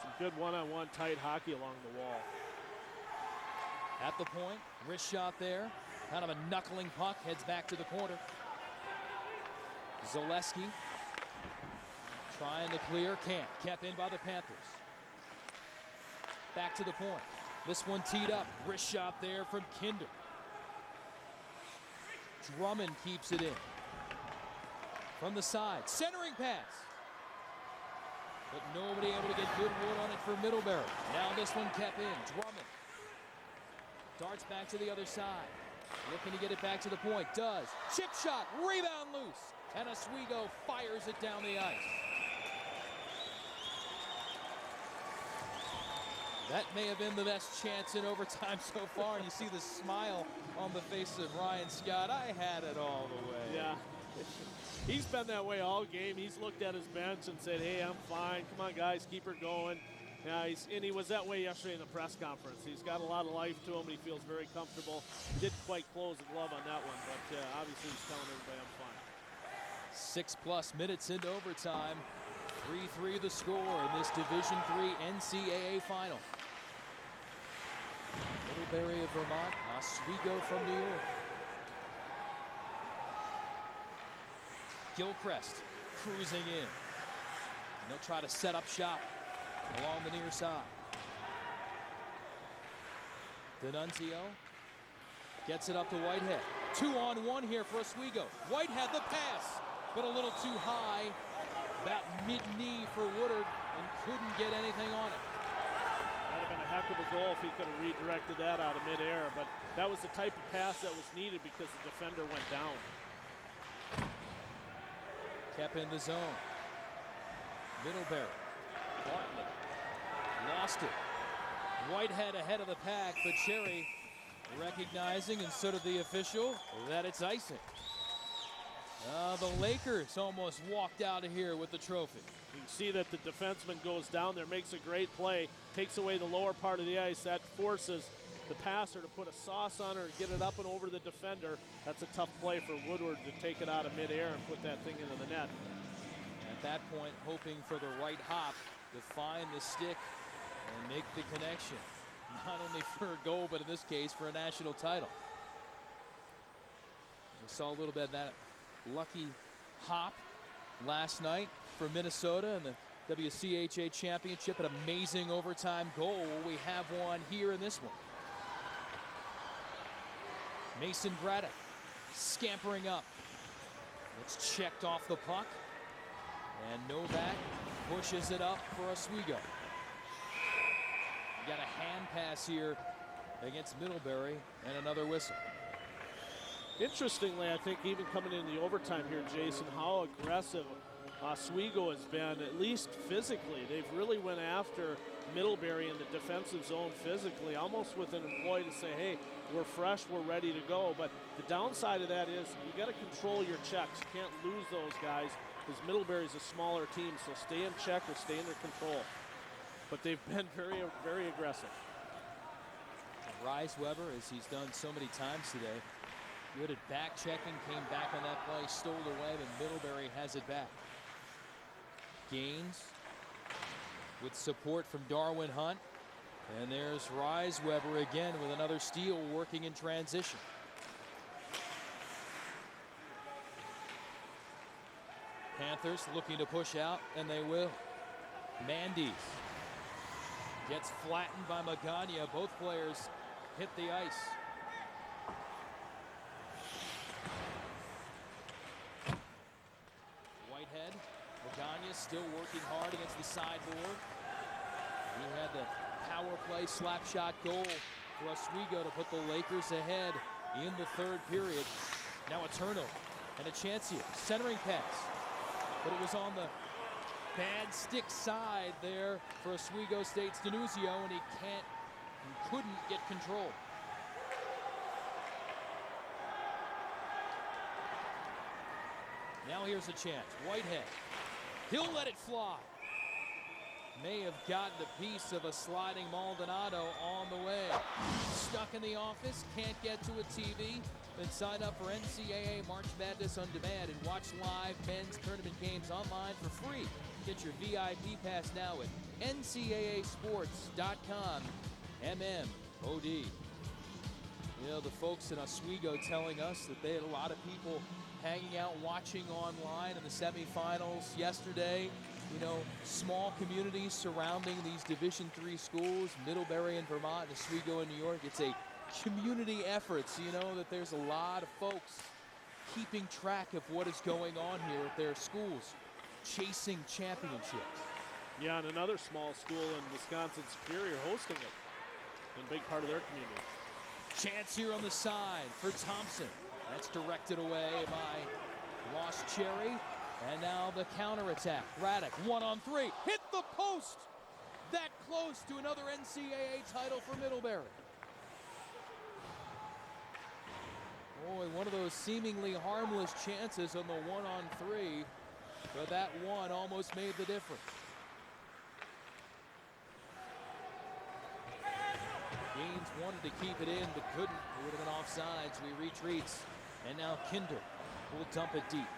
Some good one-on-one tight hockey along the wall. At the point, wrist shot there. Kind of a knuckling puck, heads back to the corner. Zaleski trying to clear, can't. Kept in by the Panthers. Back to the point. This one teed up. Wrist shot there from Kinder. Drummond keeps it in. From the side, centering pass. But nobody able to get good wood on it for Middlebury. Now this one kept in. Drummond darts back to the other side. Looking to get it back to the point. Does. Chip shot. Rebound loose. And Oswego fires it down the ice. That may have been the best chance in overtime so far. You see the smile on the face of Ryan Scott. I had it all the way. Yeah. He's been that way all game. He's looked at his bench and said, hey, I'm fine. Come on, guys, keep her going. Yeah, and he was that way yesterday in the press conference. He's got a lot of life to him. He feels very comfortable. Didn't quite close the glove on that one, but obviously he's telling everybody I'm fine. 6+ minutes into overtime. 3-3 the score in this Division III NCAA final. Middlebury of Vermont, Oswego from New York. Gilchrist cruising in. And they'll try to set up shop along the near side. D'Annunzio gets it up to Whitehead. 2-on-1 here for Oswego. Whitehead the pass, but a little too high. About mid-knee for Woodard and couldn't get anything on it. That'd have been a heck of a goal if he could have redirected that out of midair, but that was the type of pass that was needed because the defender went down. Kept in the zone. Middlebury. Bartlett lost it. Whitehead ahead of the pack, but Cherry recognizing, and so did the official, that it's icing. The Lakers almost walked out of here with the trophy. You can see that the defenseman goes down there, makes a great play, takes away the lower part of the ice. That forces the passer to put a sauce on her and get it up and over the defender. That's a tough play for Woodward to take it out of midair and put that thing into the net. At that point, hoping for the right hop to find the stick and make the connection. Not only for a goal, but in this case for a national title. We saw a little bit of that lucky hop last night for Minnesota in the WCHA championship. An amazing overtime goal. We have one here in this one. Mason Graddock scampering up. It's checked off the puck. And Novak pushes it up for Oswego. Got a hand pass here against Middlebury and another whistle. Interestingly, I think even coming into the overtime here, Jason, how aggressive Oswego has been, at least physically. They've really went after Middlebury in the defensive zone physically, almost with an employee to say, hey, we're fresh, we're ready to go. But the downside of that is you got to control your checks. You can't lose those guys because Middlebury's a smaller team, so stay in check or stay under control. But they've been very, very aggressive. Reisweber, as he's done so many times today, good at back checking, came back on that play, stole away, and Middlebury has it back. Gaines with support from Darwin Hunt. And there's Reisweber again with another steal working in transition. Panthers looking to push out, and they will. Mandes gets flattened by Magagna. Both players hit the ice. Whitehead, Magagna still working hard against the sideboard. He had the power play slap shot goal for Oswego to put the Lakers ahead in the third period. Now a turnover and a chance here. Centering pass, but it was on the bad stick side there for Oswego State's D'Annunzio, and he couldn't get control. Now here's a chance. Whitehead, he'll let it fly. May have gotten a piece of a sliding Maldonado on the way. Stuck in the office, can't get to a TV. Then sign up for NCAA March Madness on demand and watch live men's tournament games online for free. Get your VIP pass now at ncaasports.com. MMOD. You know, the folks in Oswego telling us that they had a lot of people hanging out watching online in the semifinals yesterday. You know, small communities surrounding these Division III schools, Middlebury in Vermont, Oswego in New York. It's a community effort, so you know that there's a lot of folks keeping track of what is going on here at their schools, chasing championships. Yeah, and another small school in Wisconsin, Superior, hosting it. And a big part of their community. Chance here on the side for Thompson. That's directed away by Ross Cherry. And now the counterattack. Graddock, 1-on-3, hit the post! That close to another NCAA title for Middlebury. Boy, one of those seemingly harmless chances on the 1-on-3, but that one almost made the difference. Gaines wanted to keep it in, but couldn't. It would have been offsides. We retreats. And now Kinder will dump it deep.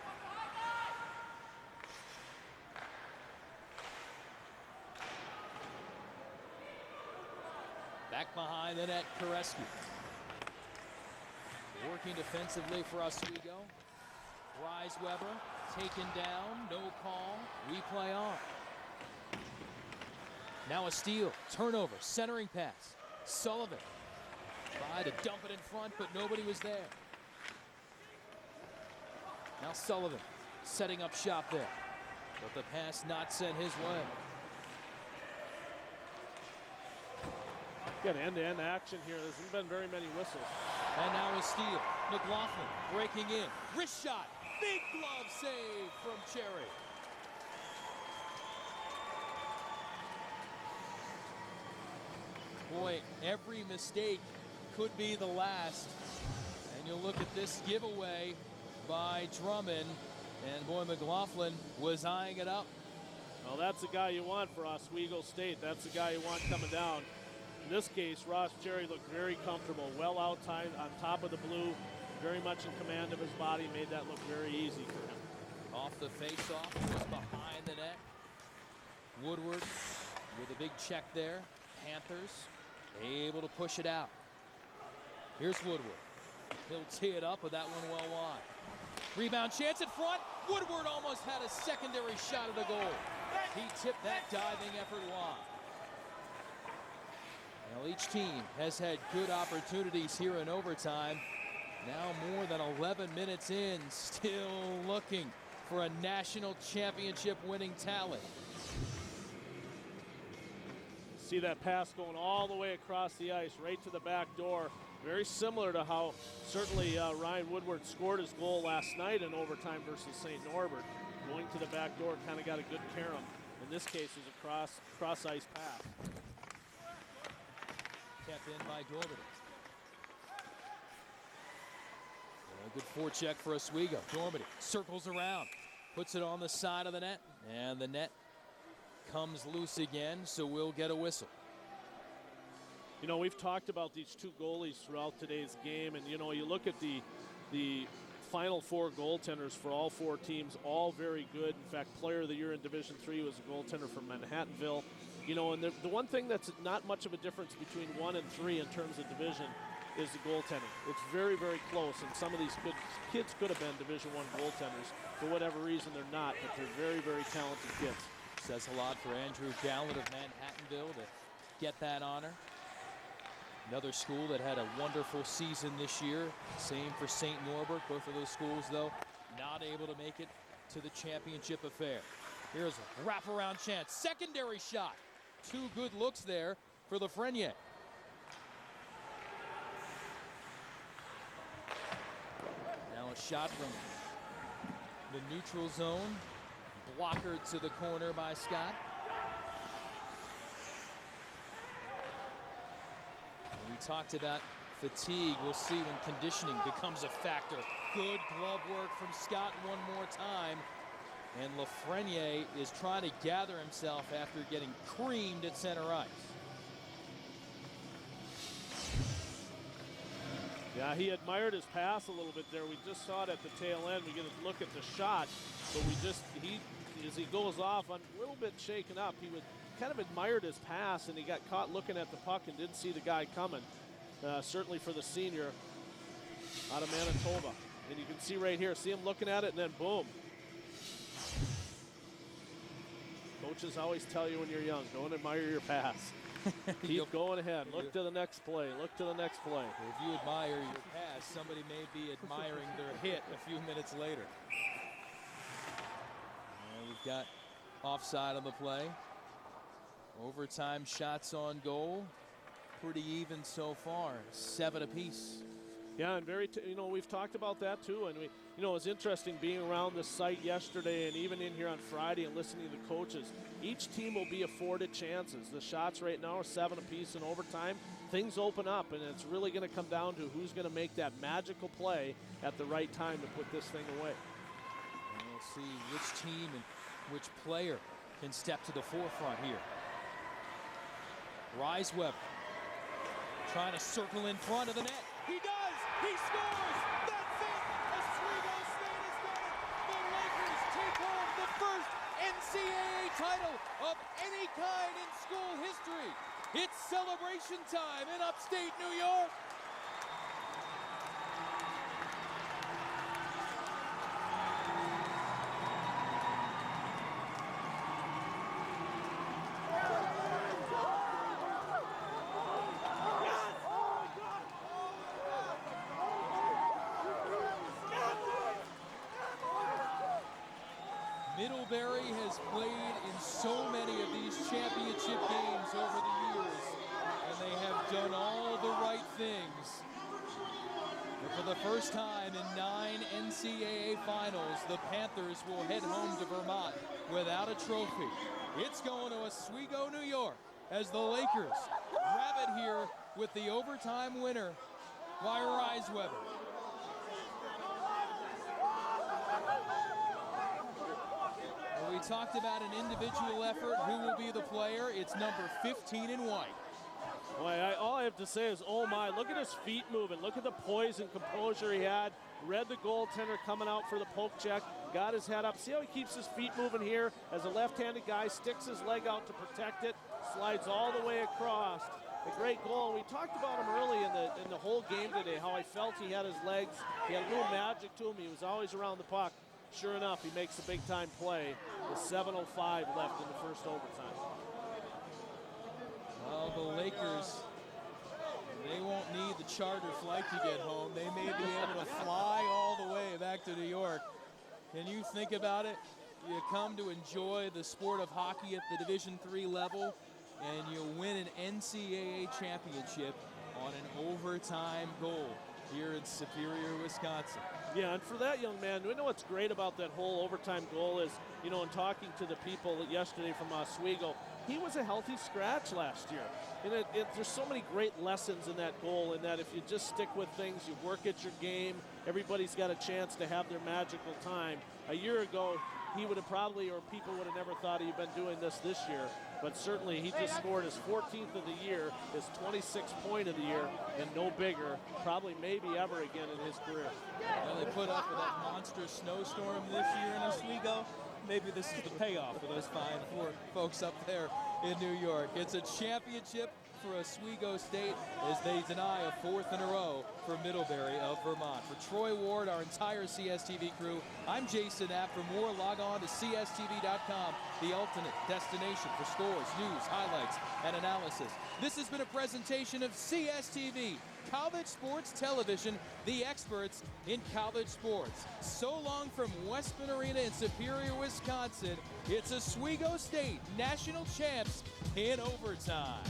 Back behind the net, Koresky. Working defensively for Oswego. Reisweber taken down, no call. We play on. Now a steal, turnover, centering pass. Sullivan tried to dump it in front, but nobody was there. Now Sullivan setting up shop there, but the pass not sent his way. Got end-to-end action here. There hasn't been very many whistles. And now a steal. McLaughlin breaking in. Wrist shot. Big glove save from Cherry. Boy, every mistake could be the last. And you'll look at this giveaway by Drummond. And boy, McLaughlin was eyeing it up. Well, that's the guy you want for Oswego State. That's the guy you want coming down. In this case, Ross Cherry looked very comfortable, well out on top of the blue, very much in command of his body, made that look very easy for him. Off the face-off, just behind the net. Woodward with a big check there. Panthers able to push it out. Here's Woodward. He'll tee it up, but that one well wide. Rebound chance in front. Woodward almost had a secondary shot at the goal. He tipped that diving effort wide. Well, each team has had good opportunities here in overtime. Now more than 11 minutes in, still looking for a national championship winning talent. See that pass going all the way across the ice, right to the back door. Very similar to how certainly Ryan Woodward scored his goal last night in overtime versus St. Norbert. Going to the back door, kind of got a good carom. In this case, it was a cross-ice pass. Kept in by Dormady. A good forecheck for Oswego. Dormady circles around, puts it on the side of the net, and the net comes loose again, so we'll get a whistle. You know, we've talked about these two goalies throughout today's game, and you know, you look at the final four goaltenders for all four teams, all very good. In fact, Player of the Year in Division III was a goaltender from Manhattanville. You know, and the one thing that's not much of a difference between 1 and 3 in terms of division is the goaltending. It's very, very close, and some of these kids could have been Division I goaltenders. For whatever reason, they're not, but they're very, very talented kids. Says a lot for Andrew Gallant of Manhattanville to get that honor. Another school that had a wonderful season this year. Same for St. Norbert. Both of those schools, though, not able to make it to the championship affair. Here's a wraparound chance. Secondary shot. Two good looks there for Lafreniere. Now a shot from the neutral zone. Blocker to the corner by Scott. We talked about fatigue. We'll see when conditioning becomes a factor. Good glove work from Scott one more time. And Lafreniere is trying to gather himself after getting creamed at center ice. Yeah, he admired his pass a little bit there. We just saw it at the tail end. We get a look at the shot, but as he goes off, I'm a little bit shaken up. He would kind of admired his pass, and he got caught looking at the puck and didn't see the guy coming. Certainly for the senior out of Manitoba. And you can see right here, see him looking at it, and then boom. Coaches always tell you when you're young, don't admire your pass. Keep going ahead. Look to the next play. Look to the next play. If you admire your pass, somebody may be admiring their hit a few minutes later. And we've got offside on the play. Overtime shots on goal. Pretty even so far. 7 apiece. Yeah, and we've talked about that too. And it's interesting being around the site yesterday and even in here on Friday and listening to the coaches. Each team will be afforded chances. The shots right now are 7 apiece in overtime. Things open up, and it's really going to come down to who's going to make that magical play at the right time to put this thing away. And we'll see which team and which player can step to the forefront here. Reisweber trying to circle in front of the net. He does! He scores! That's it! Oswego State has done it! The Lakers take home the first NCAA title of any kind in school history. It's celebration time in upstate New York. Middlebury has played in so many of these championship games over the years, and they have done all the right things. But for the first time in 9 NCAA finals, the Panthers will head home to Vermont without a trophy. It's going to Oswego, New York, as the Lakers grab it here with the overtime winner by Reisweber. Well, we talked about an individual effort. Who will be the player? It's number 15 in white. Boy, all I have to say is, oh my, look at his feet moving. Look at the poise and composure he had. Read the goaltender coming out for the poke check, got his head up. See how he keeps his feet moving here as a left-handed guy, sticks his leg out to protect it, slides all the way across. A great goal. We talked about him early in the whole game today, how I felt he had his legs. He had a little magic to him. He was always around the puck. Sure enough, he makes a big-time play with 7:05 left in the first overtime. Well, the Lakers, they won't need the charter flight to get home. They may be able to fly all the way back to New York. Can you think about it? You come to enjoy the sport of hockey at the Division III level, and you win an NCAA championship on an overtime goal here in Superior, Wisconsin. Yeah, and for that young man, we know what's great about that whole overtime goal is, you know, in talking to the people yesterday from Oswego, he was a healthy scratch last year. And there's so many great lessons in that goal, in that if you just stick with things, you work at your game, everybody's got a chance to have their magical time. A year ago, he would have probably, or people would have never thought he'd been doing this year. But certainly he just scored his 14th of the year, his 26th point of the year, and no bigger, probably maybe ever again in his career. Well, they put up with that monster snowstorm this year in Oswego. Maybe this is the payoff for those fine folks up there in New York. It's a championship for Oswego State as they deny a 4th in a row for Middlebury of Vermont. For Troy Ward, our entire CSTV crew, I'm Jason Knapp. For more, log on to CSTV.com, the ultimate destination for scores, news, highlights, and analysis. This has been a presentation of CSTV, College Sports Television, the experts in college sports. So long from Westman Arena in Superior, Wisconsin. It's Oswego State national champs in overtime.